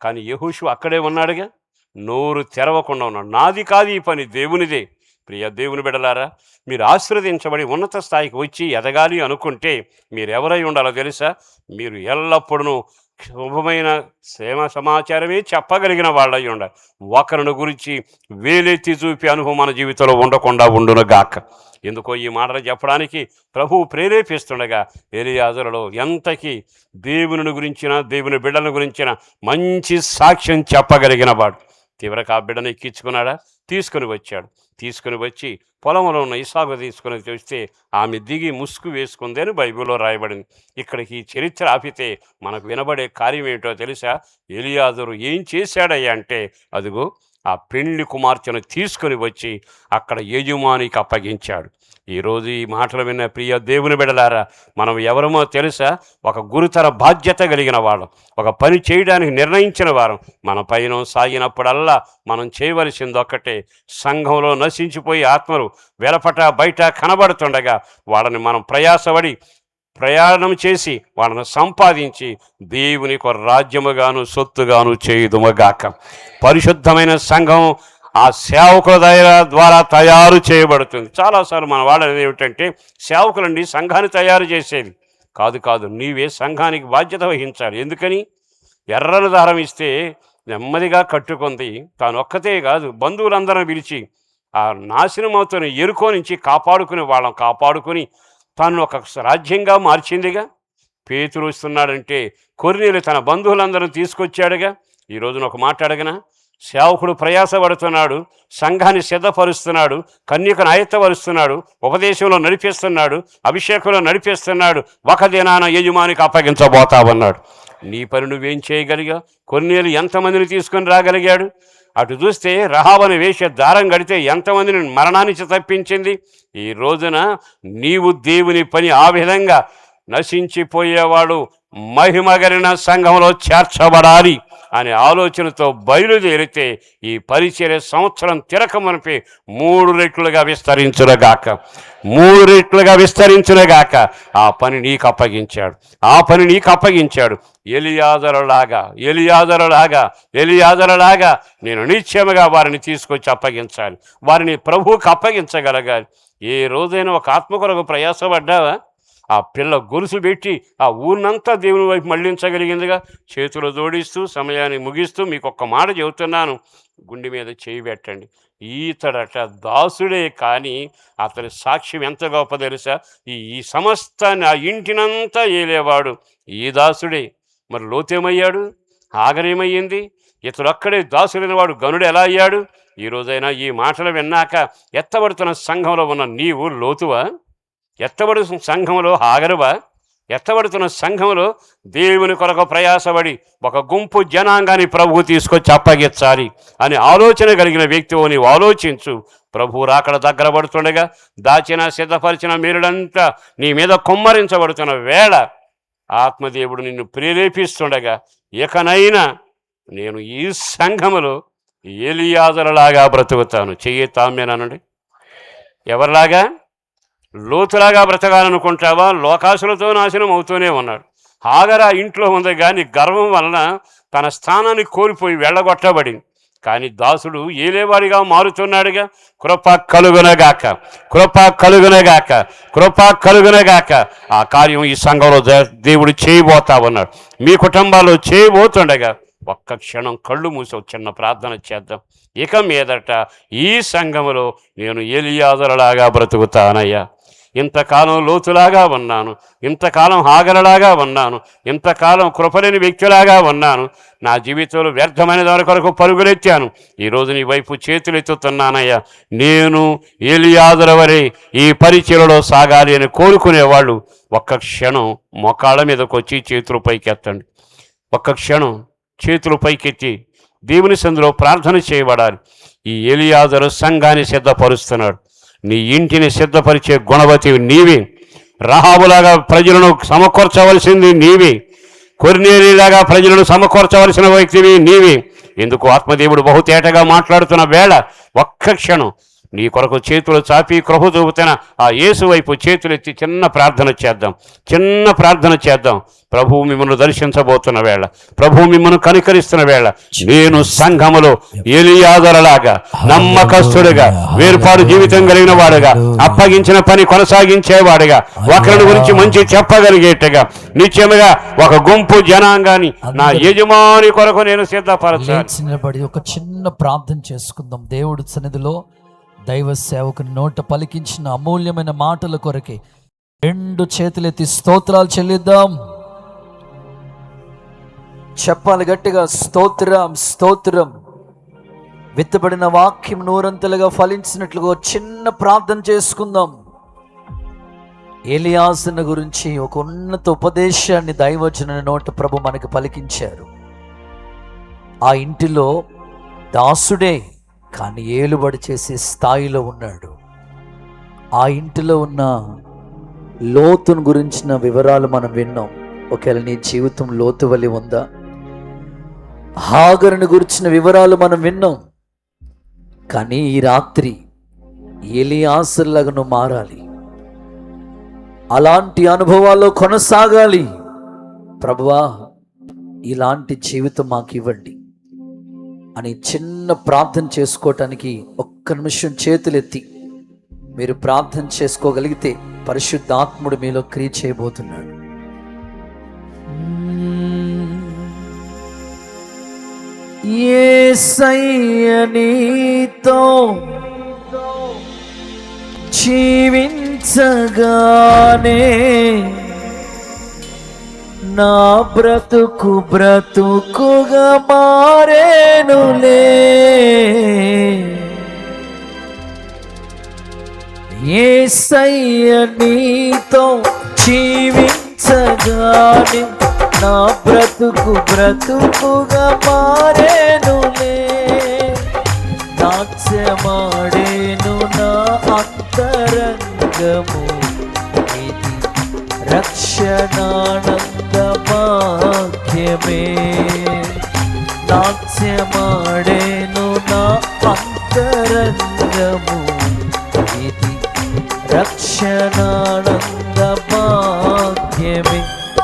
కానీ యెహోషువ అక్కడే ఉన్నాడుగా, నోరు తెరవకుండా ఉన్నాడు. నాది కాదు ఈ పని, దేవునిదే. ప్రియ దేవుని బిడ్డలారా, మీరు ఆశీర్వదించబడి ఉన్నత స్థాయికి వచ్చి ఎదగాలి అనుకుంటే మీరు ఎవరై ఉండాలో తెలుసా? మీరు ఎల్లప్పుడూ శుభమైన సమాచారమే చెప్పగలిగిన వాళ్ళై ఉండాలి. ఒకరిని గురించి వేలెత్తి చూపే అనుభవం మన జీవితంలో ఉండకుండా ఉండునుగాక. ఎందుకో ఈ మాటలు చెప్పడానికి ప్రభువు ప్రేరేపిస్తుండగా ఎలియాజరులో ఎంతకీ దేవుని గురించిన, దేవుని బిడ్డల గురించిన మంచి సాక్ష్యం చెప్పగలిగిన వాడు. తీవ్రక ఆ బిడ్డను ఎక్కించుకున్నాడా? తీసుకుని వచ్చాడు. తీసుకుని వచ్చి పొలంలో ఉన్న ఇసాకు తీసుకుని చూస్తే ఆమె దిగి ముసుగు వేసుకుంది అని బైబిల్లో రాయబడింది. ఇక్కడికి ఈ చరిత్ర ఆపితే మనకు వినబడే కార్యం ఏంటో తెలుసా? ఎలియాజరు ఏం చేశాడయ్యా అంటే, అదిగో ఆ పెండ్లి కుమార్తెను తీసుకొని వచ్చి అక్కడ యజమానికి అప్పగించాడు. ఈరోజు ఈ మాటలు విన్న ప్రియ దేవుని బిడ్డలారా, మనం ఎవరమో తెలుసా? ఒక గురుతర బాధ్యత కలిగిన వాళ్ళం, ఒక పని చేయడానికి నిర్ణయించిన వారం. మన పైన సాగినప్పుడల్లా మనం చేయవలసింది ఒక్కటే, సంఘంలో నశించిపోయి ఆత్మలు వెలపట బయట కనబడుతుండగా వాళ్ళని మనం ప్రయాణం చేసి వాళ్ళను సంపాదించి దేవునికి ఒక రాజ్యముగాను సొత్తుగాను చేయుదుమగాక. పరిశుద్ధమైన సంఘం ఆ సేవకుల ద్వారా తయారు చేయబడుతుంది. చాలాసార్లు మన వాళ్ళని ఏమిటంటే, సేవకులండి సంఘాన్ని తయారు చేసేది కాదు, నీవే సంఘానికి బాధ్యత వహించాలి. ఎందుకని? ఎర్రని దారం ఇస్తే నెమ్మదిగా కట్టుకుంది, తాను ఒక్కతే కాదు బంధువులందరిని పిలిచి ఆ నాశనం అవుతున్న ఎరుకో నుంచి కాపాడుకుని తాను ఒక రాజ్యంగా మార్చిందిగా. పేతురు వస్తున్నాడంటే కొర్నేలు తన బంధువులందరినీ తీసుకొచ్చాడుగా. ఈ రోజున ఒక మాట అడగనా? సేవకుడు ప్రయాసపడుతున్నాడు, సంఘాన్ని సిద్ధపరుస్తున్నాడు, కన్యకను ఆయత్తపరుస్తున్నాడు, ఉపదేశంలో నడిపిస్తున్నాడు, అభిషేకంలో నడిపిస్తున్నాడు. ఒక దినాన యజమానికి అప్పగించబోతావన్నాడు. నీ పని నువ్వేం చేయగలిగా? కొర్నేలు ఎంతమందిని తీసుకొని రాగలిగాడు? అటు చూస్తే రహాబను వేష దారం కడితే ఎంతమందిని మరణానికి తప్పించింది. ఈ రోజున నీవు దేవుని పని ఆ విధంగా నశించిపోయేవాడు మహిమ కలిగిన సంఘంలో చేర్చబడాలి అనే ఆలోచనతో బయలుదేరితే ఈ పరిచర్య సంవత్సరం తిరకమనిపి 3 రెట్లుగా విస్తరించునుగాక, 3 రెట్లుగా విస్తరించునుగాక. ఆ పని నీకు అప్పగించాడు. ఎలియాజరులాగా నేను నిశ్చయముగా వారిని తీసుకొచ్చి అప్పగించాలి, వారిని ప్రభువుకు అప్పగించగలగాలి. ఏ రోజైనా ఒక ఆత్మ కొరకు ప్రయాసపడ్డావా? ఆ పిల్ల గొలుసు పెట్టి ఆ ఊరినంతా దేవుని వైపు మళ్లించగలిగిందిగా. చేతులు జోడిస్తూ సమయాన్ని ముగిస్తూ మీకు ఒక్క మాట చెబుతున్నాను, గుండె మీద చేయి పెట్టండి. ఈతడట దాసుడే, కానీ అతని సాక్ష్యం ఎంత గొప్ప తెలుసా? ఈ సమస్తాన్ని, ఆ ఇంటినంతా ఏలేవాడు ఈ దాసుడే. మరి లోతేమయ్యాడు? ఆగరేమయ్యింది? ఇతడొక్కడే దాసుడైన వాడు గనుడు ఎలా అయ్యాడు? ఈ రోజైనా ఈ మాటలు విన్నాక ఎత్తబడుతున్న సంఘంలో ఉన్న నీవు లోతువా? ఎత్తబడుతున్న సంఘంలో హాగరువా? ఎత్తబడుతున్న సంఘంలో దేవుని కొరకు ప్రయాసపడి ఒక గుంపు జనాంగాన్ని ప్రభువు తీసుకొచ్చి అప్పగించాలి అని ఆలోచన కలిగిన వ్యక్తివో నీవు ఆలోచించు. ప్రభువు రాకడ దగ్గర పడుతుండగా దాచిన సిద్ధపరిచిన మీరులంతా నీ మీద కుమ్మరించబడుతున్న వేళ ఆత్మదేవుడు నిన్ను ప్రేరేపిస్తుండగా, ఇకనైనా నేను ఈ సంఘములో ఎలియాజరులాగా బ్రతుకుతాను. చెయ్యి తామేనండి. ఎవరిలాగా? లోతులాగా బ్రతకాలనుకుంటావా? లోకాసులతో నాశనం అవుతూనే ఉన్నాడు. హాగరా ఇంట్లో ఉంది, కానీ గర్వం వలన తన స్థానాన్ని కోల్పోయి వెళ్ళగొట్టబడింది. కానీ దాసుడు ఏలేవాడిగా మారుతున్నాడుగా. కృప కలుగునగాక. ఆ కార్యం ఈ సంఘంలో దేవుడు చేయబోతా ఉన్నాడు, మీ కుటుంబాల్లో చేయబోతుండగా ఒక్క క్షణం కళ్ళు మూసి చిన్న ప్రార్థన చేద్దాం. ఇక మీదట ఈ సంఘములో నేను ఎలియాజరులాగా బ్రతుకుతానయ్యా. ఇంతకాలం లోతులాగా ఉన్నాను, ఇంతకాలం హాగరలాగా ఉన్నాను, ఇంతకాలం కృపలేని వ్యక్తిలాగా ఉన్నాను. నా జీవితంలో వ్యర్థమైన దాని కొరకు పరుగులెత్తాను. ఈరోజు నీ వైపు చేతులెత్తుతున్నానయ్యా. నేను ఎలియాజరు వలె ఈ పరిచర్యలో సాగాలి అని కోరుకునేవాళ్ళు ఒక్క క్షణం మోకాళ్ళ మీదకి వచ్చి చేతులు పైకెత్తండి. ఒక్క క్షణం చేతులు పైకెత్తి దేవుని సందులో ప్రార్థన చేయబడాలి. ఈ ఎలియాజరు సంఘాన్ని సిద్ధపరుస్తున్నాడు. నీ ఇంటిని సిద్ధపరిచే గుణవతి నీవే. రహాబులాగా ప్రజలను సమకూర్చవలసింది నీవే. కొర్నేలీలాగా ప్రజలను సమకూర్చవలసిన వ్యక్తివి నీవే. ఎందుకు? ఆత్మదేవుడు బహుతేటగా మాట్లాడుతున్న వేళ ఒక్క క్షణం నీ కొరకు చేతులు చాపి కృప చూపుతున్న ఆ యేసు వైపు చేతులెత్తి చిన్న ప్రార్థన చేద్దాం. ప్రభువు మిమ్మల్ని దర్శించబోతున్న వేళ, ప్రభువు మిమ్మల్ని కనికరిస్తున్న వేళ, నేను సంఘములో ఎలియాజరులాగా నమ్మకస్తుడిగా, వేర్పాటు జీవితం కలిగిన వాడుగా, అప్పగించిన పని కొనసాగించేవాడుగా, ఒకరిని గురించి మంచి చెప్పగలిగేట్టుగా నిత్యముగా ఒక గుంపు జనాంగాన్ని నా యజమాని కొరకు నేను సిద్ధపరచాలి. ఒక చిన్న ప్రార్థన చేసుకుందాం. దేవుడి సన్నిధిలో దైవ సేవకుని నోట పలికించిన అమూల్యమైన మాటల కొరకే 2 చేతులెత్తి స్తోత్రాలు చెల్లిద్దాం. చెప్పాలి గట్టిగా, స్తోత్రం. విత్తబడిన వాక్యం నూరంతలుగా ఫలించినట్లుగా చిన్న ప్రార్థన చేసుకుందాం. ఎలియాజరుని గురించి ఒక ఉన్నత ఉపదేశాన్ని దైవజన నోట ప్రభు మనకి పలికించారు. ఆ ఇంటిలో దాసుడే, కానీ ఏలుబడి చేసే స్థాయిలో ఉన్నాడు. ఆ ఇంటిలో ఉన్న లోతును గురించిన వివరాలు మనం విన్నాం. ఒకవేళ నీ జీవితం లోతు వలె ఉందా? హాగరుని గురించిన వివరాలు మనం విన్నాం. కానీ ఈ రాత్రి ఎలియాజరులాగా నువ్వు మారాలి, అలాంటి అనుభవాల్లో కొనసాగాలి. ప్రభువా, ఇలాంటి జీవితం మాకు ఇవ్వండి అని చిన్న ప్రార్థన చేసుకోవటానికి ఒక్క నిమిషం చేతులెత్తి మీరు ప్రార్థన చేసుకోగలిగితే పరిశుద్ధాత్ముడు మీలో క్రియ చేయబోతున్నాడు. యేసయ్య నీతో జీవించగానే నా బ్రతుకుగా మారేనులే. యేసయ్య నీతో జీవించగానే నా బ్రతుకుగా మారేనులే. నాట్యమాడేను నా అంతరంగము, ఇది రక్షణానందమా వాక్యమే నాట్యమాడేను నా అంతరంగము, ఇది రక్షణానంద భాగ్యమే.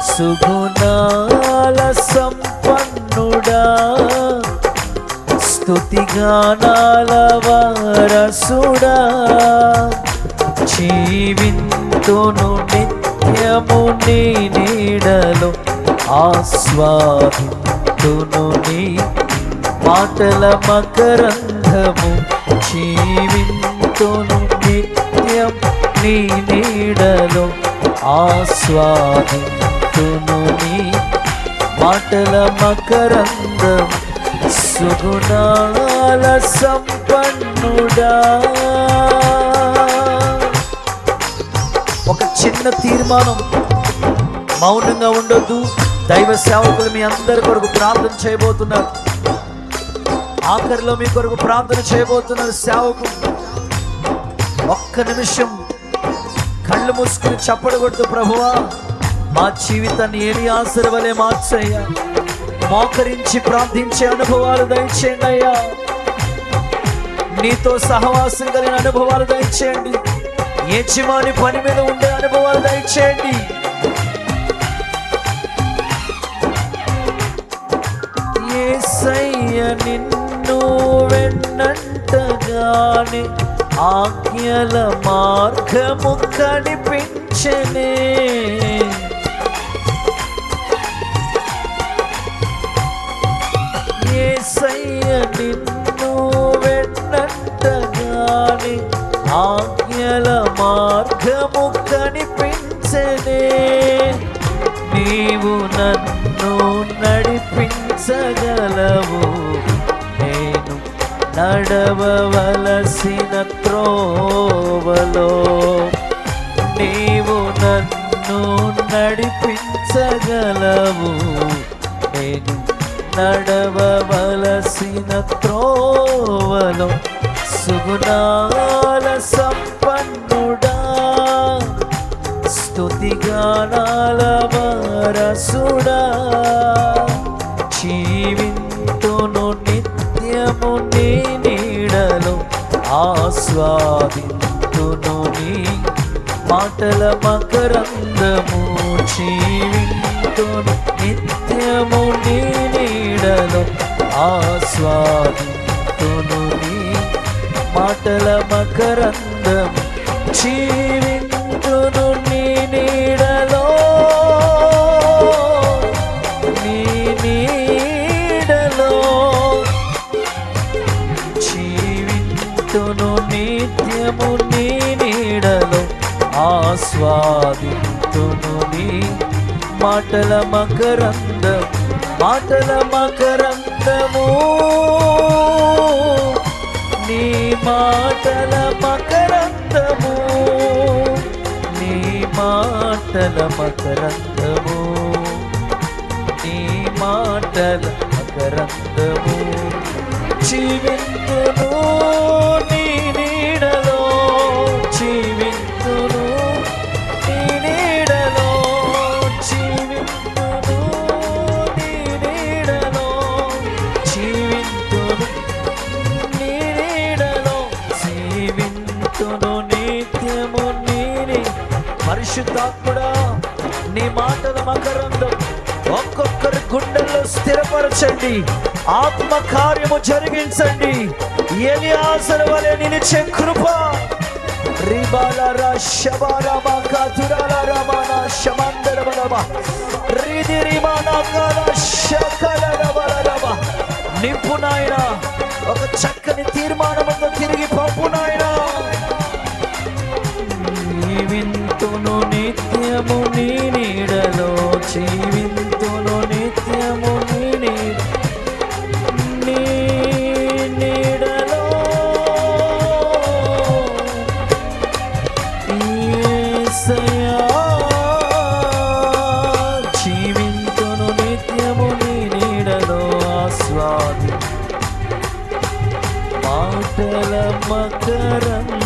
సుగుణాల సంపన్నుడా, స్తుతిగానాల వారసుడా, జీవింతును నిత్యము నీ నీడలో, ఆస్వాదింతును నీ మాటల మకరంధము. జీవింతును నిత్యం నీ నీడలో, ఆస్వాదింతును నీ మాటల మకరంధము. సుగుణాల సంపన్నుడా. ఒక చిన్న తీర్మానం, మౌనంగా ఉండొద్దు. దైవ సేవకులు మీ అందరి కొరకు ప్రార్థన చేయబోతున్నారు. ఆఖరిలో మీ కొరకు ప్రార్థన చేయబోతున్నారు సేవకులు. ఒక్క నిమిషం కళ్ళు మూసుకుని చప్పడు కొడుతూ, ప్రభువా మా జీవితాన్ని ఎలియాజరు వలె మార్చయ్యా, మోకరించి ప్రార్థించే అనుభవాలు దయచేయండి అయ్యా, నీతో సహవాసం కలిగిన అనుభవాలు దయచేయండి, యజమాని పని మీద ఉండే అనుభవాలు దయచేయండి. యేసయ్య నిన్ను వెన్నంటగానే ఆజ్ఞల మార్గము కనిపించెనే, యేసయ్య నిన్ను వెన్నంటగానే ఆజ్ఞల మార్గము కనిపించెనే. నీవు నన్ను నడిపించగలవు, నేను నడవవలసిన త్రోవలో. నీవు నన్ను నడిపించగలవు, నేను నడవవలసిన త్రోవలో. సుగుణాల సంపన్నుడా, స్తుతిగానాల వారసుడా, జీవింతును నిత్యము నీ నీడలో, ఆస్వాదింతును నీ మాటల మకరందము. జీవింతును నిత్యము నీ నీడలో, ఆస్వాదింతును నీ మాటల మకరందము. జీవింతును నీ నీడలో, నీ నీడలో, జీవింతును నిత్యము నీ నీడలో, ఆస్వాదింతును నీ మాటల మకరందము. మాటల మకరందము, నీ మాటల మకరందము, నీ మాటల మకరందము, నీ మాటల మకరందము. జీవింతును నీ నీడలో, జీవింతును నీ నీడలో, జీవింతును నీ నీడలో, జీవింతును నీ నీడలో, జీవింతును నిత్యము నీని. పరిశుద్ధాత్ముడా, నీ మాటల మకరందం ఒక్కొక్కరి గుండెల్లో స్థిరపరచండి, ఆత్మ కార్యము జరిగించండి. ఎలియాజరు వలె నిలిచే కృప. రిబాలరా శబారమా కాతురాల రమనా శమందరబలమా రిదిరిమానా కాల శకలరబలరమా. నింపు నాయనా, ఒక చక్కని తీర్మానంతో తిరిగి పంపు నాయనా. జీవింతును నిత్యము నీ నీడలో, జీవింతును నిత్యము నీ నీడలో, యేసయ్యా. జీవింతును నిత్యము నీ నీడలో, ఆస్వాది మాటల మకరందము.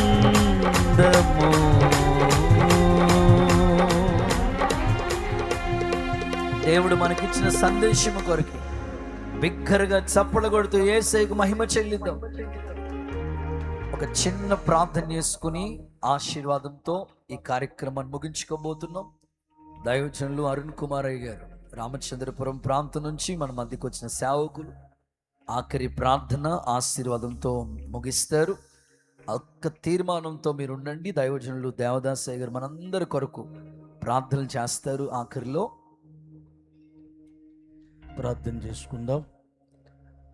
దేవుడు మనకిచ్చిన సందేశం కొరకు బిగ్గరగా చప్పలు కొడుతూ యేసయ్యకు మహిమ చెల్లిద్దాం. ఒక చిన్న ప్రార్థన చేసుకుని ఆశీర్వాదంతో ఈ కార్యక్రమాన్ని ముగించుకోబోతున్నాం. దైవజనులు అరుణ్ కుమారయ్య గారు రామచంద్రపురం ప్రాంతం నుంచి మన మధ్యకు వచ్చిన సేవకులు ఆఖరి ప్రార్థన ఆశీర్వాదంతో ముగిస్తారు. ఒక్క తీర్మానంతో మీరు ఉండండి. దైవజనులు దేవదాసయ్య గారు మనందరి కొరకు ప్రార్థనలు చేస్తారు. ఆఖరిలో ప్రార్థన చేసుకుందాం.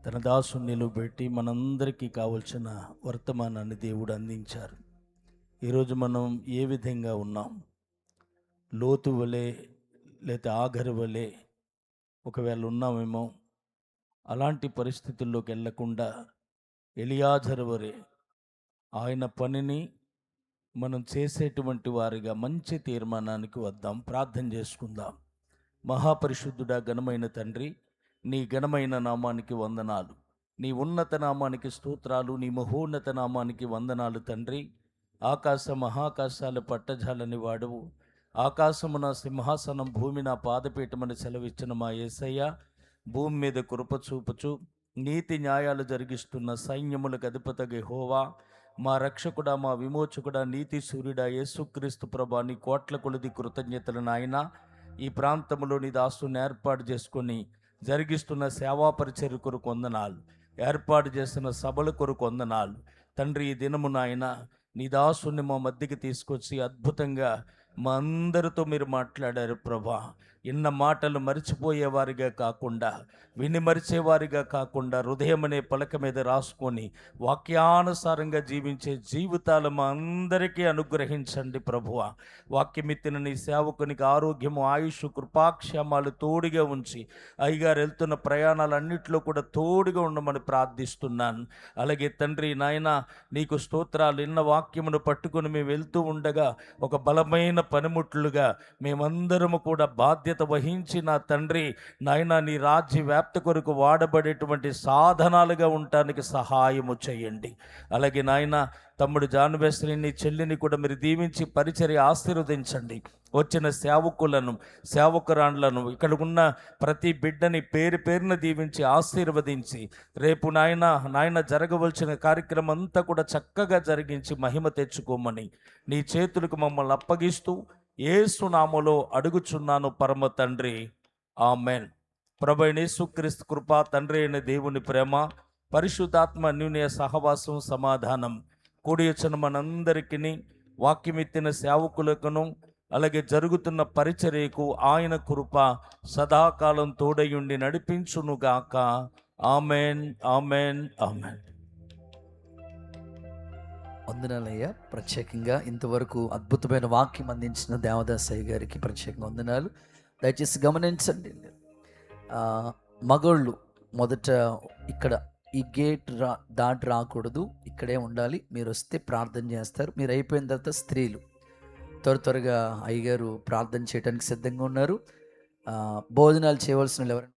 తన దాసుని నిలబెట్టి మనందరికీ కావలసిన వర్తమానాన్ని దేవుడు అందించారు. ఈరోజు మనం ఏ విధంగా ఉన్నాం? లోతు వలె లేదా ఆఖరి వలె ఒకవేళ ఉన్నామేమో. అలాంటి పరిస్థితుల్లోకి వెళ్లకుండా ఎలియాజరు వలె ఆయన పనిని మనం చేసేటువంటి వారిగా మంచి తీర్మానానికి వద్దాం. ప్రార్థన చేసుకుందాం. మహాపరిశుద్ధుడా, ఘనమైన తండ్రి, నీ ఘనమైన నామానికి వందనాలు, నీ ఉన్నత నామానికి స్తోత్రాలు, నీ మహోన్నత నామానికి వందనాలు తండ్రి. ఆకాశ మహాకాశాల పట్టజాలని వాడువు, ఆకాశము నా సింహాసనం, భూమి నా పాదపీఠమని సెలవిచ్చిన మా యేసయ్య, భూమి మీద కృప చూపుచు నీతి న్యాయాలు జరిగిస్తున్న సైన్యములకు అధిపతి యెహోవా, మా రక్షకుడా, మా విమోచకుడా, నీతి సూర్యుడా యేసుక్రీస్తు ప్రభా, నీ కోట్ల కొలది కృతజ్ఞతలు నాయన. ఈ ప్రాంతంలో నీ దాసుని ఏర్పాటు చేసుకొని జరిగిస్తున్న సేవా పరిచర్య కొరకు వందనాలు, ఏర్పాటు చేస్తున్న సభల కొరకు వందనాలు తండ్రి. ఈ దినము నాయన నీ దాసుని మా మధ్యకి తీసుకొచ్చి అద్భుతంగా మా అందరితో మీరు మాట్లాడారు ప్రభా. ఇన్న మాటలు మరిచిపోయేవారిగా కాకుండా, విని మరిచేవారిగా కాకుండా, హృదయం అనే పలక మీద రాసుకొని వాక్యానుసారంగా జీవించే జీవితాలు మా అందరికీ అనుగ్రహించండి ప్రభువ. వాక్యమిత్తిన నీ సేవకునికి ఆరోగ్యము, ఆయుష్, కృపాక్షేమాలు తోడుగా ఉంచి అయ్యగారు వెళ్తున్న ప్రయాణాలన్నింటిలో కూడా తోడుగా ఉండమని ప్రార్థిస్తున్నాను. అలాగే తండ్రి నాయన నీకు స్తోత్రాలు. ఇన్న వాక్యమును పట్టుకొని మేము వెళ్తూ ఉండగా ఒక బలమైన పనిముట్లుగా మేమందరము కూడా బాధ్యత వహించి నా తండ్రి నాయన నీ రాజ్య వ్యాప్తి కొరకు వాడబడేటువంటి సాధనాలుగా ఉండటానికి సహాయము చేయండి. అలాగే నాయన తమ్ముడు జాన్వేశ్వరిని, చెల్లిని కూడా మీరు దీవించి పరిచర్య ఆశీర్వదించండి. వచ్చిన సేవకులను, సేవకురాండ్లను, ఇక్కడ ఉన్న ప్రతి బిడ్డని పేరు పేరున దీవించి ఆశీర్వదించి రేపు నాయన జరగవలసిన కార్యక్రమం అంతా కూడా చక్కగా జరిగించి మహిమ తెచ్చుకోమని నీ చేతులకు మమ్మల్ని అప్పగిస్తూ యేసు నామములో అడుగుచున్నాను పరమ తండ్రి, ఆమెన్. ప్రభువైన యేసుక్రీస్తు కృప, తండ్రి అయిన దేవుని ప్రేమ, పరిశుద్ధాత్మ అన్యోన్య సహవాసం, సమాధానం కూడి వచ్చిన మనందరికీ, వాక్యమిత్తిన సేవకులకును అలాగే జరుగుతున్న పరిచర్యకు ఆయన కృప సదాకాలం తోడయుండి నడిపించునుగాక. Amen, amen, amen. వందనాలయ్యా. ప్రత్యేకంగా ఇంతవరకు అద్భుతమైన వాక్యం అందించిన దేవదాసయ్య గారికి ప్రత్యేకంగా వందనాలు. దయచేసి గమనించండి, మగోళ్ళు మొదట ఇక్కడ ఈ గేట్ దాటి రాకూడదు, ఇక్కడే ఉండాలి. మీరు వస్తే ప్రార్థన చేస్తారు. మీరు అయిపోయిన తర్వాత స్త్రీలు త్వరగా అయ్యగారు ప్రార్థన చేయడానికి సిద్ధంగా ఉన్నారు. భోజనాలు చేయవలసిన ఎవరైనా